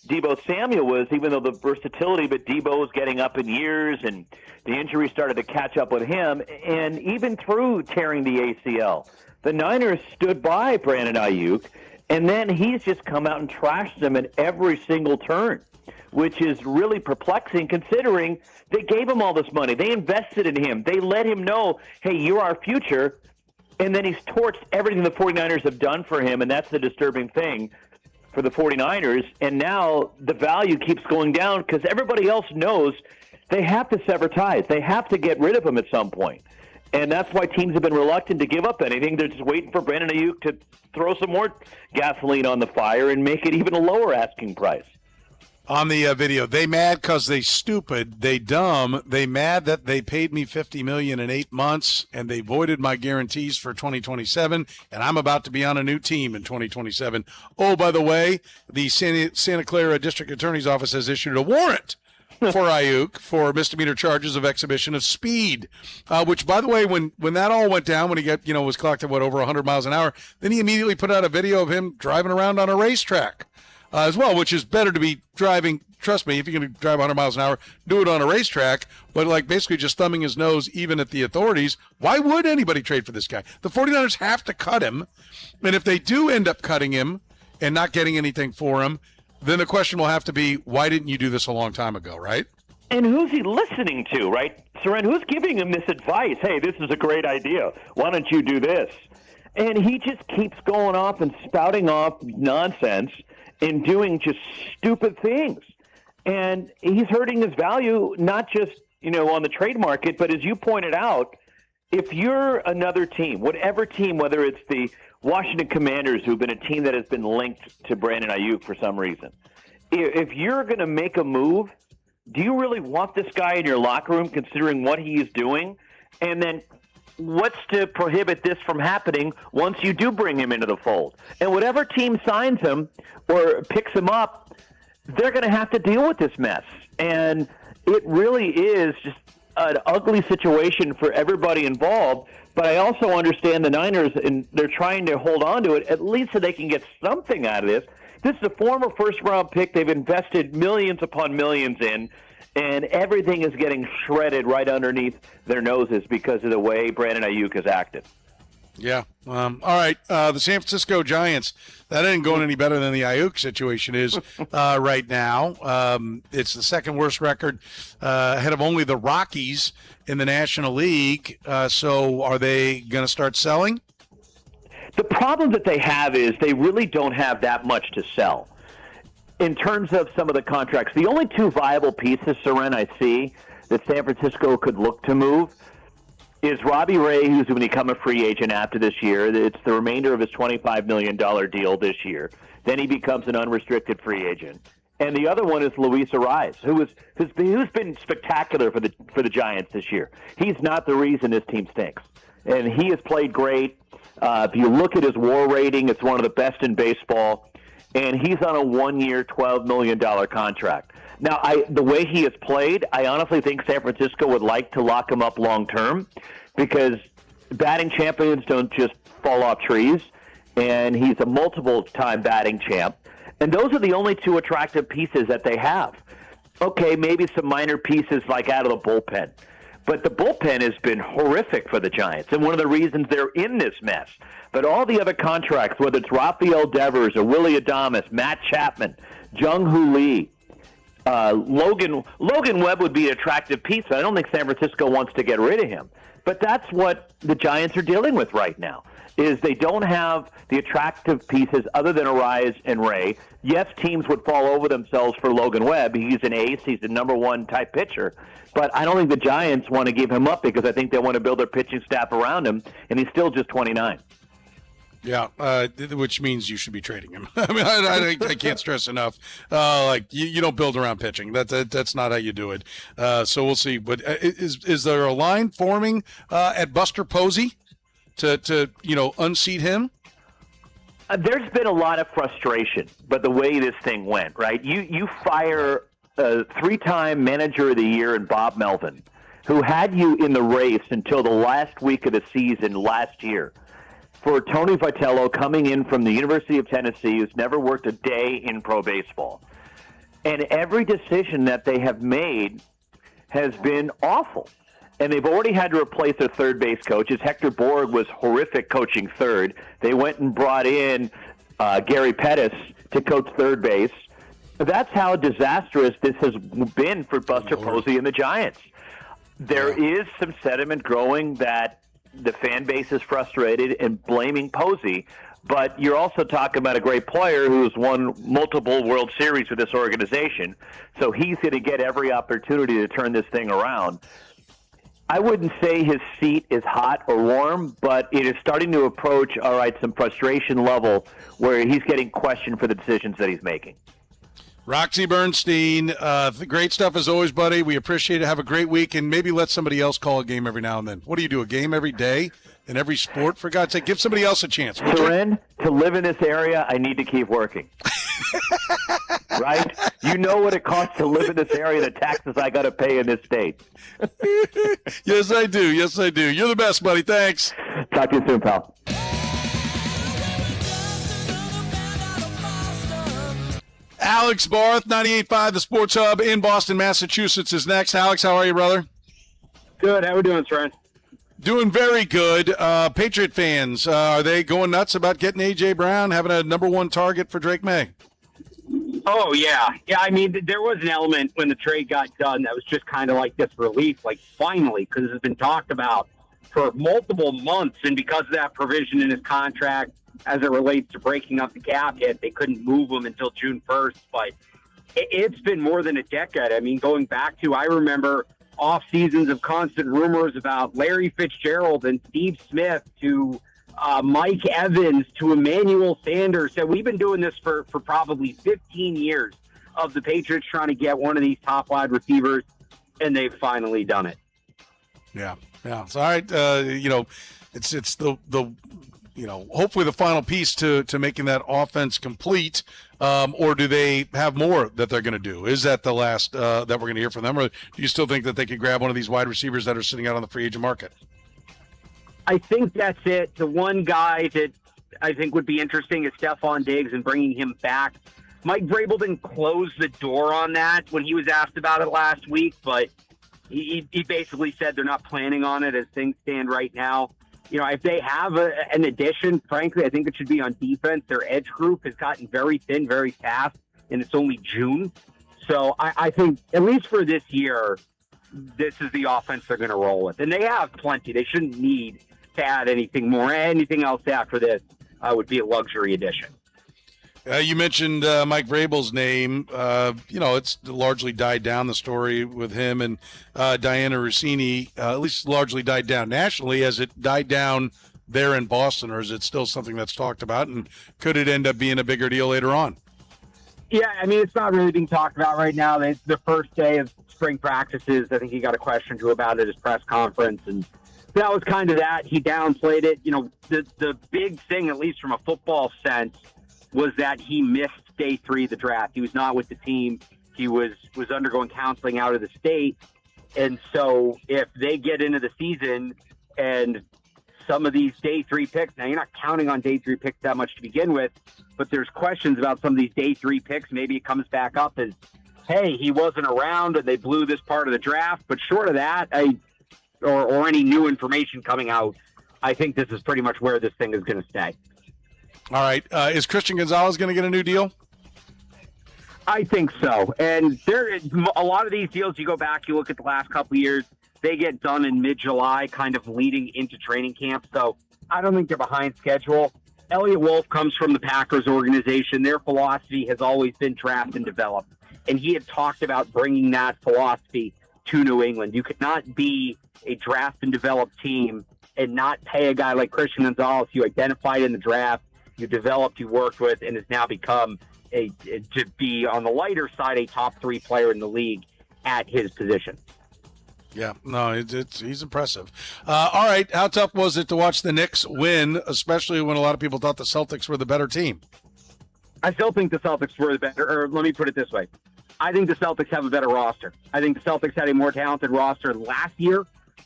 Deebo Samuel was, even though the versatility, but Deebo was getting up in years, and the injury started to catch up with him. And even through tearing the ACL, the Niners stood by Brandon Ayuk, and then he's just come out and trashed them at every single turn, which is really perplexing considering they gave him all this money. They invested in him. They let him know, hey, you're our future. And then he's torched everything the 49ers have done for him, and that's the disturbing thing for the 49ers. And now the value keeps going down because everybody else knows they have to sever ties. They have to get rid of him at some point. And that's why teams have been reluctant to give up anything. They're just waiting for Brandon Ayuk to throw some more gasoline on the fire and make it even a lower asking price. On the video, they mad because they stupid, they dumb, they mad that they paid me $50 million in 8 months and they voided my guarantees for 2027, and I'm about to be on a new team in 2027. Oh, by the way, the Santa Clara District Attorney's Office has issued a warrant for Ayuk for misdemeanor charges of exhibition of speed, which, by the way, when that all went down, when he got was clocked at over 100 miles an hour, then he immediately put out a video of him driving around on a racetrack. As well, which is better to be driving, trust me, if you're going to drive 100 miles an hour, do it on a racetrack, but basically just thumbing his nose even at the authorities. Why would anybody trade for this guy? The 49ers have to cut him, and if they do end up cutting him and not getting anything for him, then the question will have to be, why didn't you do this a long time ago, right? And who's he listening to, right? Soren, who's giving him this advice? Hey, this is a great idea. Why don't you do this? And he just keeps going off and spouting off nonsense and doing just stupid things. And he's hurting his value, not just, on the trade market, but as you pointed out, if you're another team, whatever team, whether it's the Washington Commanders, who've been a team that has been linked to Brandon Ayuk for some reason, if you're going to make a move, do you really want this guy in your locker room considering what he is doing? And then what's to prohibit this from happening once you do bring him into the fold? And whatever team signs him or picks him up, they're going to have to deal with this mess. And it really is just an ugly situation for everybody involved. But I also understand the Niners, and they're trying to hold on to it, at least so they can get something out of this. This is a former first-round pick they've invested millions upon millions in, and everything is getting shredded right underneath their noses because of the way Brandon Ayuk has acted. Yeah. All right. The San Francisco Giants, that ain't going any better than the Ayuk situation is right now. It's the second worst record ahead of only the Rockies in the National League. So are they going to start selling? The problem that they have is they really don't have that much to sell. In terms of some of the contracts, the only two viable pieces, Soren, I see that San Francisco could look to move is Robbie Ray, who's going to become a free agent after this year. It's the remainder of his $25 million deal this year. Then he becomes an unrestricted free agent. And the other one is Luis Ariz, who's been spectacular for the Giants this year. He's not the reason this team stinks. And he has played great. If you look at his WAR rating, it's one of the best in baseball. And he's on a one-year, $12 million contract. Now, the way he has played, I honestly think San Francisco would like to lock him up long-term because batting champions don't just fall off trees, and he's a multiple-time batting champ. And those are the only two attractive pieces that they have. Okay, maybe some minor pieces like out of the bullpen. But the bullpen has been horrific for the Giants, and one of the reasons they're in this mess. But all the other contracts, whether it's Rafael Devers or Willie Adames, Matt Chapman, Jung-Hoo Lee, Logan Webb would be an attractive piece, but I don't think San Francisco wants to get rid of him. But that's what the Giants are dealing with right now, is they don't have the attractive pieces other than Ariz and Ray. Yes, teams would fall over themselves for Logan Webb. He's an ace. He's a number one type pitcher. But I don't think the Giants want to give him up because I think they want to build their pitching staff around him, and he's still just 29. Yeah, which means you should be trading him. I mean, I can't stress enough. You don't build around pitching. That's not how you do it. So we'll see. But is there a line forming at Buster Posey to unseat him? There's been a lot of frustration, but the way this thing went, right? You fire a three-time manager of the year in Bob Melvin, who had you in the race until the last week of the season last year, for Tony Vitello coming in from the University of Tennessee, who's never worked a day in pro baseball. And every decision that they have made has been awful. And they've already had to replace their third base coach. As Hector Borg was horrific coaching third. They went and brought in Gary Pettis to coach third base. That's how disastrous this has been for Buster Posey and the Giants. There is some sentiment growing that the fan base is frustrated and blaming Posey, but you're also talking about a great player who's won multiple World Series with this organization, so he's going to get every opportunity to turn this thing around. I wouldn't say his seat is hot or warm, but it is starting to approach, some frustration level where he's getting questioned for the decisions that he's making. Roxy Bernstein, great stuff as always, buddy. We appreciate it. Have a great week, and maybe let somebody else call a game every now and then. What do you do, a game every day in every sport? For God's sake, give somebody else a chance. Soren, to live in this area, I need to keep working. Right? You know what it costs to live in this area, the taxes I got to pay in this state. Yes, I do. Yes, I do. You're the best, buddy. Thanks. Talk to you soon, pal. Alex Barth, 98.5, the Sports Hub in Boston, Massachusetts is next. Alex, how are you, brother? Good. How are we doing, Soren? Doing very good. Patriot fans, are they going nuts about getting A.J. Brown, having a number one target for Drake May? Oh, yeah. Yeah, I mean, there was an element when the trade got done that was just kind of like this relief, like finally, because it's been talked about for multiple months. And because of that provision in his contract as it relates to breaking up the cap hit, they couldn't move him until June 1st. But it's been more than a decade. I mean, going back to, I remember off seasons of constant rumors about Larry Fitzgerald and Steve Smith to Mike Evans to Emmanuel Sanders. So we've been doing this for probably 15 years of the Patriots trying to get one of these top wide receivers, and they've finally done it. Yeah. It's all right. It's the hopefully the final piece to making that offense complete. Or do they have more that they're going to do? Is that the last that we're going to hear from them, or do you still think that they could grab one of these wide receivers that are sitting out on the free agent market? I think that's it. The one guy that I think would be interesting is Stephon Diggs and bringing him back. Mike Vrabel didn't close the door on that when he was asked about it last week, but he basically said they're not planning on it as things stand right now. If they have an addition, frankly, I think it should be on defense. Their edge group has gotten very thin, very fast, and it's only June. So I think, at least for this year, this is the offense they're going to roll with. And they have plenty. They shouldn't need to add anything more. Anything else after this would be a luxury addition. You mentioned Mike Vrabel's name. It's largely died down, the story with him and Diana Rossini, at least largely died down nationally. Has it died down there in Boston, or is it still something that's talked about? And could it end up being a bigger deal later on? Yeah, I mean, it's not really being talked about right now. It's the first day of spring practices. I think he got a question to about it at his press conference, and that was kind of that. He downplayed it. The big thing, at least from a football sense, was that he missed day 3 of the draft. He was not with the team. He was undergoing counseling out of the state. And so if they get into the season and some of these day 3 picks, now you're not counting on day 3 picks that much to begin with, but there's questions about some of these day 3 picks. Maybe it comes back up as, hey, he wasn't around and they blew this part of the draft. But short of that, or any new information coming out, I think this is pretty much where this thing is going to stay. All right. Is Christian Gonzalez going to get a new deal? I think so. And there is a lot of these deals, you go back, you look at the last couple of years, they get done in mid-July, kind of leading into training camp. So I don't think they're behind schedule. Elliott Wolf comes from the Packers organization. Their philosophy has always been draft and develop. And he had talked about bringing that philosophy to New England. You could not be a draft and develop team and not pay a guy like Christian Gonzalez you identified in the draft, you developed, you worked with, and has now become to be on the lighter side a top 3 player in the league at his position. Yeah, no, he's impressive. All right, how tough was it to watch the Knicks win, especially when a lot of people thought the Celtics were the better team? I still think the Celtics were the better, or let me put it this way. I think the Celtics have a better roster. I think the Celtics had a more talented roster last year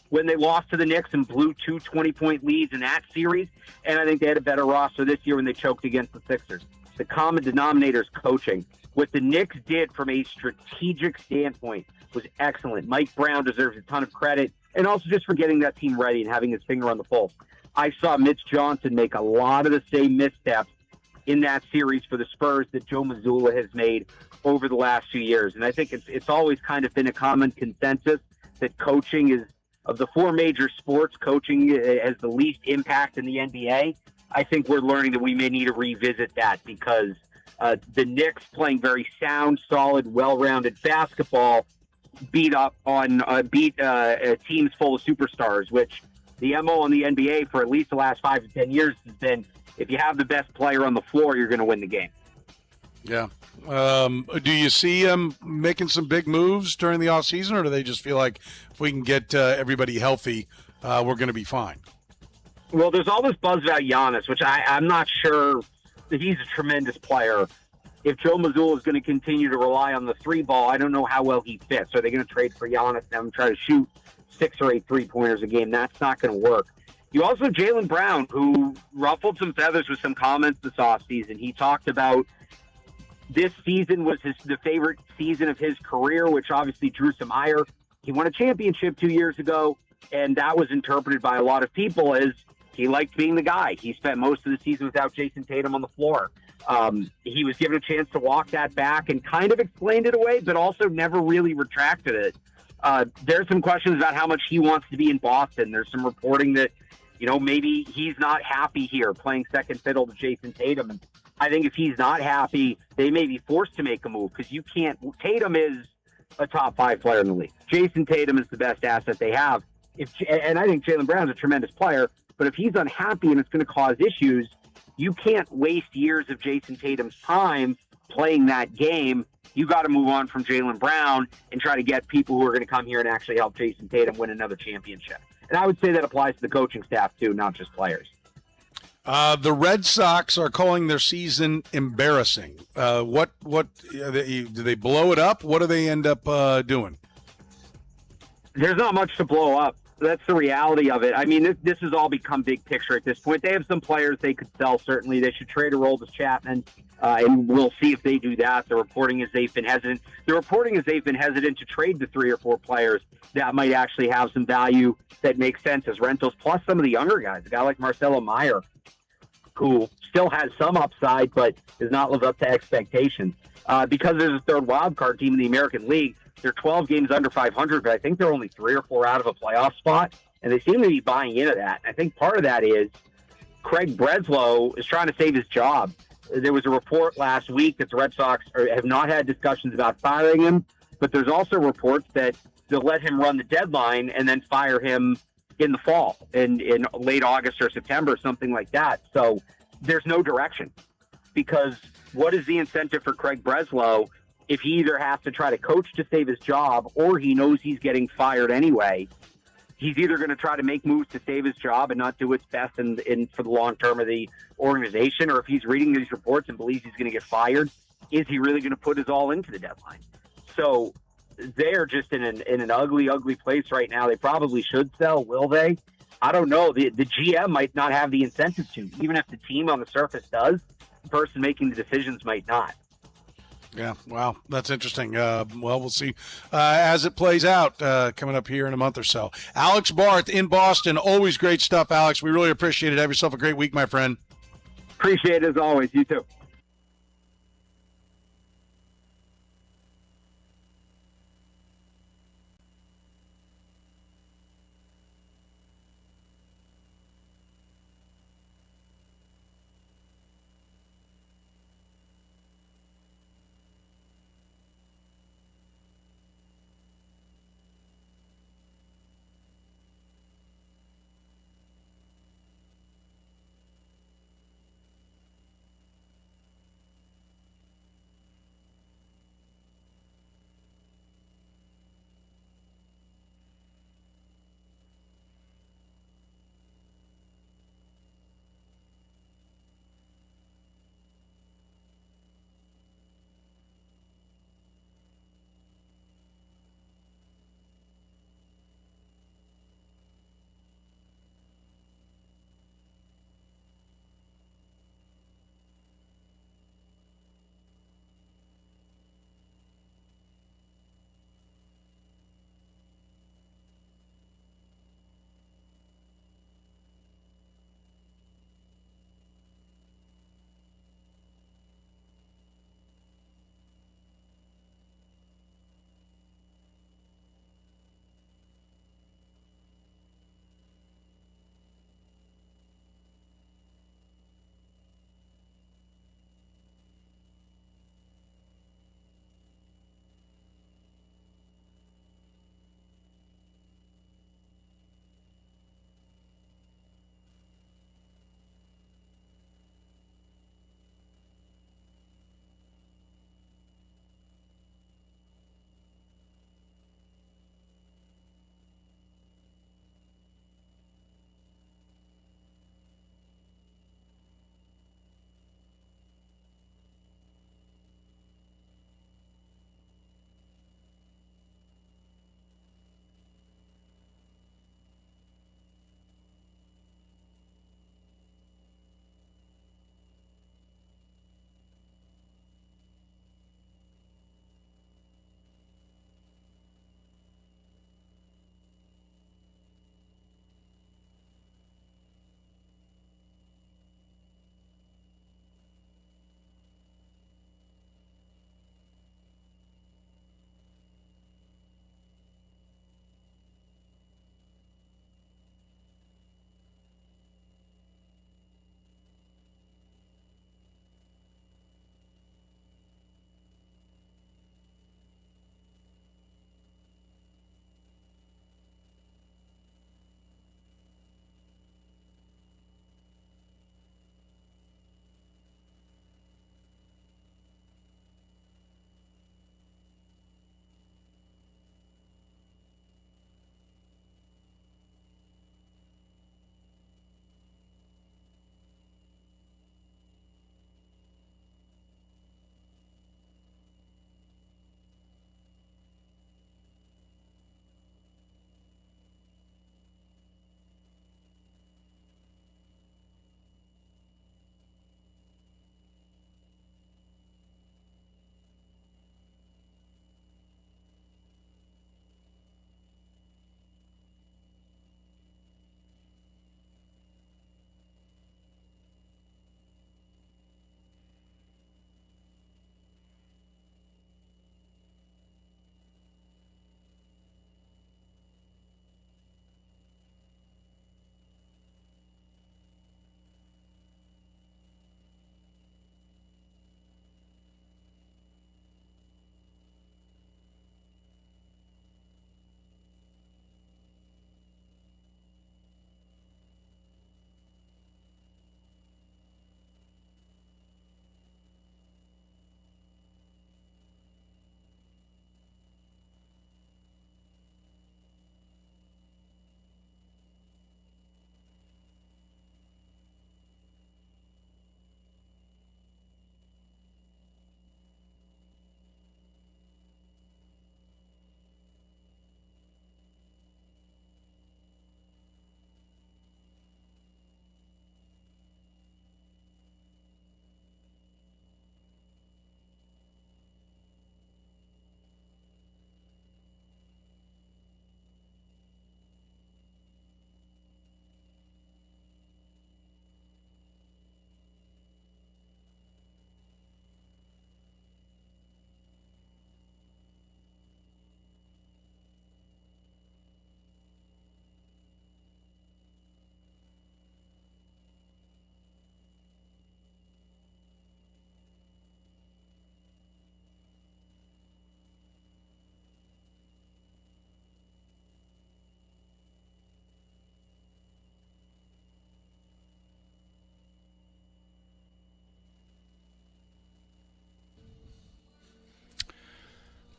when they lost to the Knicks and blew 2 20-point leads in that series, and I think they had a better roster this year when they choked against the Sixers. The common denominator is coaching. What the Knicks did from a strategic standpoint was excellent. Mike Brown deserves a ton of credit, and also just for getting that team ready and having his finger on the pulse. I saw Mitch Johnson make a lot of the same missteps in that series for the Spurs that Joe Mazzulla has made over the last few years. And I think it's always kind of been a common consensus that coaching is, of the 4 major sports, coaching has the least impact in the NBA. I think we're learning that we may need to revisit that because the Knicks playing very sound, solid, well-rounded basketball beat teams full of superstars, which the MO in the NBA for at least the last 5 to 10 years has been, if you have the best player on the floor, you're going to win the game. Yeah. Do you see them making some big moves during the offseason, or do they just feel like if we can get everybody healthy, we're going to be fine? Well, there's all this buzz about Giannis, which I'm not sure that he's a tremendous player. If Joe Mazzulla is going to continue to rely on the 3 ball, I don't know how well he fits. Are they going to trade for Giannis and try to shoot 6 or 8 3-pointers a game? That's not going to work. You also have Jaylen Brown, who ruffled some feathers with some comments this offseason. He talked about this season was the favorite season of his career, which obviously drew some ire. He won a championship 2 years ago, and that was interpreted by a lot of people as He liked being the guy. He spent most of the season without Jason Tatum on the floor. He was given a chance to walk that back and kind of explained it away, but also never really retracted it. There's some questions about how much he wants to be in Boston. There's some reporting that, maybe he's not happy here playing second fiddle to Jason Tatum. And I think if he's not happy, they may be forced to make a move because Tatum is a top 5 player in the league. Jason Tatum is the best asset they have. And I think Jaylen Brown's a tremendous player, but if he's unhappy and it's going to cause issues, you can't waste years of Jason Tatum's time playing that game. You got to move on from Jaylen Brown and try to get people who are going to come here and actually help Jason Tatum win another championship. And I would say that applies to the coaching staff too, not just players. The Red Sox are calling their season embarrassing. What do they blow it up? What do they end up doing? There's not much to blow up. That's the reality of it. I mean, this has all become big picture at this point. They have some players they could sell, certainly. They should trade Aroldis Chapman, and we'll see if they do that. The reporting is they've been hesitant. To trade the 3 or 4 players that might actually have some value that makes sense as rentals, plus some of the younger guys. A guy like Marcelo Meyer, who still has some upside but does not live up to expectations. Because there's a third wild card team in the American League, they're 12 games under 500, but I think they're only 3 or 4 out of a playoff spot, and they seem to be buying into that. I think part of that is Craig Breslow is trying to save his job. There was a report last week that the Red Sox have not had discussions about firing him, but there's also reports that they'll let him run the deadline and then fire him in the fall, in late August or September, something like that. So there's no direction, because what is the incentive for Craig Breslow if he either has to try to coach to save his job or he knows he's getting fired anyway? He's either going to try to make moves to save his job and not do what's best in for the long term of the organization, or if he's reading these reports and believes he's going to get fired, is he really going to put his all into the deadline? So they're just in an ugly, ugly place right now. They probably should sell. Will they? I don't know. The GM might not have the incentive to, even if the team on the surface does. The person making the decisions might not. Yeah, wow, that's interesting. Well, we'll see as it plays out coming up here in a month or so. Alex Barth in Boston, always great stuff, Alex. We really appreciate it. Have yourself a great week, my friend. Appreciate it as always. You too.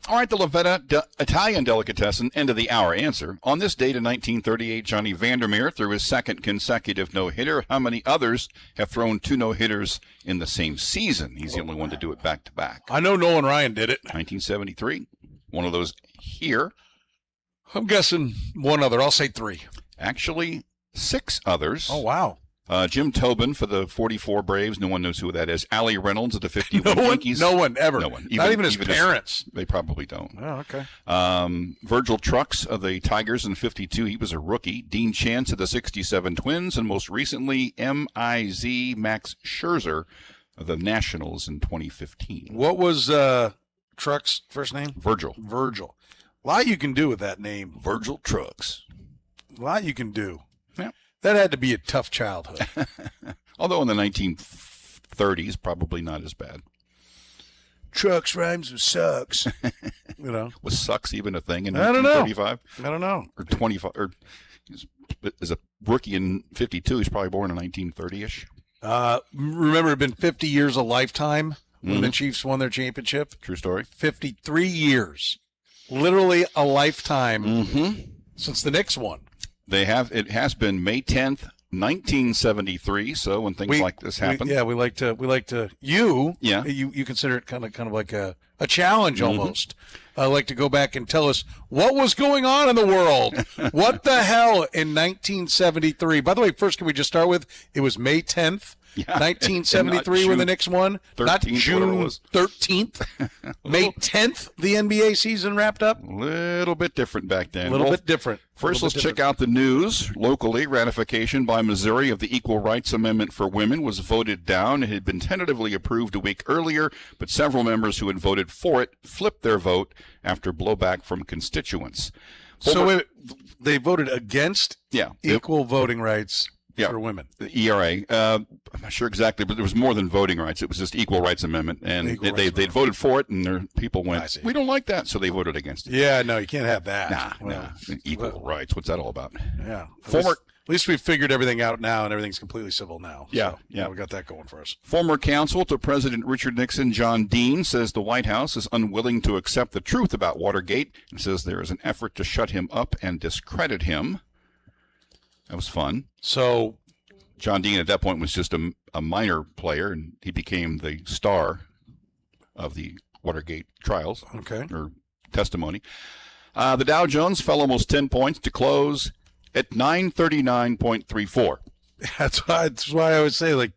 All right, the Lavetta Italian delicatessen, end of the hour answer. On this date in 1938, Johnny Vandermeer threw his second consecutive no-hitter. How many others have thrown 2 no-hitters in the same season? He's the only one to do it back-to-back. I know Nolan Ryan did it. 1973. One of those here. I'm guessing one other. I'll say 3. Actually, 6 others. Oh, wow. Jim Tobin for the 44 Braves. No one knows who that is. Allie Reynolds of the 51 Yankees. No one ever. No one. Not even his parents. They probably don't. Oh, okay. Virgil Trucks of the Tigers in 52. He was a rookie. Dean Chance of the 67 Twins. And most recently, M.I.Z. Max Scherzer of the Nationals in 2015. What was Trucks' first name? Virgil. Virgil. A lot you can do with that name. Virgil Trucks. A lot you can do. Yeah. That had to be a tough childhood. Although in the 1930s, probably not as bad. Trucks rhymes with sucks. Was sucks even a thing in I don't know. 1935? I don't know. Or 25. Or as a rookie in 52, he's probably born in 1930-ish. Remember, it had been 50 years a lifetime when the Chiefs won their championship. True story. 53 years. Literally a lifetime since the Knicks won. It has been May 10th, 1973. So when things like this happen, we like to. You consider it kind of like a challenge almost. Like to go back and tell us what was going on in the world. What the hell in 1973? By the way, first, can we just start with it was May 10th. 1973 when the Knicks won, not June 13th. May 10th, the NBA season wrapped up. A little bit different back then. A little bit different. First, let's check out the news. Locally, ratification by Missouri of the Equal Rights Amendment for women was voted down. It had been tentatively approved a week earlier, but several members who had voted for it flipped their vote after blowback from constituents. So they voted against equal voting rights for women. The ERA. I'm not sure exactly, but there was more than voting rights. It was just Equal Rights Amendment, and they voted for it, and their people went, we don't like that, so they voted against it. Yeah, no, you can't have that. Nah. Equal rights. What's that all about? Yeah. At least we've figured everything out now, and everything's completely civil now. Yeah, so, we got that going for us. Former counsel to President Richard Nixon, John Dean, says the White House is unwilling to accept the truth about Watergate and says there is an effort to shut him up and discredit him. That was fun. So John Dean at that point was just a minor player, and he became the star of the Watergate trials or testimony. The Dow Jones fell almost 10 points to close at 939.34. That's why I would say, like,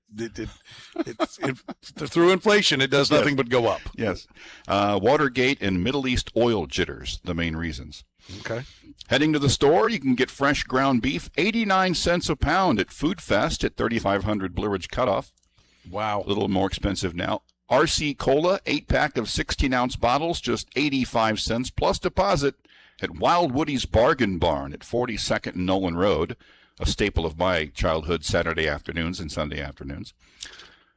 through inflation, it does nothing but go up. Yes. Watergate and Middle East oil jitters, the main reasons. Okay. Heading to the store, you can get fresh ground beef, 89 cents a pound at Food Fest at 3500 Blue Ridge Cutoff. Wow. A little more expensive now. RC Cola, 8-pack of 16-ounce bottles, just 85 cents plus deposit at Wild Woody's Bargain Barn at 42nd and Nolan Road, a staple of my childhood Saturday afternoons and Sunday afternoons.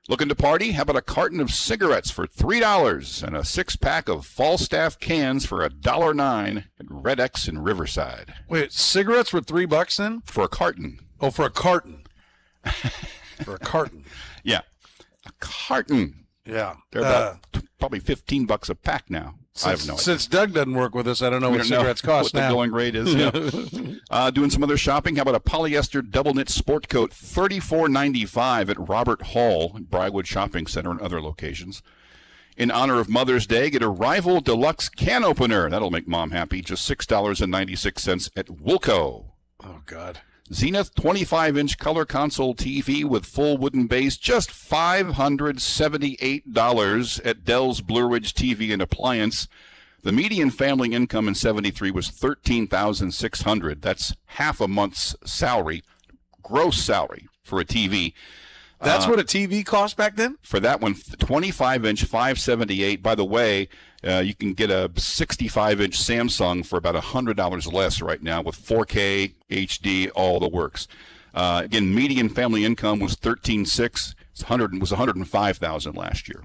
Looking to party? How about a carton of cigarettes for $3 and a 6-pack of Falstaff cans for $1.09 at Red X in Riverside? Wait, cigarettes were $3 then? For a carton. Oh, for a carton. For a carton. Yeah. A carton. Yeah. They're about probably $15 a pack now. I have no idea. Since Doug doesn't work with us, I don't know what cigarettes cost now. What the going rate is. Yeah. Doing some other shopping. How about a polyester double knit sport coat, $34.95 at Robert Hall, Briarwood Shopping Center, and other locations. In honor of Mother's Day, get a Rival Deluxe can opener. That'll make Mom happy. Just $6.96 at Wilco. Oh God. Zenith 25-inch color console TV with full wooden base, just $578 at Dell's Blue Ridge TV and Appliance. The median family income in 73 was $13,600. That's half a month's salary, gross salary for a TV. That's what a TV cost back then? For that one, 25-inch, $578. By the way, you can get a 65-inch Samsung for about $100 less right now with 4K, HD, all the works. Again, median family income was $13,600. It was $105,000 last year.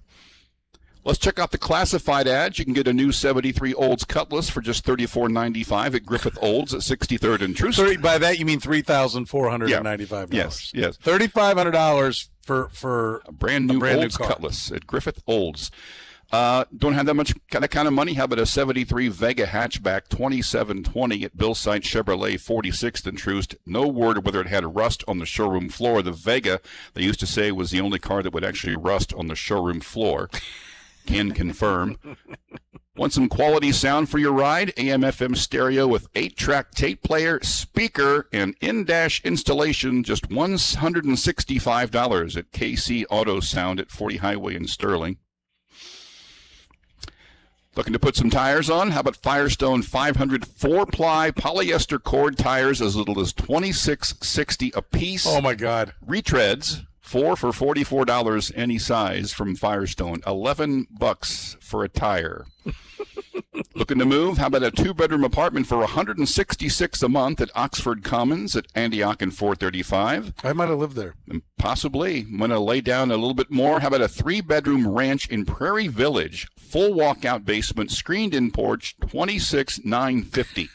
Let's check out the classified ads. You can get a new 73 Olds Cutlass for just $34.95 at Griffith Olds at 63rd and Troost. By that you mean $3,495. Yes. $3,500 for a brand new Olds Cutlass at Griffith Olds. Don't have that kind of money. How about a 73 Vega hatchback, 2720 at Bill Site Chevrolet, 46th and Troost. No word whether it had rust on the showroom floor. The Vega, they used to say, was the only car that would actually rust on the showroom floor. Can confirm. Want some quality sound for your ride? AM/FM stereo with 8-track tape player, speaker, and in-dash installation, just $165 at KC Auto Sound at 40 Highway in Sterling. Looking to put some tires on? How about Firestone 500 4-ply polyester cord tires as little as $26.60 a piece? Oh, my God. Retreads, 4 for $44 any size from Firestone. $11 for a tire. Looking to move? How about a 2-bedroom apartment for $166 a month at Oxford Commons at Antioch and 435? I might have lived there. Possibly. I'm going to lay down a little bit more. How about a 3-bedroom ranch in Prairie Village? Full walkout basement, screened-in porch, $26,950.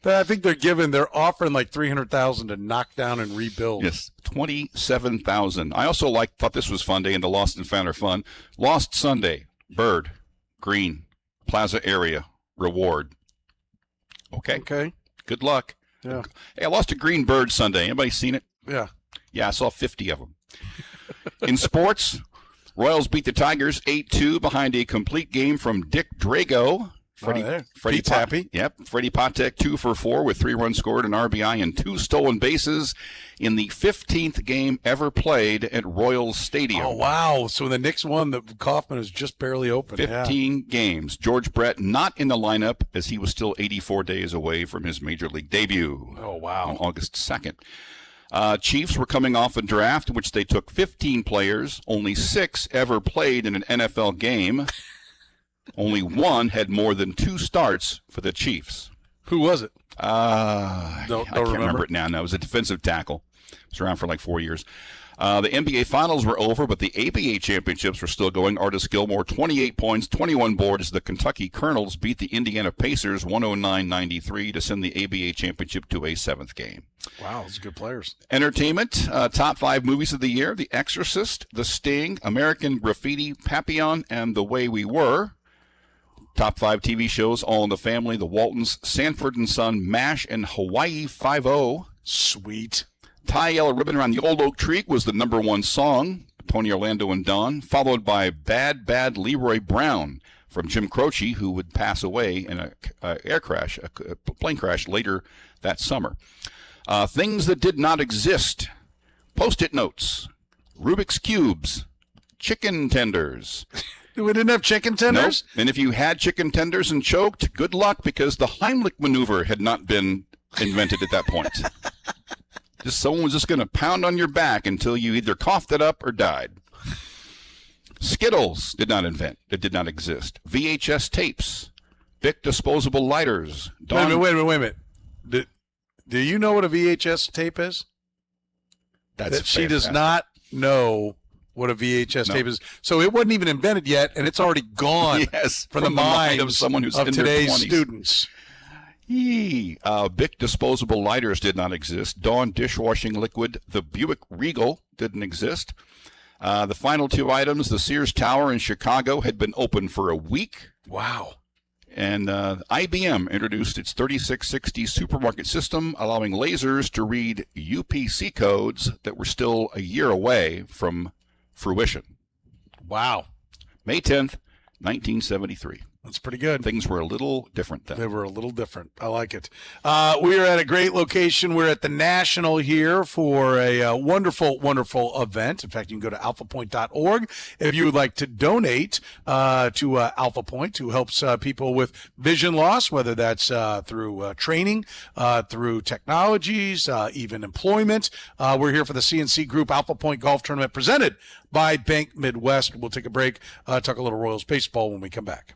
I think they're offering like $300,000 to knock down and rebuild. Yes, $27,000. I also thought this was fun day, and the Lost and Found are fun. Lost Sunday, Bird, Green, Plaza area, reward. Okay. Okay. Good luck. Yeah. Hey, I lost a green bird Sunday. Anybody seen it? Yeah. Yeah, I saw 50 of them. In sports, Royals beat the Tigers 8-2 behind a complete game from Dick Drago. Freddie Pappy. Yep. Freddie Patek 2 for 4 with 3 runs scored, an RBI, and 2 stolen bases in the 15th game ever played at Royals Stadium. Oh, wow. So when the Knicks won, the Kaufman is just barely open. 15 games. George Brett not in the lineup as he was still 84 days away from his major league debut. Oh, wow. On August 2nd. Chiefs were coming off a draft in which they took 15 players. Only 6 ever played in an NFL game. Only 1 had more than 2 starts for the Chiefs. Who was it? I can't remember it now. No, it was a defensive tackle. It was around for like 4 years. The NBA Finals were over, but the ABA championships were still going. Artis Gilmore, 28 points, 21 boards. The Kentucky Colonels beat the Indiana Pacers 109-93 to send the ABA championship to a 7th game. Wow, those are good players. Entertainment, top 5 movies of the year: The Exorcist, The Sting, American Graffiti, Papillon, and The Way We Were. Top 5 TV shows: All in the Family, The Waltons, Sanford and Son, MASH, and Hawaii Five-0. Sweet. Tie Yellow Ribbon Around the Old Oak Tree was the number 1 song, Tony Orlando and Dawn, followed by Bad Bad Leroy Brown from Jim Croce, who would pass away in a plane crash later that summer. Things that did not exist: Post-it notes, Rubik's Cubes, chicken tenders. We didn't have chicken tenders? Nope. And if you had chicken tenders and choked, good luck, because the Heimlich maneuver had not been invented at that point. Someone was just going to pound on your back until you either coughed it up or died. Skittles did not invent. It did not exist. VHS tapes, Bic disposable lighters. Wait a minute. Do you know what a VHS tape is? She does not know what a VHS tape is. So it wasn't even invented yet, and it's already gone from the mind of someone who's in today's their 20s. Students. Bic disposable lighters did not exist. Dawn dishwashing liquid. The Buick Regal didn't exist. The final 2 items: the Sears Tower in Chicago had been open for a week. Wow. And IBM introduced its 3660 supermarket system, allowing lasers to read UPC codes that were still a year away from fruition. Wow. May 10th, 1973. That's pretty good. Things were a little different then. They were a little different. I like it. We are at a great location. We're at the National here for a wonderful, wonderful event. In fact, you can go to alphapoint.org if you would like to donate to Alpha Point, who helps people with vision loss, whether that's through training, through technologies, even employment. We're here for the CNC Group Alpha Point Golf Tournament presented by Bank Midwest. We'll take a break, talk a little Royals baseball when we come back.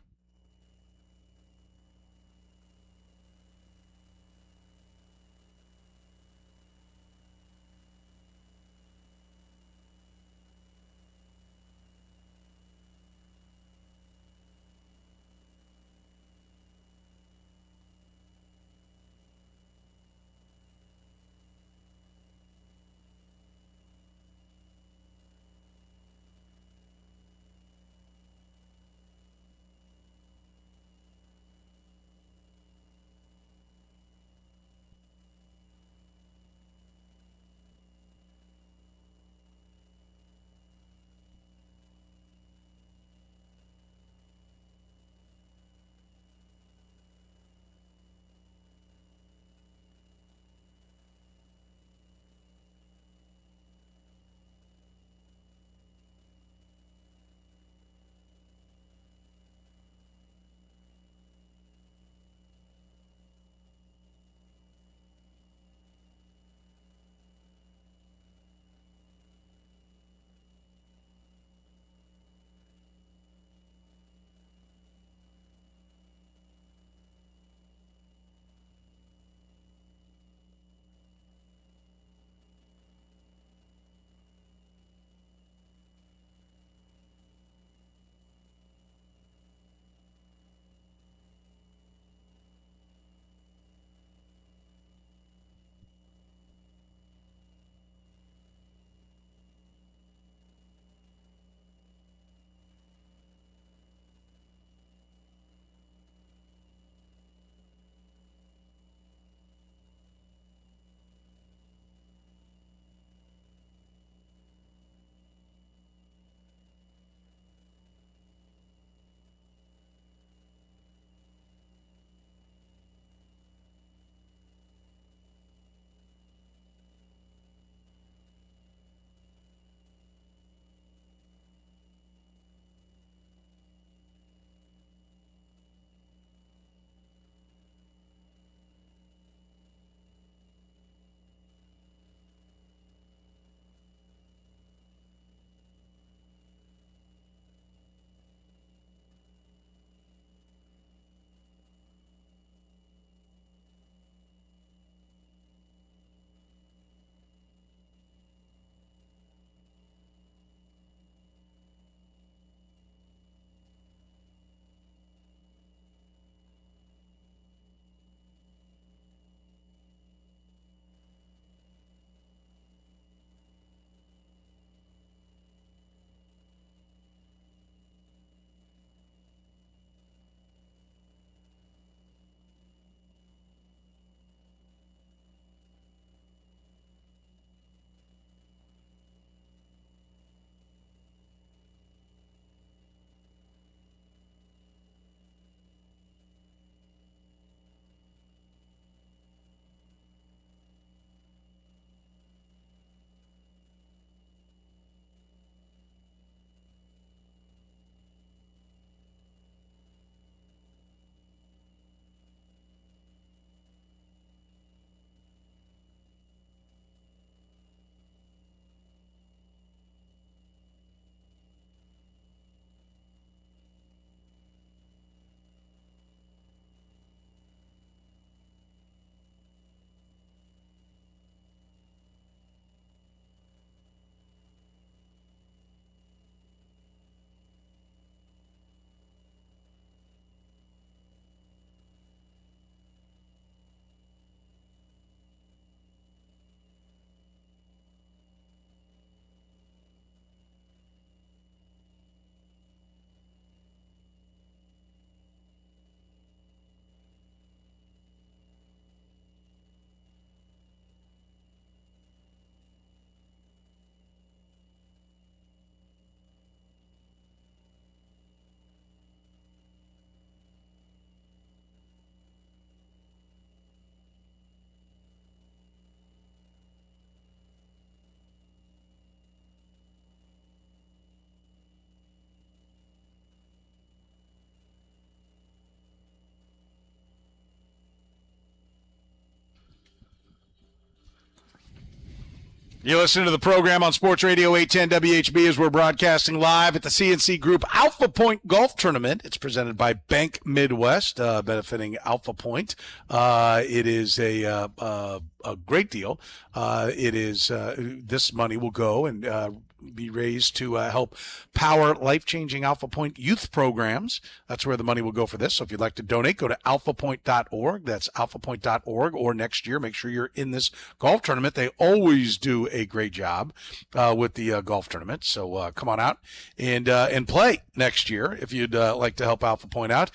You listen to the program on Sports Radio 810 WHB as we're broadcasting live at the CNC Group Alpha Point Golf Tournament. It's presented by Bank Midwest, benefiting Alpha Point. It is a great deal. It is this money will go and be raised to help power life-changing Alpha Point youth programs. That's where the money will go for this. So if you'd like to donate, go to alphapoint.org. That's alphapoint.org. Or next year, make sure you're in this golf tournament. They always do a great job with the golf tournament. So come on out and play next year. If you'd like to help Alpha Point out,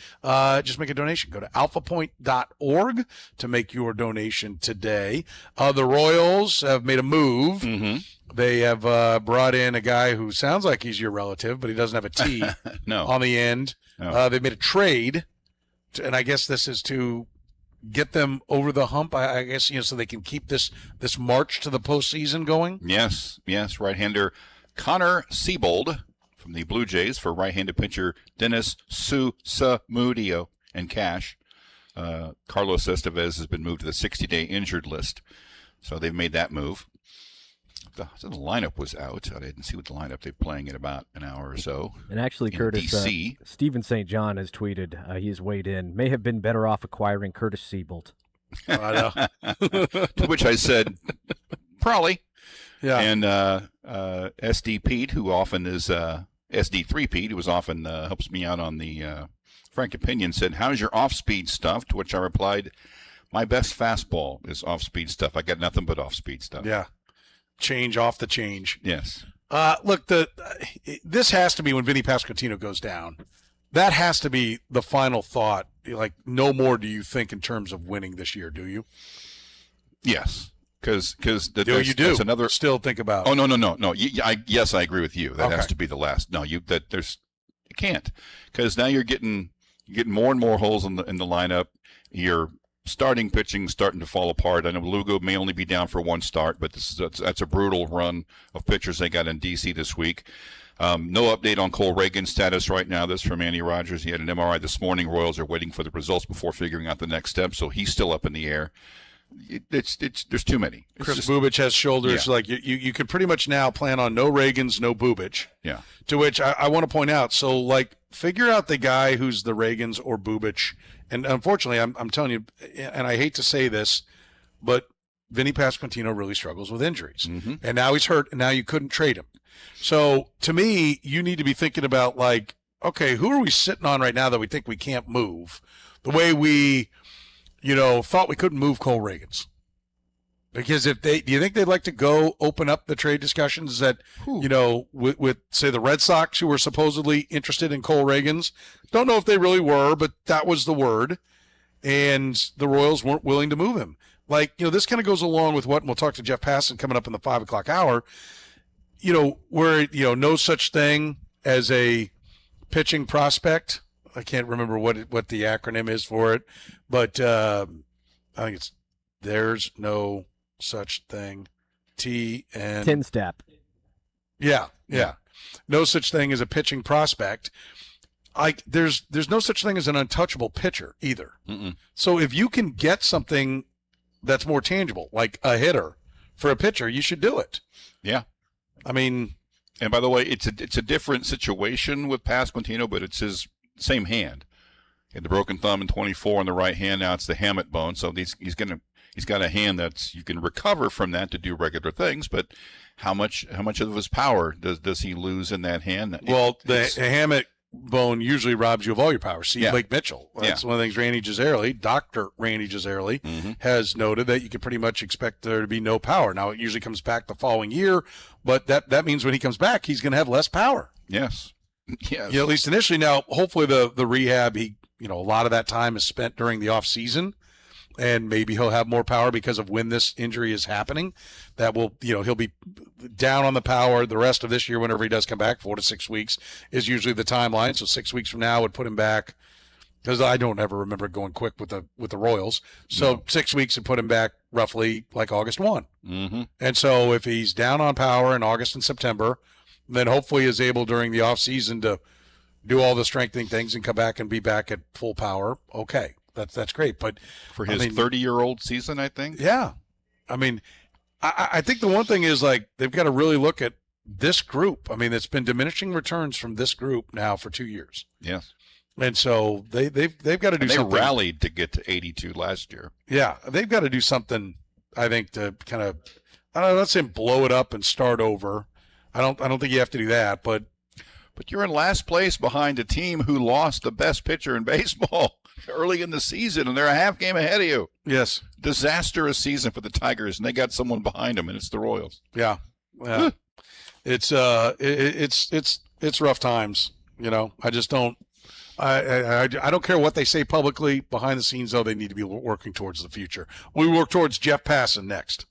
just make a donation. Go to alphapoint.org to make your donation today. The Royals have made a move. Mm-hmm. They have brought in a guy who sounds like he's your relative, but he doesn't have a T on the end. No. They made a trade, and I guess this is to get them over the hump. I guess so they can keep this march to the postseason going. Yes. Right-hander Connor Seaboldt from the Blue Jays for right-handed pitcher Dennis Susamudio and cash. Carlos Estevez has been moved to the 60-day injured list, so they've made that move. The lineup was out. I didn't see what the lineup they're playing in about an hour or so. And actually, Curtis, Stephen St. John has tweeted, he has weighed in, may have been better off acquiring Kurtis Seaboldt. To which I said, probably. Yeah. And SD Pete, who often is SD3 Pete, who often helps me out on the Frank Opinion, said, how's your off-speed stuff? To which I replied, my best fastball is off-speed stuff. I got nothing but off-speed stuff. Yeah. Change off the change. Yes. Look, this has to be when Vinny Pasquantino goes down. That has to be the final thought. Like, no more do you think in terms of winning this year, do you? Yes. Because you do another still think about. Oh no. Yes, I agree with you. That Okay. has to be the last. No, you can't, because now you're getting more and more holes in the lineup. You're starting pitching starting to fall apart. I know Lugo may only be down for one start, but that's a brutal run of pitchers they got in D.C. this week. No update on Cole Reagan's status right now. This from Andy Rogers. He had an MRI this morning. Royals are waiting for the results before figuring out the next step, so he's still up in the air. There's too many. Chris Bubich has shoulders. Yeah. Like you could pretty much now plan on no Reagans, no Bubich. Yeah. To which I want to point out. So like figure out the guy who's the Reagans or Bubich. And unfortunately, I'm telling you, and I hate to say this, but Vinny Pasquantino really struggles with injuries. Mm-hmm. And now he's hurt, and now you couldn't trade him. So to me, you need to be thinking about like, okay, who are we sitting on right now that we think we can't move? The way we, thought we couldn't move Cole Reagans. Because do you think they'd like to go open up the trade discussions that, with say the Red Sox, who were supposedly interested in Cole Reagans? Don't know if they really were, but that was the word. And the Royals weren't willing to move him. Like, this kind of goes along with what, and we'll talk to Jeff Passan coming up in the 5 o'clock hour, where, no such thing as a pitching prospect. I can't remember what the acronym is for it, but I think it's there's no such thing. Tin step. Yeah. No such thing as a pitching prospect. There's no such thing as an untouchable pitcher either. Mm-mm. So if you can get something that's more tangible, like a hitter for a pitcher, you should do it. Yeah. I mean, and by the way, it's a different situation with Pasquantino, but it's his same hand. He had the broken thumb in 24 on the right hand. Now it's the hamate bone. So he's got a hand that's you can recover from that to do regular things. But how much of his power does he lose in that hand? Well, the hamate bone usually robs you of all your power. See Blake Mitchell. That's one of the things Dr. Randy Gizzarelli, mm-hmm. has noted, that you can pretty much expect there to be no power. Now, it usually comes back the following year, but that means when he comes back, he's going to have less power. Yes. Yes. At least initially. Now, hopefully the rehab, a lot of that time is spent during the off season, and maybe he'll have more power because of when this injury is happening. That will, he'll be down on the power the rest of this year. Whenever he does come back, 4 to 6 weeks is usually the timeline. So 6 weeks from now would put him back, because I don't ever remember going quick with the Royals. So 6 weeks would put him back roughly like August 1. Mm-hmm. And so if he's down on power in August and September, then hopefully is able during the off season to do all the strengthening things and come back and be back at full power. Okay, that's great. But for his 30-year-old season, I think. Yeah, I mean, I think the one thing is, like, they've got to really look at this group. I mean, it's been diminishing returns from this group now for 2 years. Yes. And so they've got to do something. They rallied to get to 82 last year. Yeah, they've got to do something, I think, to kind of, I don't know, let's say blow it up and start over. I don't think you have to do that, but you're in last place behind a team who lost the best pitcher in baseball early in the season, and they're a half game ahead of you. Yes. Disastrous season for the Tigers, and they got someone behind them, and it's the Royals. Yeah. It's rough times. You know, I just don't. I don't care what they say publicly. Behind the scenes, though, they need to be working towards the future. We work towards Jeff Passan next.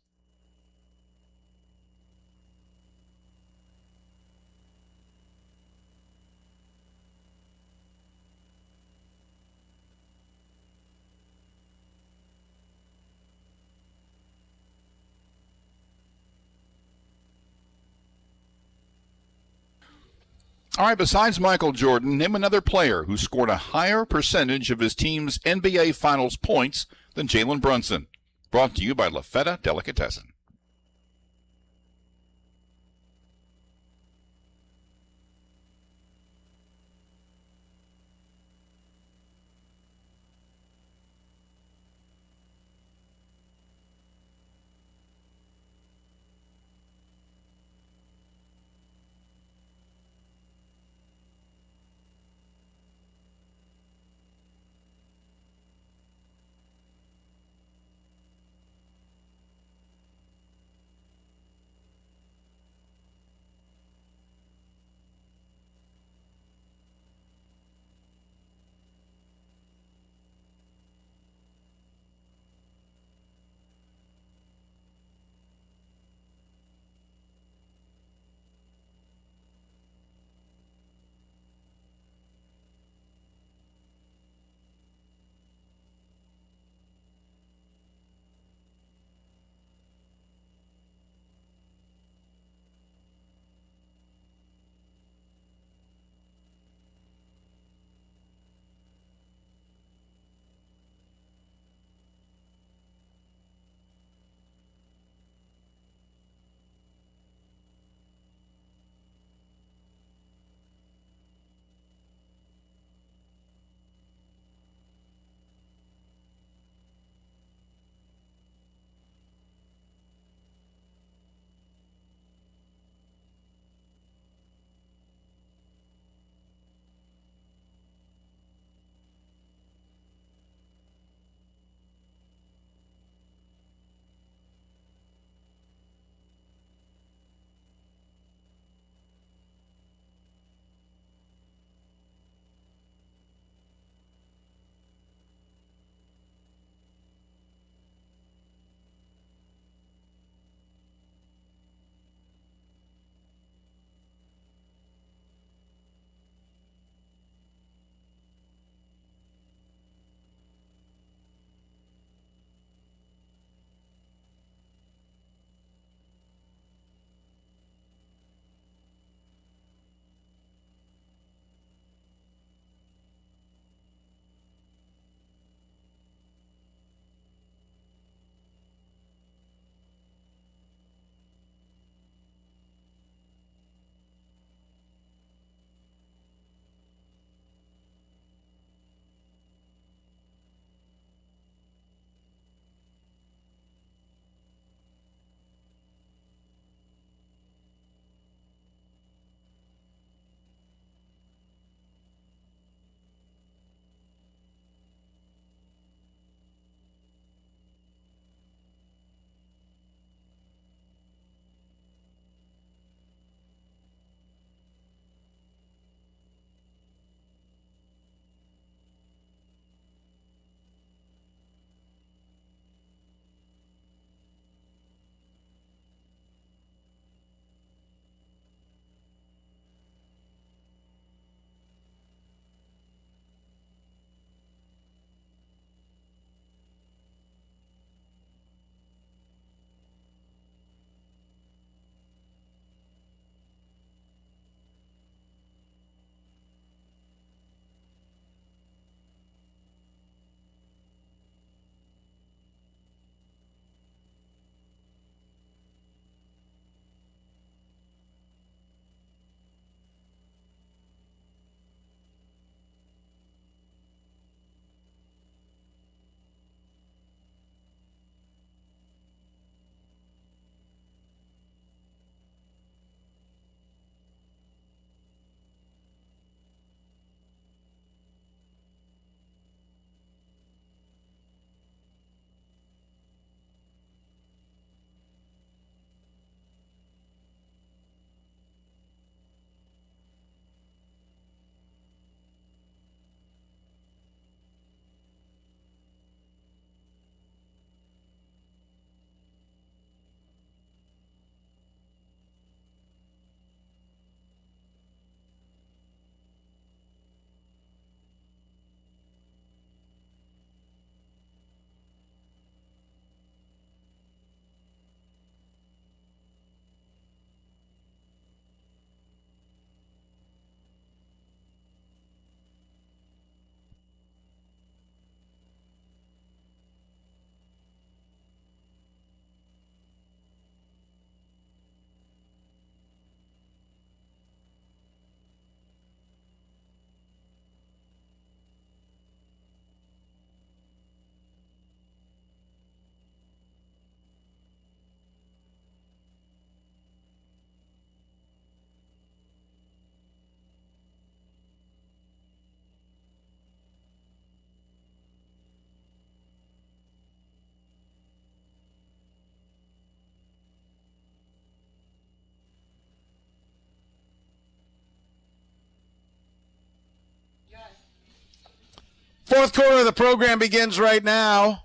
All right, besides Michael Jordan, name another player who scored a higher percentage of his team's NBA Finals points than Jalen Brunson. Brought to you by La Feta Delicatessen. Fourth quarter of the program begins right now.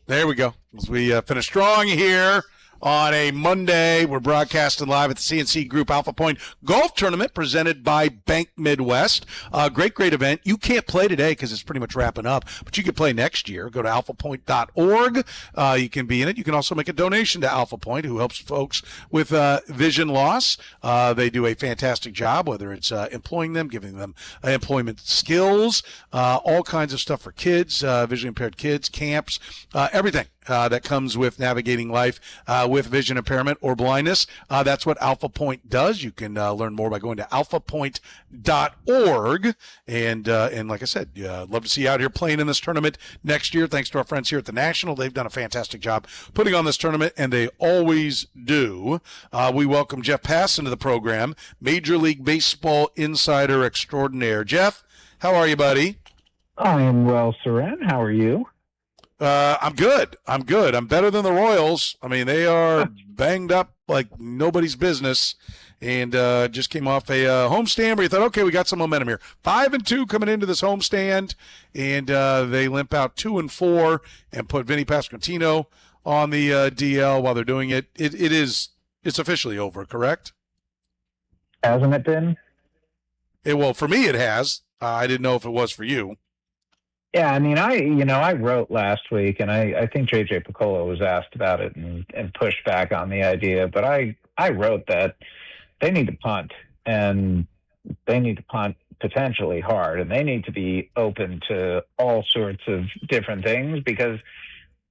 There we go. As we finish strong here on a Monday, we're broadcasting live at the CNC Group Alpha Point Golf Tournament presented by Bank Midwest. Great event. You can't play today because it's pretty much wrapping up, but you can play next year. Go to alphapoint.org. You can be in it. You can also make a donation to Alpha Point, who helps folks with vision loss. They do a fantastic job, whether it's employing them, giving them employment skills, all kinds of stuff for kids, visually impaired kids, camps, everything. That comes with navigating life with vision impairment or blindness. That's what Alpha Point does. You can learn more by going to alphapoint.org. And like I said, love to see you out here playing in this tournament next year. Thanks to our friends here at the National. They've done a fantastic job putting on this tournament, and they always do. We welcome Jeff Pass into the program, Major League Baseball insider extraordinaire. Jeff, how are you, buddy? I am well, Soren. How are you? I'm good. I'm better than the Royals. I mean, they are banged up like nobody's business, and just came off a homestand where you thought, okay, we got some momentum here. 5-2 coming into this homestand, and they limp out 2-4 and put Vinny Pasquantino on the DL while they're doing it. It's officially over, correct? Hasn't it been? Well, for me, it has. I didn't know if it was for you. Yeah, I mean, I wrote last week, and I think J.J. Piccolo was asked about it and pushed back on the idea, but I wrote that they need to punt, and they need to punt potentially hard, and they need to be open to all sorts of different things, because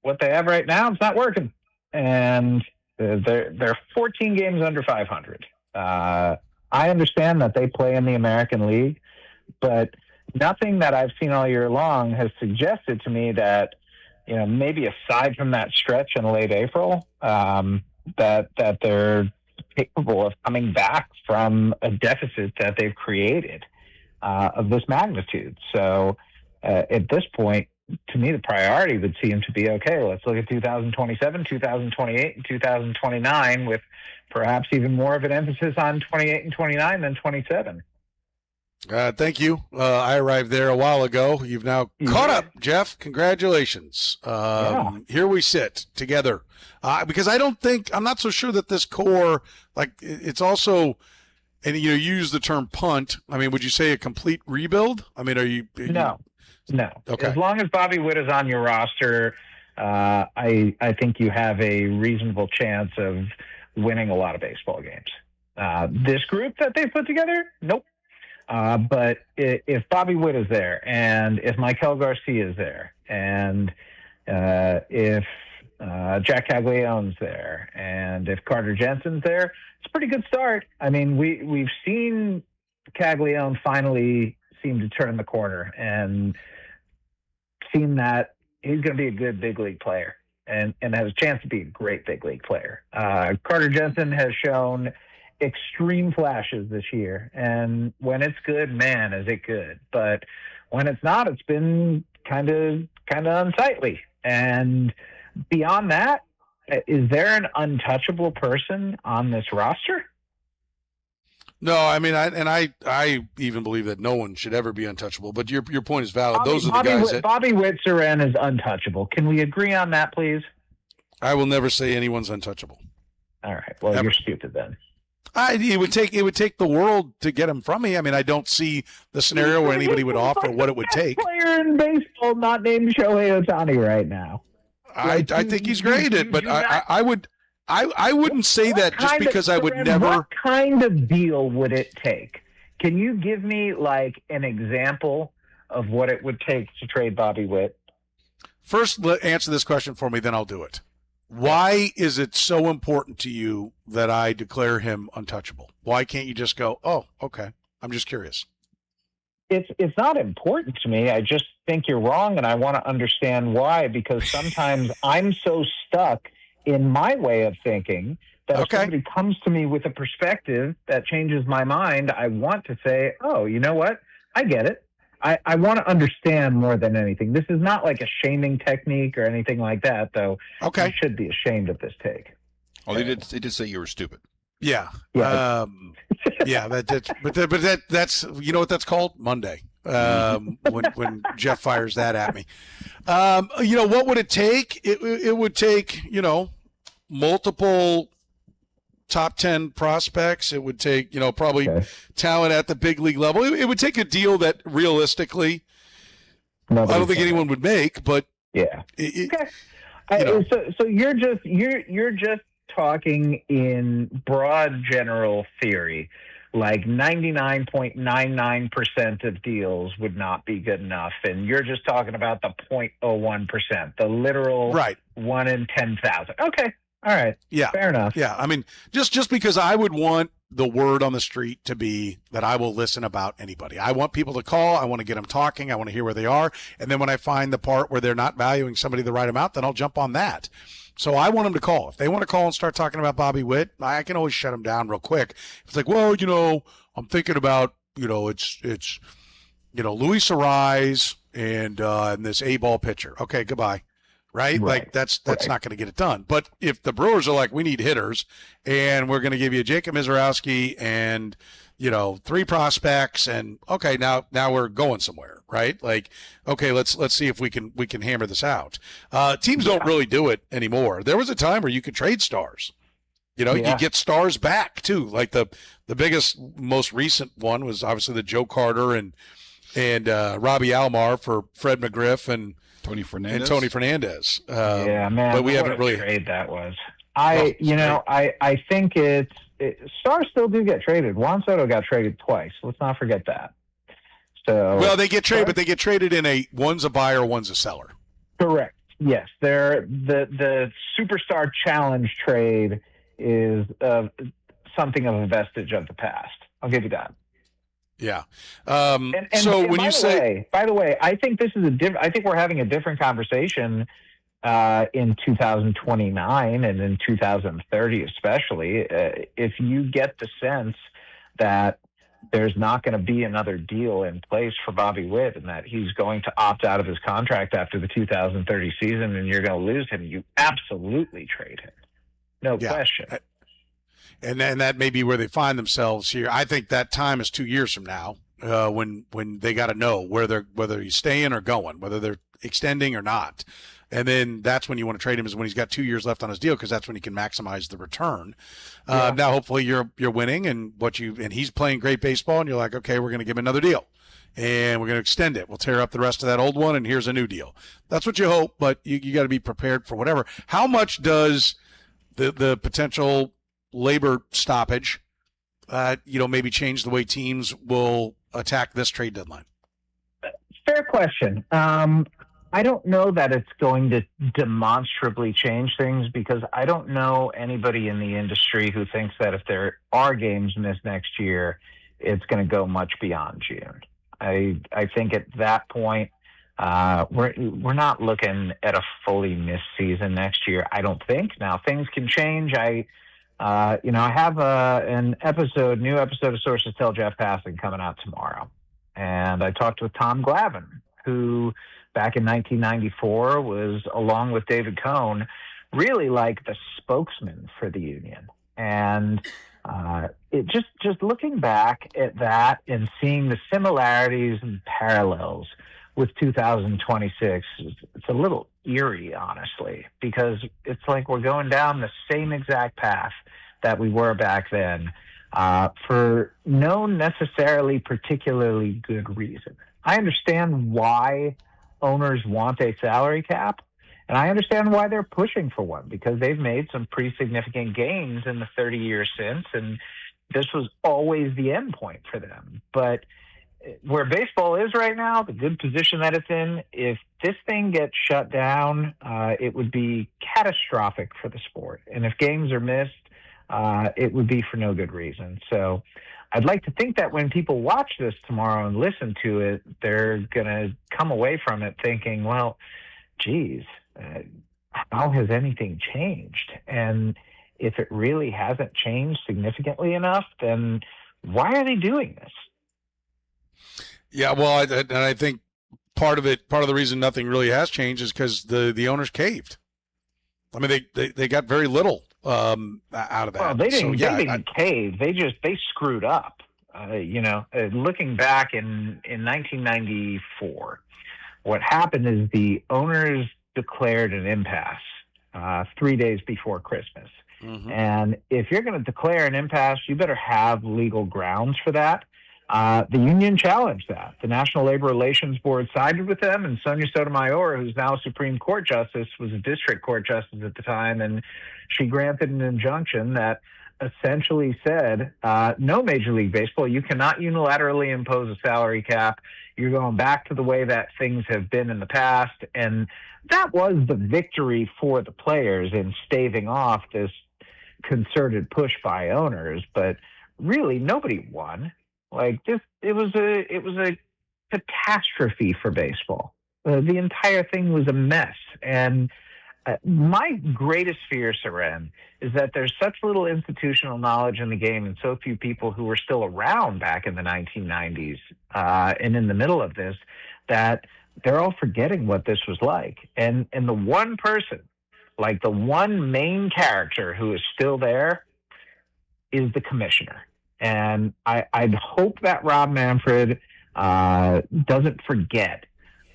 what they have right now is not working, and they're 14 games under 500. I understand that they play in the American League, but nothing that I've seen all year long has suggested to me that, maybe aside from that stretch in late April, that they're capable of coming back from a deficit that they've created of this magnitude. So at this point, to me, the priority would seem to be, okay, let's look at 2027, 2028, and 2029 with perhaps even more of an emphasis on 28 and 29 than 27. Thank you. I arrived there a while ago. You've now caught up, Jeff. Congratulations. Here we sit together. Because I'm not so sure that this core, it's also, and you use the term punt. I mean, would you say a complete rebuild? I mean, are you? No. Okay. As long as Bobby Witt is on your roster, I think you have a reasonable chance of winning a lot of baseball games. This group that they put together, nope. But if Bobby Witt is there, and if Michael Garcia is there, and if Jack Caglianone's there, and if Carter Jensen's there, it's a pretty good start. I mean, we've seen Caglianone finally seem to turn the corner and seen that he's going to be a good big league player and has a chance to be a great big league player. Carter Jensen has shown extreme flashes this year, and when it's good, man, is it good. But when it's not, it's been kind of unsightly. And beyond that, is there an untouchable person on this roster? No, I mean, I even believe that no one should ever be untouchable. But your point is valid. Those are the guys that Bobby Witt Soren is untouchable. Can we agree on that, please? I will never say anyone's untouchable. All right. Well, you're stupid then. It would take the world to get him from me. I mean, I don't see the scenario where anybody would offer what it would take. Player in baseball not named Shohei Ohtani right now. I think he's great, but I wouldn't say that just because I would never. What kind of deal would it take? Can you give me like an example of what it would take to trade Bobby Witt? First, answer this question for me, then I'll do it. Why is it so important to you that I declare him untouchable? Why can't you just go, oh, okay, I'm just curious? It's not important to me. I just think you're wrong, and I want to understand why, because sometimes I'm so stuck in my way of thinking that if somebody comes to me with a perspective that changes my mind, I want to say, oh, you know what? I get it. I want to understand more than anything. This is not like a shaming technique or anything like that, though. Okay. You should be ashamed of this take. Well, they did say you were stupid. Yeah. Yeah. That's you know what that's called? Monday. when Jeff fires that at me. What would it take? It would take, multiple top 10 prospects. It would take, probably talent at the big league level. It would take a deal that realistically, I don't think anyone would make, but yeah. So you're just talking in broad general theory. Like 99.99% of deals would not be good enough, and you're just talking about the 0.01%, the literal 1 in 10,000. Okay, all right, yeah, fair enough. Yeah, I mean, just because I would want the word on the street to be that I will listen about anybody. I want people to call. I want to get them talking. I want to hear where they are, and then when I find the part where they're not valuing somebody the right amount, then I'll jump on that. So I want them to call. If they want to call and start talking about Bobby Witt, I can always shut them down real quick. It's like, well, I'm thinking about, it's Luis Arise and this A-ball pitcher. Okay, goodbye. Right? Like that's not going to get it done. But if the Brewers are like, we need hitters, and we're going to give you Jacob Mizorowski and 3 prospects, and okay, now we're going somewhere, right? Like, okay, let's see if we can hammer this out. Teams don't really do it anymore. There was a time where you could trade stars. You get stars back too. Like the biggest, most recent one was obviously the Joe Carter and Robbie Alomar for Fred McGriff and Tony Fernandez. Yeah, man. But we haven't really trade that was. I think stars still do get traded. Juan Soto got traded twice. Let's not forget that. So they get traded, but they get traded in one's a buyer, one's a seller. Correct. Yes, the Superstar Challenge trade is something of a vestige of the past. I'll give you that. Yeah. By the way, I think this is I think we're having a different conversation in 2029 and in 2030, especially if you get the sense that there's not going to be another deal in place for Bobby Witt and that he's going to opt out of his contract after the 2030 season and you're going to lose him, you absolutely trade him. No question. And then that may be where they find themselves here. I think that time is 2 years from now, when they got to know whether he's staying or going, whether they're extending or not. And then that's when you want to trade him, is when he's got 2 years left on his deal, because that's when he can maximize the return. Now, hopefully you're winning and he's playing great baseball, and you're like, okay, we're going to give him another deal, and we're going to extend it. We'll tear up the rest of that old one, and here's a new deal. That's what you hope, but you got to be prepared for whatever. How much does the potential labor stoppage, maybe change the way teams will attack this trade deadline? Fair question. I don't know that it's going to demonstrably change things, because I don't know anybody in the industry who thinks that if there are games missed next year, it's going to go much beyond June. I think at that point, we're not looking at a fully missed season next year. I don't think. Now things can change. I have an new episode of Sources Tell Jeff Passing coming out tomorrow, and I talked with Tom Glavine, who back in 1994 was, along with David Cohn, really like the spokesman for the union. And it just looking back at that and seeing the similarities and parallels with 2026, it's a little eerie, honestly, because it's like we're going down the same exact path that we were back then, for no necessarily particularly good reason. I understand why owners want a salary cap, and I understand why they're pushing for one, because they've made some pretty significant gains in the 30 years since, and this was always the end point for them. But where baseball is right now, the good position that it's in, if this thing gets shut down, it would be catastrophic for the sport. And if games are missed, it would be for no good reason. So I'd like to think that when people watch this tomorrow and listen to it, they're going to come away from it thinking, well, geez, how has anything changed? And if it really hasn't changed significantly enough, then why are they doing this? Yeah, well, I think part of the reason nothing really has changed is because the owners caved. I mean, they got very little out of that. Well, they didn't cave. They screwed up. looking back in 1994, what happened is the owners declared an impasse 3 days before Christmas. Mm-hmm. And if you're going to declare an impasse, you better have legal grounds for that. The union challenged that. The National Labor Relations Board sided with them, and Sonia Sotomayor, who's now Supreme Court Justice, was a district court justice at the time, and she granted an injunction that essentially said, no, Major League Baseball, you cannot unilaterally impose a salary cap. You're going back to the way that things have been in the past. And that was the victory for the players in staving off this concerted push by owners. But really, nobody won. Like this, it was a catastrophe for baseball. The entire thing was a mess. And my greatest fear, Soren, is that there's such little institutional knowledge in the game and so few people who were still around back in the 1990s and in the middle of this, that they're all forgetting what this was like. And the one person, like the one main character who is still there, is the commissioner. And I'd hope that Rob Manfred doesn't forget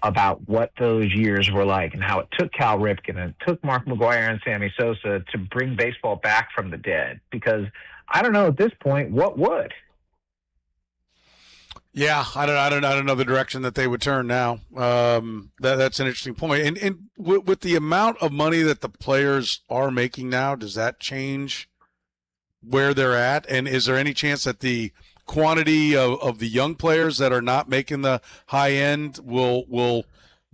about what those years were like and how it took Cal Ripken and it took Mark McGwire and Sammy Sosa to bring baseball back from the dead. Because I don't know at this point what would. Yeah, I don't know the direction that they would turn now. That's an interesting point. And with the amount of money that the players are making now, does that change where they're at? And is there any chance that the quantity of the young players that are not making the high end will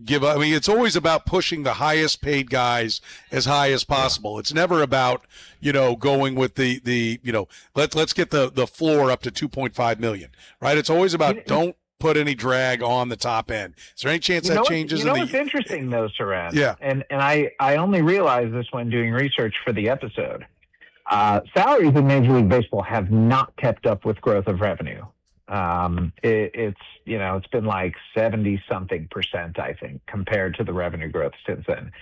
give up? I mean, it's always about pushing the highest paid guys as high as possible. It's never about, going with the let's get the floor up to 2.5 million, right? It's always about don't put any drag on the top end. Is there any chance that changes? What's interesting though, Soren? Yeah. And I only realized this when doing research for the episode. Salaries in Major League Baseball have not kept up with growth of revenue. It's been like 70-something%, I think, compared to the revenue growth since then.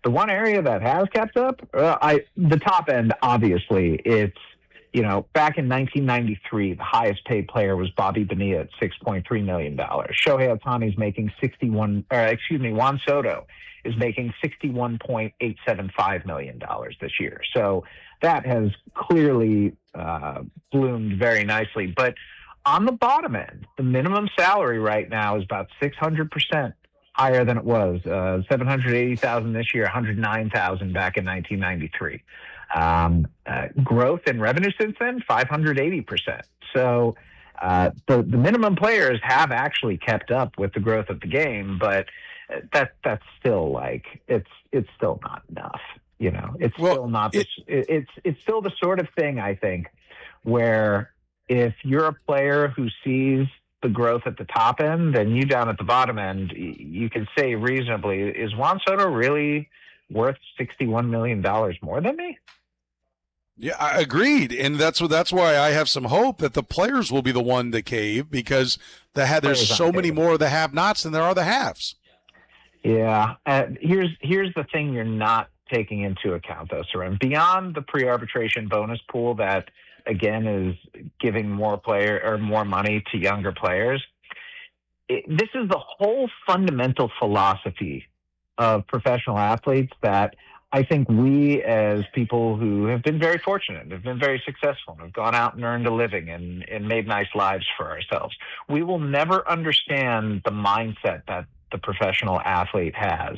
The one area that has kept up, the top end, obviously, it's, back in 1993, the highest paid player was Bobby Bonilla at $6.3 million. Shohei Ohtani's making Juan Soto is making $61.875 million this year. So that has clearly bloomed very nicely. But on the bottom end, the minimum salary right now is about 600% higher than it was. $780,000 this year, $109,000 back in 1993. Growth in revenue since then, 580%. So the minimum players have actually kept up with the growth of the game, but that's still it's still not enough. It's still not. It's still the sort of thing, I think, where if you're a player who sees the growth at the top end, then you down at the bottom end, you can say reasonably, is Juan Soto really worth $61 million more than me? Yeah, I agreed, and that's why I have some hope that the players will be the one to cave, because there's so many more of the have-nots than there are the haves. Yeah, here's the thing you're not taking into account, though, Soren. Beyond the pre-arbitration bonus pool that, again, is giving more money to younger players, this is the whole fundamental philosophy of professional athletes that I think we, as people who have been very fortunate, have been very successful, and have gone out and earned a living and made nice lives for ourselves, we will never understand the mindset that the professional athlete has,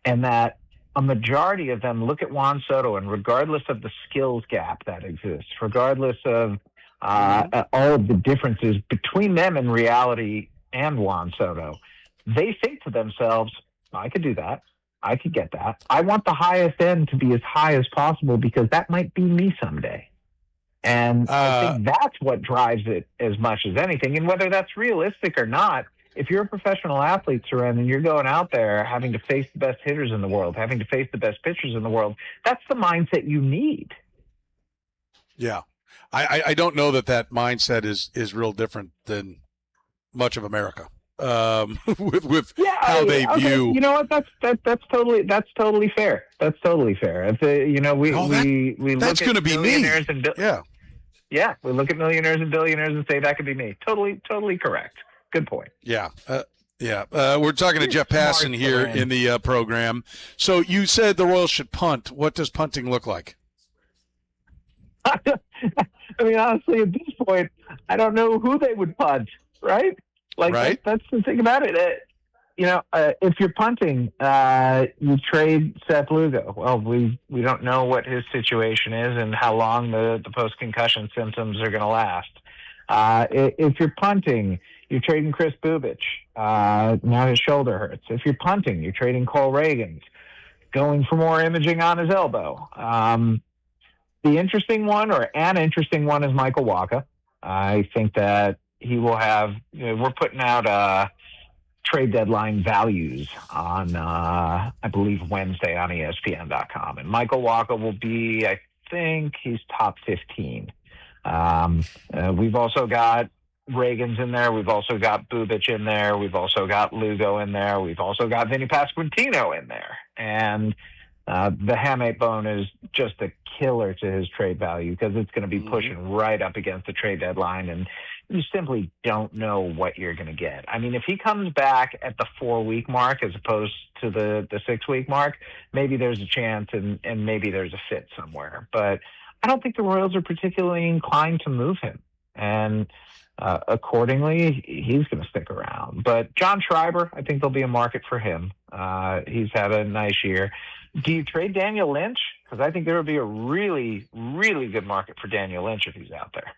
and that a majority of them look at Juan Soto, and regardless of the skills gap that exists, regardless of all of the differences between them in reality and Juan Soto, they think to themselves, I could do that. I could get that. I want the highest end to be as high as possible because that might be me someday. And I think that's what drives it as much as anything. And whether that's realistic or not, if you're a professional athlete, Soren, and you're going out there having to face the best hitters in the world, having to face the best pitchers in the world, that's the mindset you need. Yeah. I don't know that mindset is real different than much of America. With how they view. You know what? That's totally fair. That's totally fair. If we that's look going to be me. And Yeah. Yeah, we look at millionaires and billionaires and say that could be me. Totally correct. Good point. Yeah. We're talking to Jeff Passan here in the program. So you said the Royals should punt. What does punting look like? I mean, honestly, at this point, I don't know who they would punt, right? Like, that's the thing about it. If you're punting, you trade Seth Lugo. Well, we don't know what his situation is and how long the post-concussion symptoms are going to last. If you're punting, you're trading Chris Bubich. Now his shoulder hurts. If you're punting, you're trading Cole Reagans, going for more imaging on his elbow. The interesting one, or an interesting one, is Michael Wacha. I think that he will have, we're putting out trade deadline values on, I believe, Wednesday on ESPN.com. And Michael Wacha will be, I think he's top 15. We've also got Reagans in there. We've also got Bubich in there. We've also got Lugo in there. We've also got Vinny Pasquantino in there. And the hamate bone is just a killer to his trade value because it's going to be pushing right up against the trade deadline, and you simply don't know what you're going to get. I mean, if he comes back at the 4-week mark as opposed to the 6-week mark, maybe there's a chance and maybe there's a fit somewhere. But I don't think the Royals are particularly inclined to move him. And accordingly, he's going to stick around. But John Schreiber, I think there'll be a market for him. He's had a nice year. Do you trade Daniel Lynch? Because I think there would be a really, really good market for Daniel Lynch if he's out there.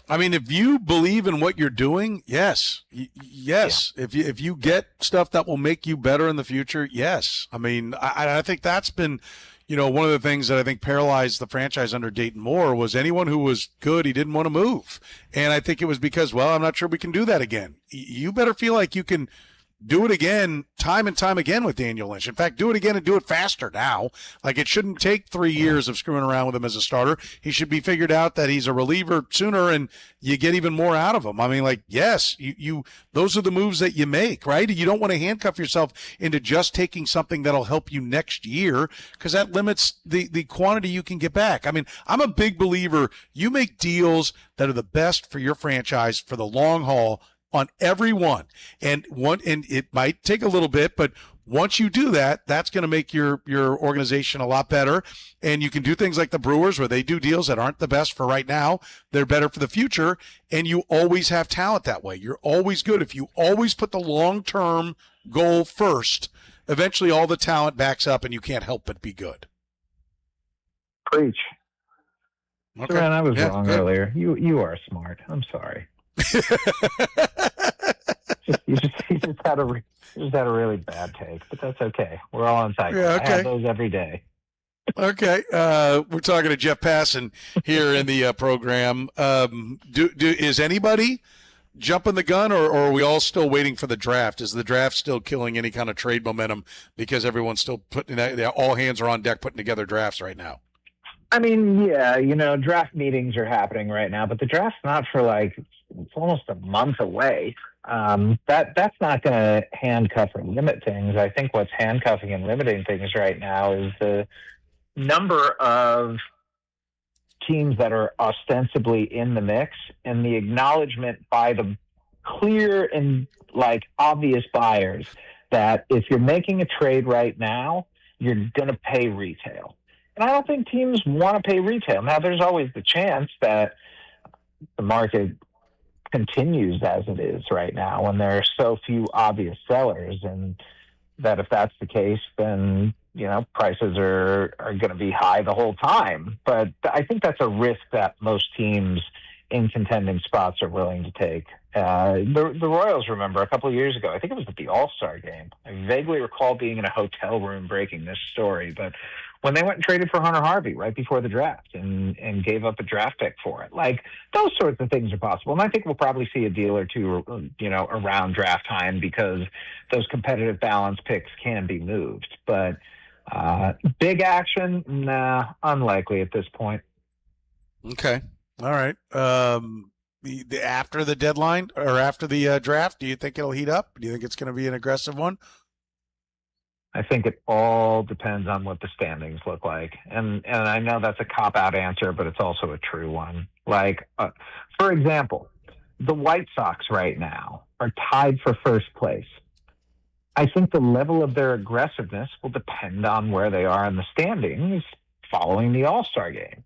I mean, if you believe in what you're doing, yes. Yes. Yeah. If you get stuff that will make you better in the future, yes. I mean, I think that's been, one of the things that I think paralyzed the franchise under Dayton Moore was anyone who was good, he didn't want to move. And I think it was because, well, I'm not sure we can do that again. You better feel like you can do it again, time and time again with Daniel Lynch. In fact, do it again and do it faster now. Like, it shouldn't take 3 years of screwing around with him as a starter. He should be figured out that he's a reliever sooner and you get even more out of him. I mean, like, yes, you those are the moves that you make, right? You don't want to handcuff yourself into just taking something that'll help you next year because that limits the quantity you can get back. I mean, I'm a big believer you make deals that are the best for your franchise for the long haul on every one. And it might take a little bit, but once you do that, that's going to make your organization a lot better. And you can do things like the Brewers where they do deals that aren't the best for right now. They're better for the future. And you always have talent that way. You're always good. If you always put the long-term goal first, eventually all the talent backs up and you can't help but be good. Preach. Okay. Soren, I was wrong earlier. You are smart. I'm sorry. You just had a really bad take, but that's okay. We're all on cycle. Yeah, okay. I have those every day. Okay, we're talking to Jeff Passan here in the program. Is anybody jumping the gun, or are we all still waiting for the draft? Is the draft still killing any kind of trade momentum because everyone's still all hands are on deck putting together drafts right now? I mean, yeah, draft meetings are happening right now, but the draft's not for it's almost a month away. That's not going to handcuff or limit things. I think what's handcuffing and limiting things right now is the number of teams that are ostensibly in the mix and the acknowledgement by the clear and obvious buyers that if you're making a trade right now, you're going to pay retail. And I don't think teams want to pay retail. Now, there's always the chance that the market continues as it is right now when there are so few obvious sellers, and that if that's the case, then prices are going to be high the whole time. But I think that's a risk that most teams in contending spots are willing to take. The Royals, remember, a couple of years ago, I think it was at the All-Star game. I vaguely recall being in a hotel room breaking this story, but when they went and traded for Hunter Harvey right before the draft and gave up a draft pick for it. Those sorts of things are possible. And I think we'll probably see a deal or two, around draft time because those competitive balance picks can be moved. But big action, nah, unlikely at this point. Okay. All right. After the deadline or after the draft, do you think it'll heat up? Do you think it's going to be an aggressive one? I think it all depends on what the standings look like. And I know that's a cop-out answer, but it's also a true one. Like, for example, the White Sox right now are tied for first place. I think the level of their aggressiveness will depend on where they are in the standings following the All-Star game.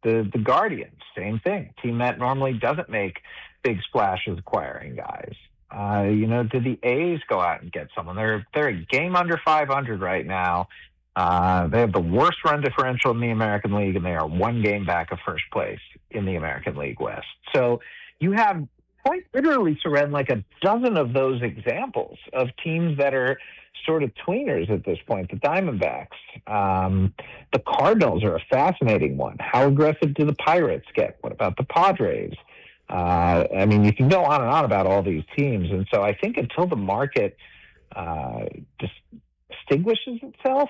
The Guardians, same thing. Team that normally doesn't make big splashes acquiring guys. Did the A's go out and get someone? They're a game under 500 right now. They have the worst run differential in the American League, and they are one game back of first place in the American League West. So you have quite literally, Soren, like a dozen of those examples of teams that are sort of tweeners at this point. The Diamondbacks, the Cardinals are a fascinating one. How aggressive do the Pirates get? What about the Padres? You can go on and on about all these teams. And so I think until the market distinguishes itself,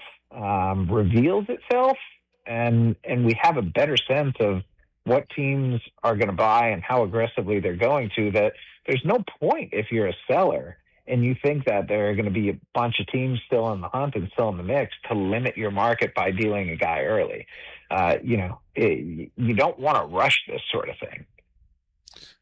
reveals itself, and we have a better sense of what teams are going to buy and how aggressively they're going to, that there's no point if you're a seller and you think that there are going to be a bunch of teams still in the hunt and still in the mix to limit your market by dealing a guy early. You don't want to rush this sort of thing.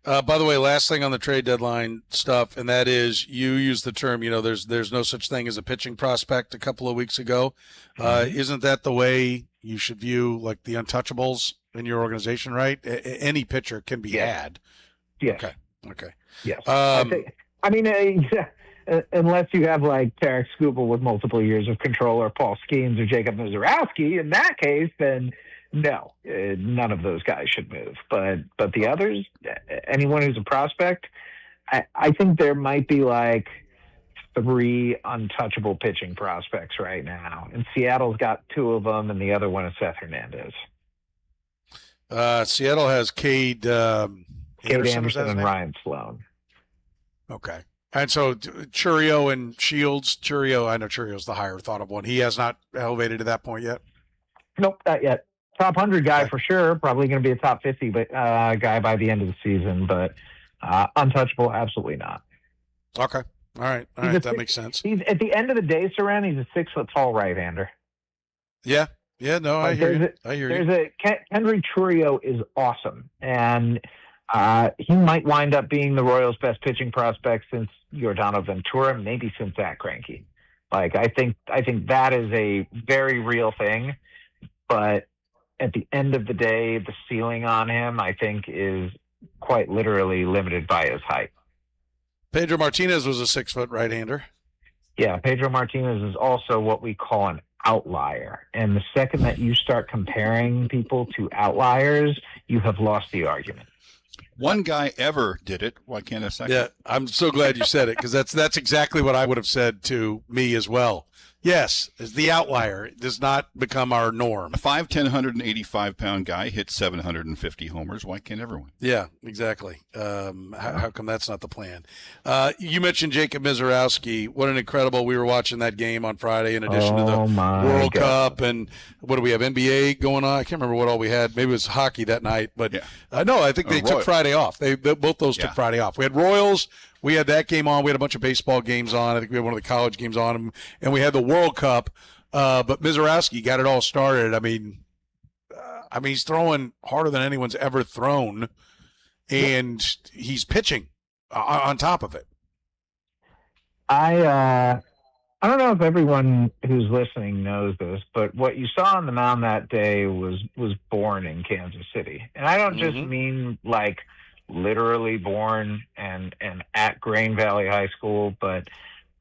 By the way, last thing on the trade deadline stuff, and that is you used the term, there's no such thing as a pitching prospect a couple of weeks ago. Isn't that the way you should view like the untouchables in your organization, right? Any pitcher can be had. Yes. Okay. Yes. Unless you have like Tarek Skubal with multiple years of control, or Paul Skeens or Jacob Mizorowski, in that case, then no, none of those guys should move. But the others, anyone who's a prospect, I think there might be like 3 untouchable pitching prospects right now. And Seattle's got 2 of them, and the other one is Seth Hernandez. Seattle has Cade Anderson and Ryan Sloan. Okay. And so Churio and Shields. I know Churio's the higher thought of one. He has not elevated to that point yet? Nope, not yet. Top 100 guy for sure. Probably going to be a top 50 guy by the end of the season, but untouchable, absolutely not. Okay. All right. That makes sense. He's at the end of the day, Soren, he's a 6-foot-tall right-hander. Yeah. Yeah, no, I hear you. Henry Churio is awesome, and he might wind up being the Royals' best pitching prospect since Giordano Ventura, maybe since Zach Greinke. Like, I think that is a very real thing, but at the end of the day, the ceiling on him, I think, is quite literally limited by his height. Pedro Martinez was a 6-foot right-hander. Yeah, Pedro Martinez is also what we call an outlier. And the second that you start comparing people to outliers, you have lost the argument. One guy ever did it. Why can't a second? Yeah, I'm so glad you said it, because that's exactly what I would have said to me as well. Yes, is the outlier. It does not become our norm. A 5'10", 185-pound guy hits 750 homers. Why can't everyone? Yeah, exactly. How come that's not the plan? You mentioned Jacob Mizorowski. What an incredible – we were watching that game on Friday in addition to the World Cup. And what do we have, NBA going on? I can't remember what all we had. Maybe it was hockey that night. But no, I think they took Friday off. Both those took Friday off. We had Royals – we had that game on. We had a bunch of baseball games on. I think we had one of the college games on. And we had the World Cup. But Mizorowski got it all started. I mean, he's throwing harder than anyone's ever thrown. And he's pitching on top of it. I don't know if everyone who's listening knows this, but what you saw on the mound that day was born in Kansas City. And I don't just mean like literally born and at Grain Valley High School, but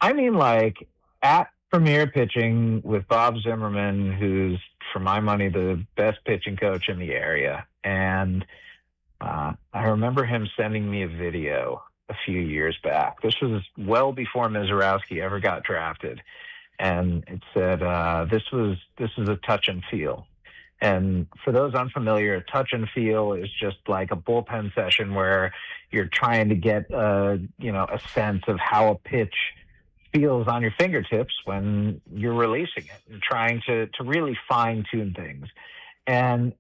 I mean like at Premier Pitching with Bob Zimmerman, who's, for my money, the best pitching coach in the area. And I remember him sending me a video a few years back. This was well before Mizorowski ever got drafted. And it said, this is a touch and feel. And for those unfamiliar, a touch and feel is just like a bullpen session where you're trying to get a sense of how a pitch feels on your fingertips when you're releasing it and trying to really fine tune things. And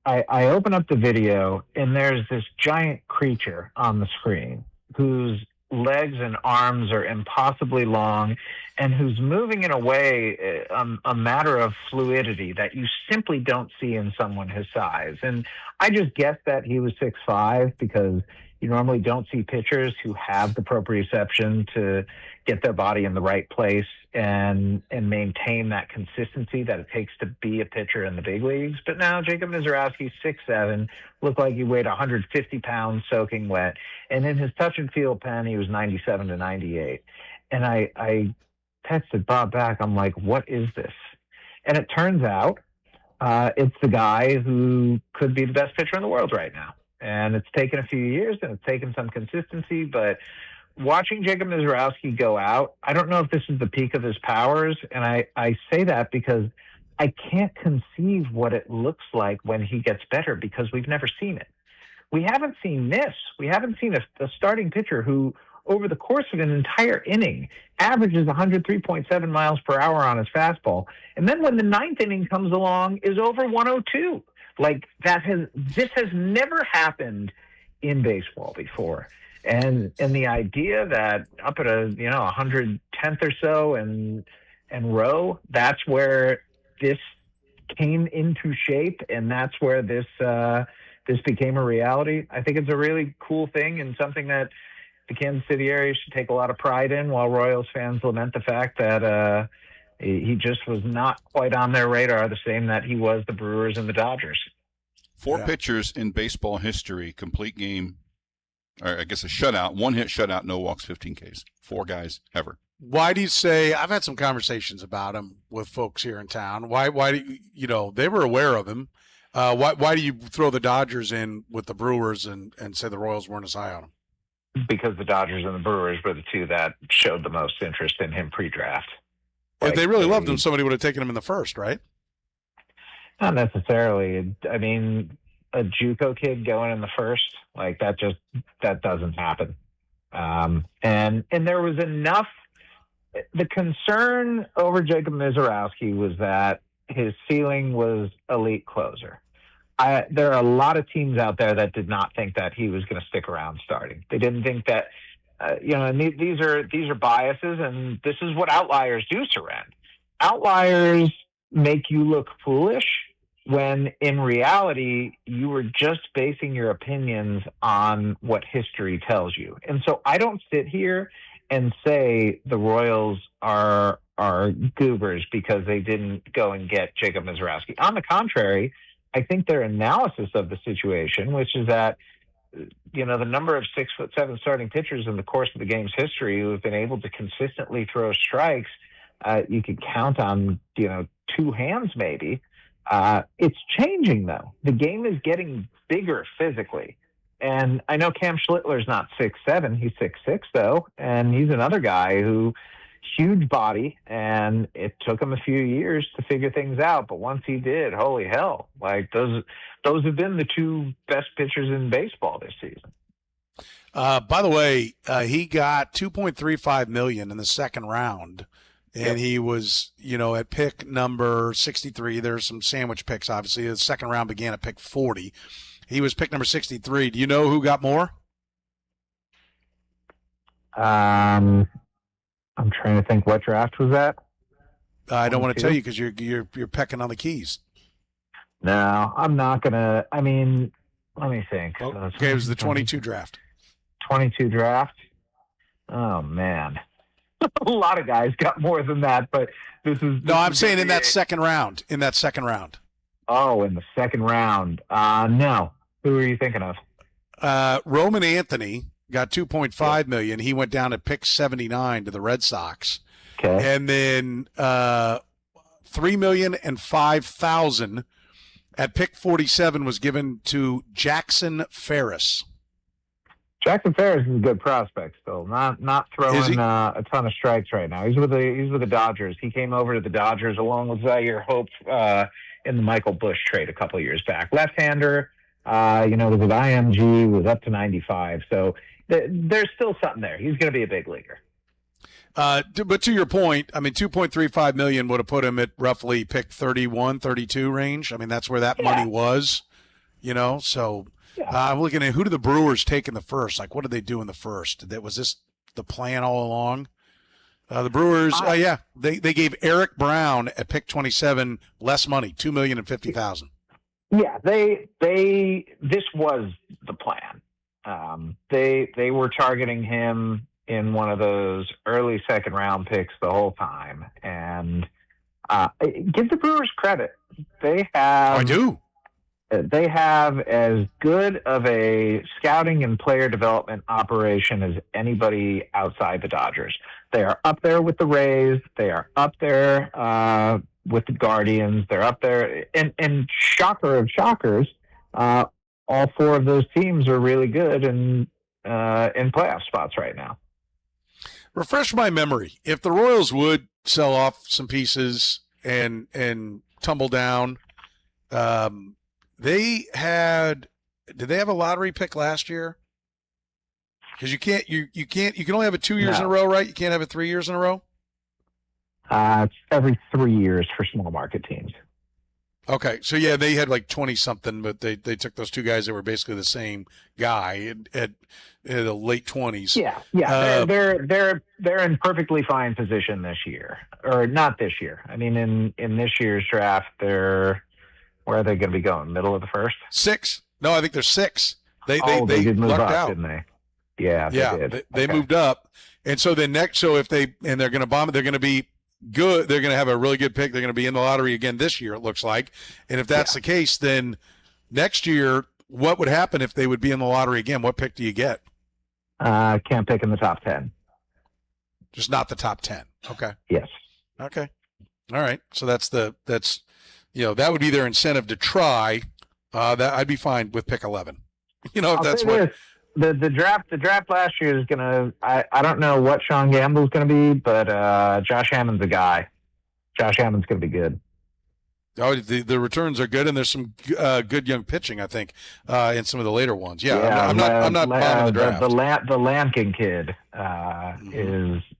I open up the video and there's this giant creature on the screen who's legs and arms are impossibly long, and who's moving in a way, a matter of fluidity that you simply don't see in someone his size. And I just guessed that he was 6'5", because you normally don't see pitchers who have the proprioception to get their body in the right place and maintain that consistency that it takes to be a pitcher in the big leagues. But now Jacob Mizorowski, 6'7", looked like he weighed 150 pounds soaking wet. And in his touch and feel pen, he was 97 to 98. And I texted Bob back. I'm like, what is this? And it turns out it's the guy who could be the best pitcher in the world right now. And it's taken a few years and it's taken some consistency, but watching Jacob Mizorowski go out, I don't know if this is the peak of his powers. And I say that because I can't conceive what it looks like when he gets better, because we've never seen it. We haven't seen this. We haven't seen a starting pitcher who, over the course of an entire inning, averages 103.7 miles per hour on his fastball. And then when the ninth inning comes along, is over 102. Like, this has never happened in baseball before. And the idea that up at a 110th or so and row, that's where this came into shape, and that's where this became a reality. I think it's a really cool thing, and something that the Kansas City area should take a lot of pride in, while Royals fans lament the fact that he just was not quite on their radar, the same that he was the Brewers and the Dodgers. Four pitchers in baseball history, complete game, or I guess a shutout, one hit shutout, no walks, 15 Ks. 4 guys ever. Why do you say, I've had some conversations about him with folks here in town. Why do you, they were aware of him. Why do you throw the Dodgers in with the Brewers and say the Royals weren't as high on him? Because the Dodgers and the Brewers were the two that showed the most interest in him pre-draft. If they really loved him, somebody would have taken him in the first, right? Not necessarily. I mean, a JUCO kid going in the first, like that doesn't happen. And there was enough. The concern over Jacob Mizorowski was that his ceiling was elite closer. There are a lot of teams out there that did not think that he was going to stick around starting. They didn't think that, and these are biases, and this is what outliers do, Soren. Outliers make you look foolish when in reality you were just basing your opinions on what history tells you. And so I don't sit here and say the Royals are goobers because they didn't go and get Jacob Mizorowski. On the contrary, I think their analysis of the situation, which is that, the number of 6'7" starting pitchers in the course of the game's history who have been able to consistently throw strikes, you could count on, 2 hands maybe. It's changing though. The game is getting bigger physically. And I know Cam Schlittler's not 6'7", he's 6'6" though. And he's another guy who, huge body, and it took him a few years to figure things out. But once he did, holy hell, like those have been the 2 best pitchers in baseball this season. By the way, he got $2.35 million in the second round. And he was, at pick number 63. There's some sandwich picks, obviously. The second round began at pick 40. He was pick number 63. Do you know who got more? I'm trying to think, what draft was that? I don't want to tell you because you're pecking on the keys. No, I'm not gonna. I mean, let me think. Okay, it was the 22 draft. 22 draft. Oh man. A lot of guys got more than that, but this is. No, I'm saying in that second round. In that second round. Oh, in the second round. No. Who are you thinking of? Roman Anthony got $2.5 million. He went down at pick 79 to the Red Sox. Okay. And then $3,005,000 at pick 47 was given to Jackson Ferris. Jackson Ferris is a good prospect still. Not throwing a ton of strikes right now. He's with the Dodgers. He came over to the Dodgers along with Zaire Hope in the Michael Busch trade a couple of years back. Left-hander, was with IMG, was up to 95. So there's still something there. He's going to be a big leaguer. But to your point, I mean, $2.35 million would have put him at roughly pick 31, 32 range. I mean, that's where that money was, so. I'm looking at who did the Brewers take in the first? Like, what did they do in the first? Was this the plan all along. The Brewers, they gave Eric Brown at pick 27 less money, $2,050,000. Yeah, this was the plan. They were targeting him in one of those early second round picks the whole time, and give the Brewers credit. They have. I do. They have as good of a scouting and player development operation as anybody outside the Dodgers. They are up there with the Rays. They are up there with the Guardians. They're up there. And shocker of shockers, all four of those teams are really good and in playoff spots right now. Refresh my memory. If the Royals would sell off some pieces and tumble down, did they have a lottery pick last year? Because you can only have it 2 years in a row, right? You can't have it 3 years in a row? It's every 3 years for small market teams. Okay, so yeah, they had like 20-something, but they took those two guys that were basically the same guy at the late 20s. Yeah, they're in perfectly fine position this year, or not this year. I mean, in this year's draft, where are they going to be going? Middle of the first? 6? No, I think they're 6. They did move lucked up, out, didn't they? Yeah, did. They moved up, and so they're going to bomb it. They're going to be good. They're going to have a really good pick. They're going to be in the lottery again this year, it looks like. And if that's the case, then next year, what would happen if they would be in the lottery again? What pick do you get? Can't pick in the top 10. Just not the top 10. Okay. Yes. Okay. All right. So that would be their incentive to try. That I'd be fine with pick 11. If that's what. The draft last year is gonna. I don't know what Sean Gamble's gonna be, but Josh Hammond's a guy. Josh Hammond's gonna be good. Oh, the returns are good, and there's some good young pitching, I think, in some of the later ones. Yeah, I'm not bombing the draft. The Lampkin kid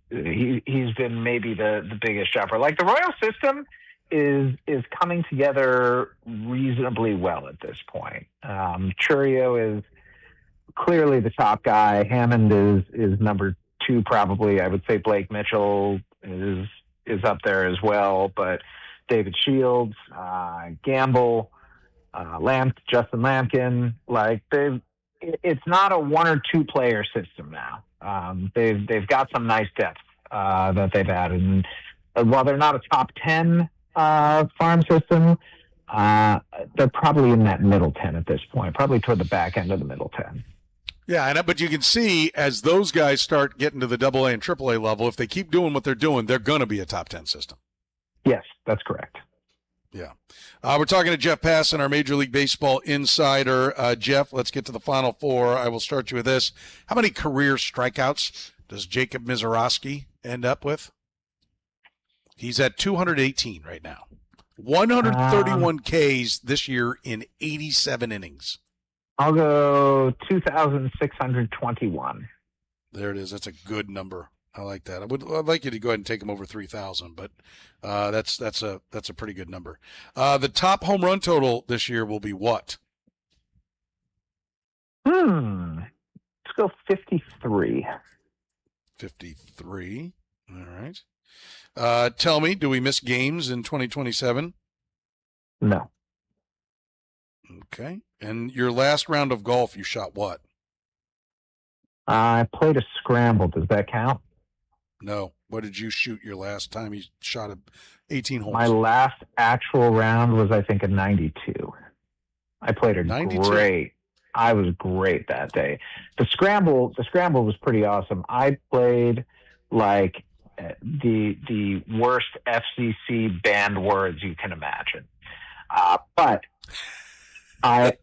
he's been maybe the biggest shopper. Like the Royal system is coming together reasonably well at this point. Churio is clearly the top guy. Hammond is number 2, probably. I would say Blake Mitchell is up there as well, but David Shields, Gamble, Justin Lampkin, it's not a 1 or 2 player system now. They've got some nice depth that they've added, and while they're not a top 10 farm system, they're probably in that middle 10 at this point, probably toward the back end of the middle 10. Yeah, but you can see as those guys start getting to the AA and AAA level, if they keep doing what they're doing, they're going to be a top 10 system. Yes, that's correct. Yeah. We're talking to Jeff Passan, our Major League Baseball insider. Jeff, let's get to the Final Four. I will start you with this. How many career strikeouts does Jacob Misiorowski end up with? He's at 218 right now. 131 Ks this year in 87 innings. I'll go 2,621. There it is. That's a good number. I like that. I'd like you to go ahead and take him over 3,000, but that's a pretty good number. The top home run total this year will be what? Let's go 53. 53. All right. Tell me, do we miss games in 2027? No. Okay. And your last round of golf, you shot what? I played a scramble. Does that count? No. What did you shoot your last time you shot 18 holes? My last actual round was, I think, a 92. I played a 92. Great. I was great that day. The scramble was pretty awesome. I played like the worst FCC banned words you can imagine. But I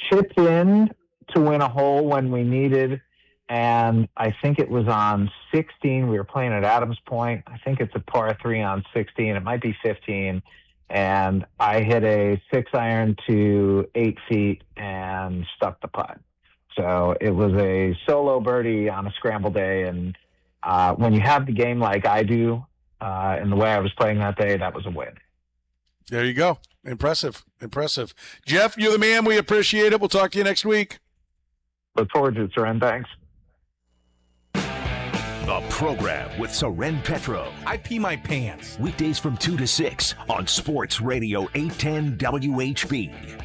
chipped in to win a hole when we needed, and I think it was on 16. We were playing at Adams Point. I think it's a par 3 on 16. It might be 15. And I hit a 6-iron to 8 feet and stuck the putt. So it was a solo birdie on a scramble day. And when you have the game like I do, in the way I was playing that day, that was a win. There you go. Impressive. Jeff, you're the man. We appreciate it. We'll talk to you next week. Look forward to it, Soren. Thanks. The Program with Soren Petro. I pee my pants. Weekdays from 2 to 6 on Sports Radio 810 WHB.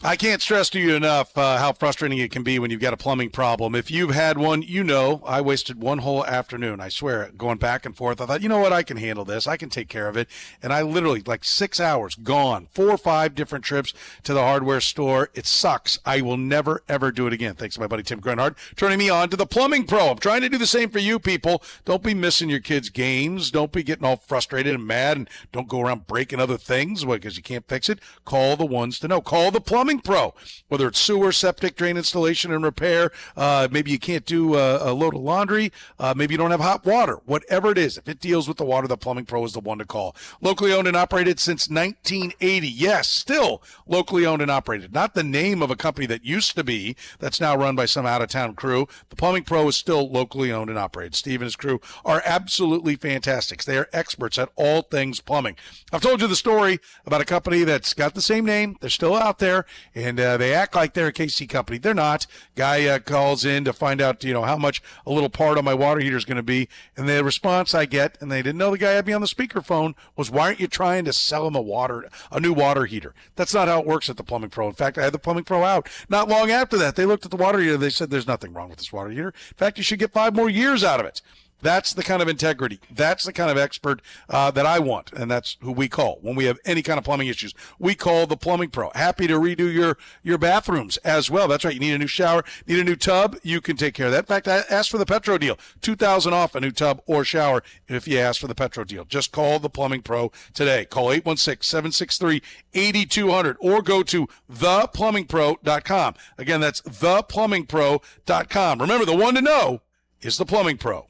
I can't stress to you enough how frustrating it can be when you've got a plumbing problem. If you've had one, you know I wasted one whole afternoon, I swear, going back and forth. I thought, you know what, I can handle this. I can take care of it. And I literally, like 6 hours, gone. 4 or 5 different trips to the hardware store. It sucks. I will never, ever do it again. Thanks to my buddy Tim Grunhard turning me on to the Plumbing Pro. I'm trying to do the same for you people. Don't be missing your kids' games. Don't be getting all frustrated and mad, and don't go around breaking other things because you can't fix it. Call the ones to know. Call the Plumbing Pro, whether it's sewer, septic, drain installation and repair. Maybe you can't do a load of laundry. Maybe you don't have hot water. Whatever it is, if it deals with the water, the Plumbing Pro is the one to call. Locally owned and operated since 1980. Yes, still locally owned and operated. Not the name of a company that used to be, that's now run by some out-of-town crew. The Plumbing Pro is still locally owned and operated. Steve and his crew are absolutely fantastic. They are experts at all things plumbing. I've told you the story about a company that's got the same name. They're still out there, and they act like they're a KC company. They're not. Guy calls in to find out, how much a little part on my water heater is going to be, and the response I get, and they didn't know the guy had me on the speakerphone, was, why aren't you trying to sell him a new water heater? That's not how it works at the Plumbing Pro. In fact, I had the Plumbing Pro out. Not long after that, they looked at the water heater. They said, there's nothing wrong with this water heater. In fact, you should get 5 more years out of it. That's the kind of integrity. That's the kind of expert that I want, and that's who we call when we have any kind of plumbing issues. We call the Plumbing Pro. Happy to redo your bathrooms as well. That's right. You need a new shower, need a new tub, you can take care of that. In fact, I asked for the Petro deal. $2,000 off a new tub or shower if you ask for the Petro deal. Just call the Plumbing Pro today. Call 816-763-8200 or go to theplumbingpro.com. Again, that's theplumbingpro.com. Remember, the one to know is the Plumbing Pro.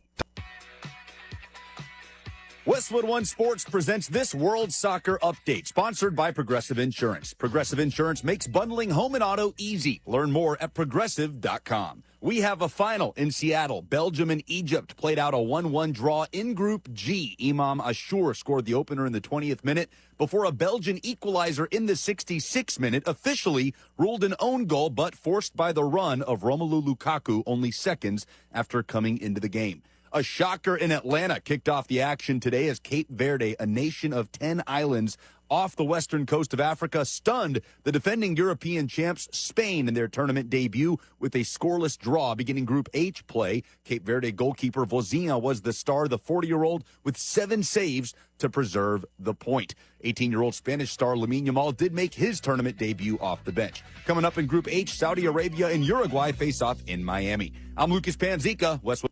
Westwood One Sports presents this World Soccer Update, sponsored by Progressive Insurance. Progressive Insurance makes bundling home and auto easy. Learn more at progressive.com. We have a final in Seattle. Belgium and Egypt played out a 1-1 draw in Group G. Imam Ashur scored the opener in the 20th minute before a Belgian equalizer in the 66th minute officially ruled an own goal, but forced by the run of Romelu Lukaku only seconds after coming into the game. A shocker in Atlanta kicked off the action today as Cape Verde, a nation of 10 islands off the western coast of Africa, stunned the defending European champs Spain in their tournament debut with a scoreless draw beginning Group H play. Cape Verde goalkeeper Vozinha was the star, the 40-year-old with 7 saves to preserve the point. 18-year-old Spanish star Lamine Yamal did make his tournament debut off the bench. Coming up in Group H, Saudi Arabia and Uruguay face off in Miami. I'm Lucas Panzica, Westwood.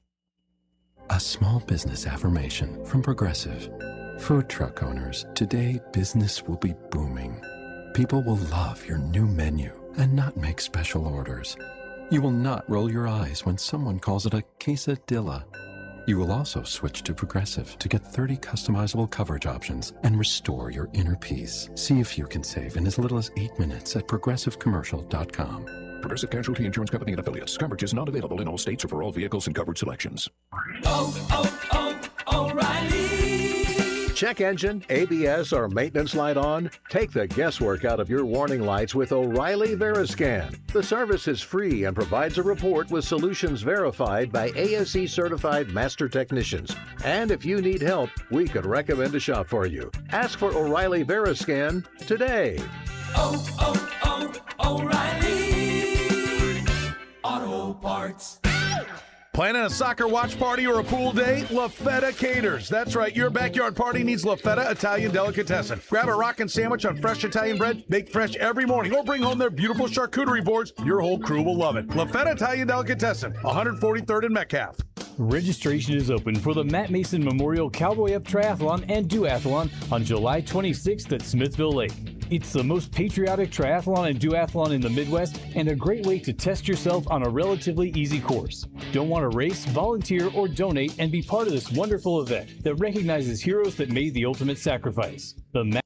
A small business affirmation from Progressive. Food truck owners, today business will be booming. People will love your new menu and not make special orders. You will not roll your eyes when someone calls it a quesadilla. You will also switch to Progressive to get 30 customizable coverage options and restore your inner peace. See if you can save in as little as 8 minutes at progressivecommercial.com. Progressive Casualty Insurance Company and affiliates. Coverage is not available in all states or for all vehicles and coverage selections. O'Reilly. Check engine, ABS, or maintenance light on? Take the guesswork out of your warning lights with O'Reilly Veriscan. The service is free and provides a report with solutions verified by ASE certified master technicians. And if you need help, we could recommend a shop for you. Ask for O'Reilly Veriscan today. O'Reilly Auto Parts. Planning a soccer watch party or a pool day? La Feta caters. That's right, your backyard party needs La Feta Italian Delicatessen. Grab a rockin' sandwich on fresh Italian bread, baked fresh every morning, or bring home their beautiful charcuterie boards. Your whole crew will love it. La Feta Italian Delicatessen, 143rd and Metcalf. Registration is open for the Matt Mason Memorial Cowboy Up Triathlon and Duathlon on July 26th at Smithville Lake. It's the most patriotic triathlon and duathlon in the Midwest and a great way to test yourself on a relatively easy course. Don't want to race, volunteer, or donate and be part of this wonderful event that recognizes heroes that made the ultimate sacrifice. The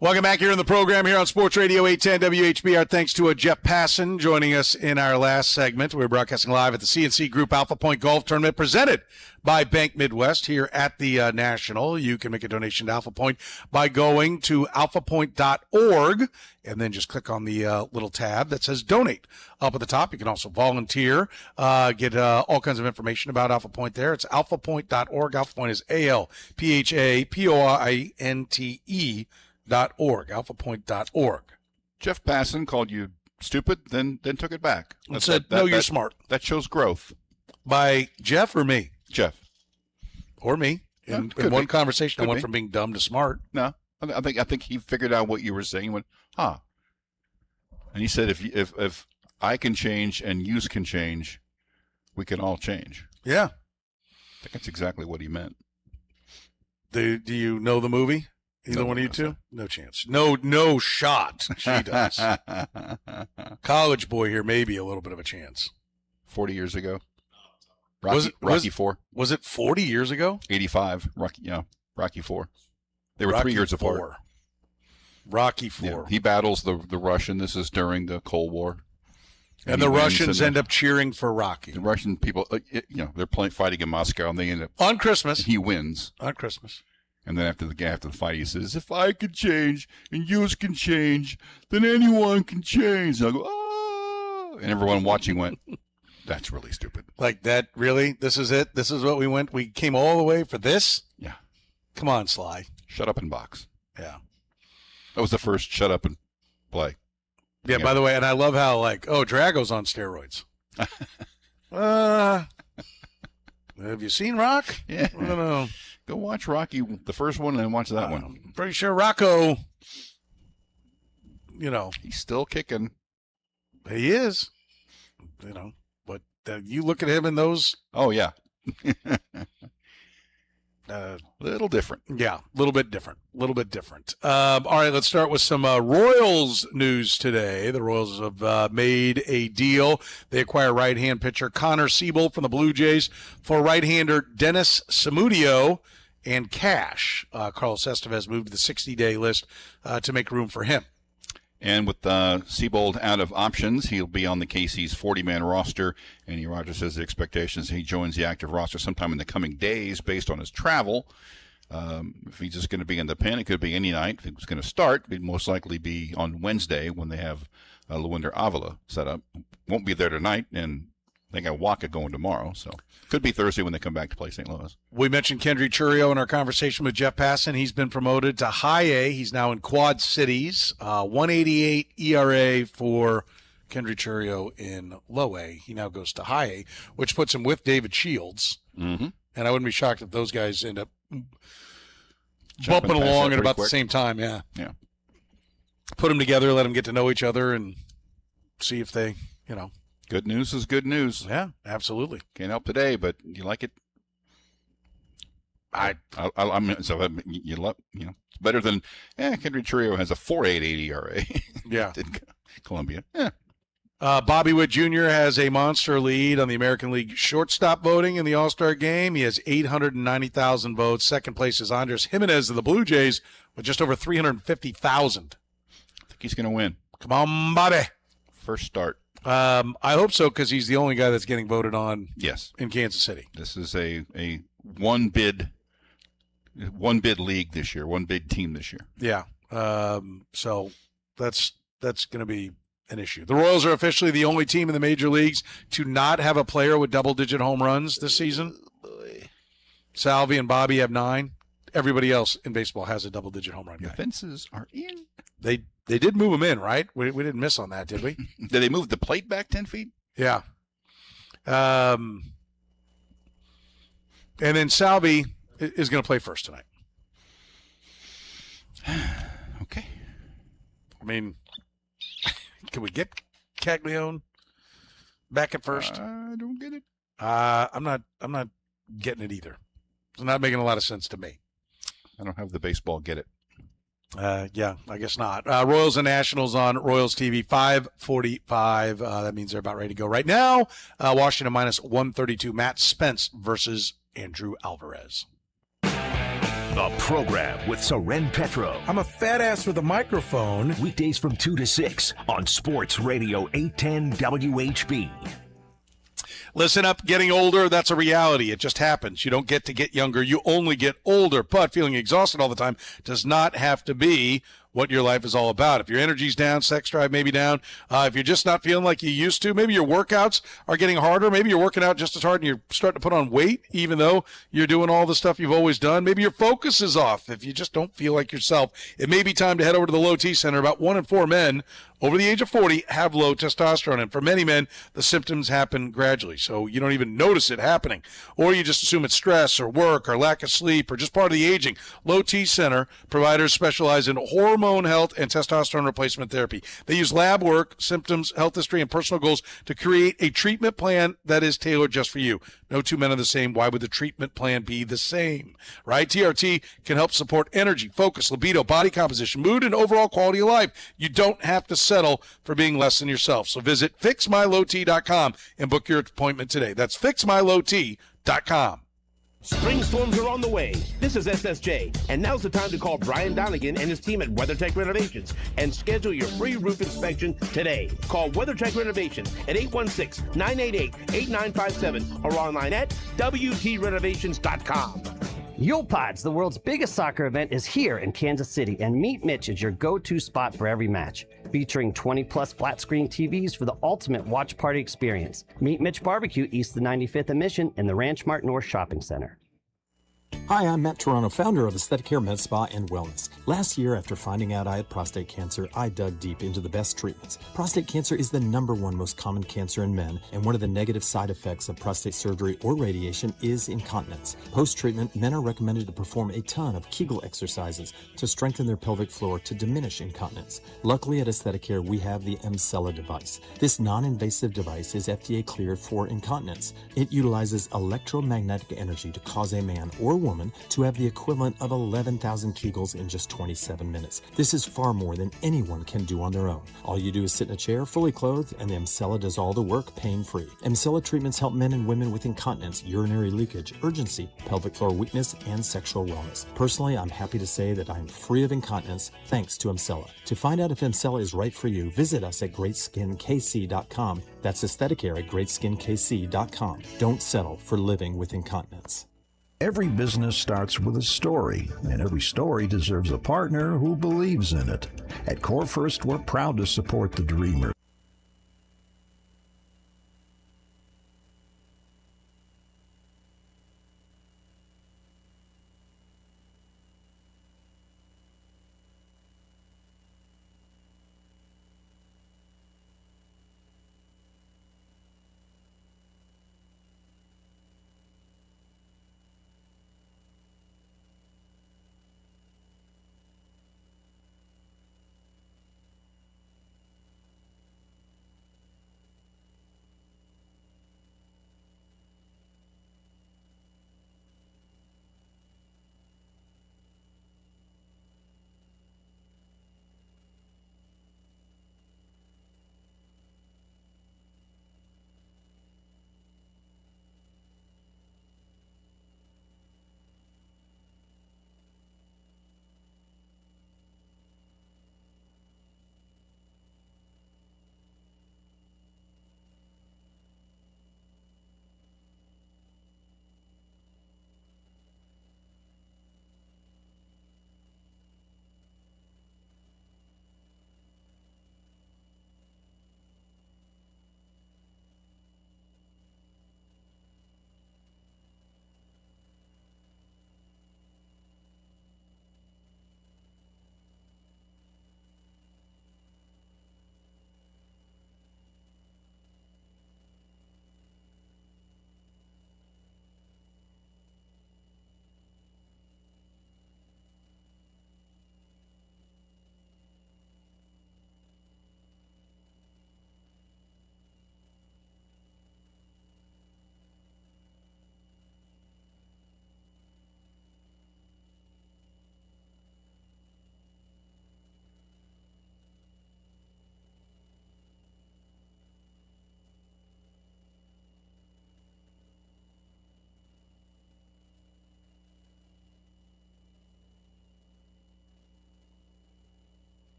Welcome back here in the program here on Sports Radio 810 WHB. Our thanks to Jeff Passan joining us in our last segment. We're broadcasting live at the CNC Group Alpha Point Golf Tournament presented by Bank Midwest here at the National. You can make a donation to Alpha Point by going to alphapoint.org and then just click on the little tab that says donate up at the top. You can also volunteer, get all kinds of information about Alpha Point there. It's alphapoint.org. Alpha Point is ALPHAPOINTE.org, alphapoint.org. Jeff Passan called you stupid, then took it back. And said, you're smart. That shows growth. By Jeff or me? Jeff. Or me. In one conversation, I went from being dumb to smart. No, I think he figured out what you were saying. He went, and he said, if I can change and you can change, we can all change. Yeah. I think that's exactly what he meant. Do you know the movie? Either one of you two? No chance. No shot. She does. College boy here, maybe a little bit of a chance. 40 years ago. Rocky 4. Was it 40 years ago? 85. Rocky 4. They were 3 years apart. Rocky 4. Yeah, he battles the Russian. This is during the Cold War. And the Russians end up cheering for Rocky. The Russian people, they're fighting in Moscow, and they end up on Christmas. He wins on Christmas. And then after the fight, he says, "If I could change and you can change, then anyone can change." And I go, "Oh!" And everyone watching went, "That's really stupid." Like that, really? This is it? This is what we went? We came all the way for this? Yeah. Come on, Sly. Shut up and box. Yeah. That was the first shut up and play. Yeah, by the way, and I love how, Drago's on steroids. Have you seen Rock? Yeah. I don't know. Go watch Rocky, the first one, and then watch that one. I'm pretty sure Rocco, he's still kicking. He is. But you look at him in those. Oh, yeah. Little different. Yeah, a little bit different. All right, let's start with some Royals news today. The Royals have made a deal. They acquire right-hand pitcher Connor Seaboldt from the Blue Jays for right-hander Dennis Samudio and cash. Carlos Estevez moved to the 60-day list to make room for him. And with Seaboldt out of options, he'll be on the KC's 40-man roster. Andy Rogers says the expectations he joins the active roster sometime in the coming days based on his travel. If he's just going to be in the pen, it could be any night. If he was going to start, it'd most likely be on Wednesday when they have Luinder Avila set up. Won't be there tonight, and they got Waka going tomorrow, so could be Thursday when they come back to play St. Louis. We mentioned Kendry Churio in our conversation with Jeff Passan. He's been promoted to High A. He's now in Quad Cities. 1.88 ERA for Kendry Churio in Low A. He now goes to High A, which puts him with David Shields. Mm-hmm. And I wouldn't be shocked if those guys end up bumping along at about the same time. Yeah. Put them together, let them get to know each other, and see if they, Good news is good news. Yeah, absolutely. Can't help today, but you like it. I mean, so you love, it's better than Kendry Churio has a 4.88 ERA. Yeah, in Columbia. Yeah. Bobby Witt Jr. has a monster lead on the American League shortstop voting in the All-Star game. He has 890,000 votes. Second place is Andres Jimenez of the Blue Jays with just over 350,000. I think he's going to win. Come on, Bobby. First start. I hope so, because he's the only guy that's getting voted on. Yes. In Kansas City. This is a one bid league this year, one bid team this year. Yeah. So that's going to be an issue. The Royals are officially the only team in the major leagues to not have a player with double-digit home runs this season. Salvi and Bobby have 9. Everybody else in baseball has a double-digit home run guy. The fences are in. They did move him in, right? We didn't miss on that, did we? Did they move the plate back 10 feet? Yeah. And then Salvi is going to play first tonight. Okay. I mean, can we get Caglione back at first? I don't get it. I'm not getting it either. It's not making a lot of sense to me. I don't have the baseball get it. Yeah, I guess not. Royals and Nationals on Royals TV, 5:45. That means they're about ready to go right now. Washington minus 132. Matt Spence versus Andrew Alvarez. The Program with Soren Petro. I'm a fat ass with a microphone. Weekdays from 2 to 6 on Sports Radio 810 WHB. Listen up, getting older, that's a reality. It just happens. You don't get to get younger. You only get older. But feeling exhausted all the time does not have to be what your life is all about. If your energy's down, sex drive may be down. If you're just not feeling like you used to, maybe your workouts are getting harder. Maybe you're working out just as hard and you're starting to put on weight, even though you're doing all the stuff you've always done. Maybe your focus is off. If you just don't feel like yourself, it may be time to head over to the Low T Center. About 1 in 4 men over the age of 40 have low testosterone. And for many men, the symptoms happen gradually. So you don't even notice it happening. Or you just assume it's stress or work or lack of sleep or just part of the aging. Low T Center providers specialize in hormone health and testosterone replacement therapy. They use lab work, symptoms, health history, and personal goals to create a treatment plan that is tailored just for you. No two men are the same. Why would the treatment plan be the same? Right? TRT can help support energy, focus, libido, body composition, mood, and overall quality of life. You don't have to settle for being less than yourself. So visit fixmylowt.com and book your appointment today. That's fixmylowt.com. Spring storms are on the way. This is SSJ, and now's the time to call Brian Donegan and his team at WeatherTech Renovations and schedule your free roof inspection today. Call WeatherTech Renovations at 816-988-8957 or online at WTRenovations.com. Yulepods, the world's biggest soccer event, is here in Kansas City, and Meet Mitch is your go-to spot for every match. Featuring 20-plus flat-screen TVs for the ultimate watch party experience. Meet Mitch Barbecue east of 95th and Mission in the Ranch Mart North Shopping Center. Hi, I'm Matt Toronto, founder of Aesthetic Care Med Spa and Wellness. Last year, after finding out I had prostate cancer, I dug deep into the best treatments. Prostate cancer is the #1 most common cancer in men, and one of the negative side effects of prostate surgery or radiation is incontinence. Post-treatment, men are recommended to perform a ton of Kegel exercises to strengthen their pelvic floor to diminish incontinence. Luckily, at Aesthetic Care, we have the Emsella device. This non-invasive device is FDA cleared for incontinence. It utilizes electromagnetic energy to cause a man or woman to have the equivalent of 11,000 Kegels in just 27 minutes. This is far more than anyone can do on their own. All you do is sit in a chair, fully clothed, and the Emsella does all the work pain-free. Emsella treatments help men and women with incontinence, urinary leakage, urgency, pelvic floor weakness, and sexual wellness. Personally, I'm happy to say that I'm free of incontinence thanks to Emsella. To find out if Emsella is right for you, visit us at greatskinkc.com. That's Aesthetic Care at greatskinkc.com. Don't settle for living with incontinence. Every business starts with a story, and every story deserves a partner who believes in it. At Core First, we're proud to support the dreamer.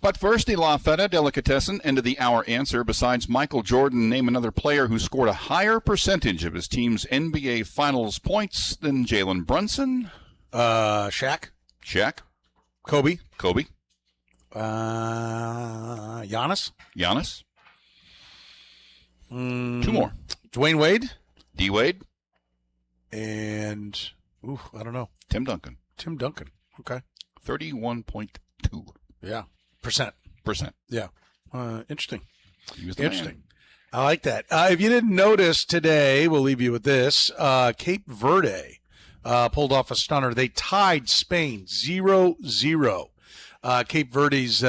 But first, the La Feta Delicatessen, end of the hour answer. Besides Michael Jordan, name another player who scored a higher percentage of his team's NBA Finals points than Jalen Brunson. Shaq. Kobe. Giannis. Two more. Dwayne Wade. D. Wade. And, I don't know. Tim Duncan. Okay. 31.2. Yeah. Percent. Yeah. Interesting. Man. I like that. If you didn't notice today, we'll leave you with this. Cape Verde pulled off a stunner. They tied Spain 0-0. Cape Verde's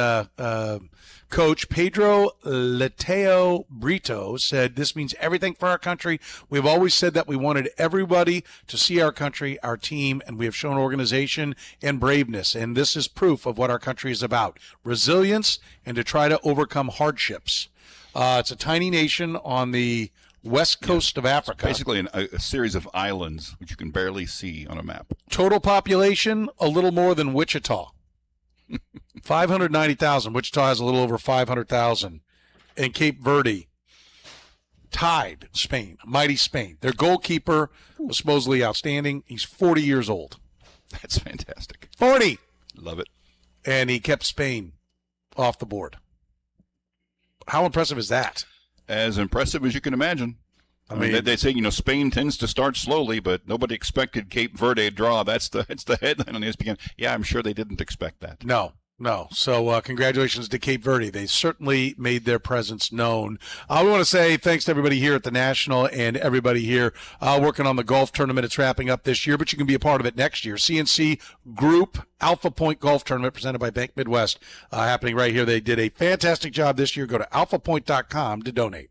coach, Pedro Leteo Brito, said, "This means everything for our country. We've always said that we wanted everybody to see our country, our team, and we have shown organization and braveness. And this is proof of what our country is about, resilience and to try to overcome hardships." It's a tiny nation on the west coast of Africa. Basically a series of islands, which you can barely see on a map. Total population, a little more than Wichita. 590,000. Wichita has a little over 500,000. And Cape Verde tied Spain, mighty Spain. Their goalkeeper was supposedly outstanding. He's 40 years old. That's fantastic. 40! Love it. And he kept Spain off the board. How impressive is that? As impressive as you can imagine. I mean, they say, Spain tends to start slowly, but nobody expected Cape Verde to draw. That's the headline on ESPN. Yeah, I'm sure they didn't expect that. No. So congratulations to Cape Verde. They certainly made their presence known. I want to say thanks to everybody here at the National and everybody here working on the golf tournament. It's wrapping up this year, but you can be a part of it next year. CNC Group Alpha Point Golf Tournament presented by Bank Midwest happening right here. They did a fantastic job this year. Go to alphapoint.com to donate.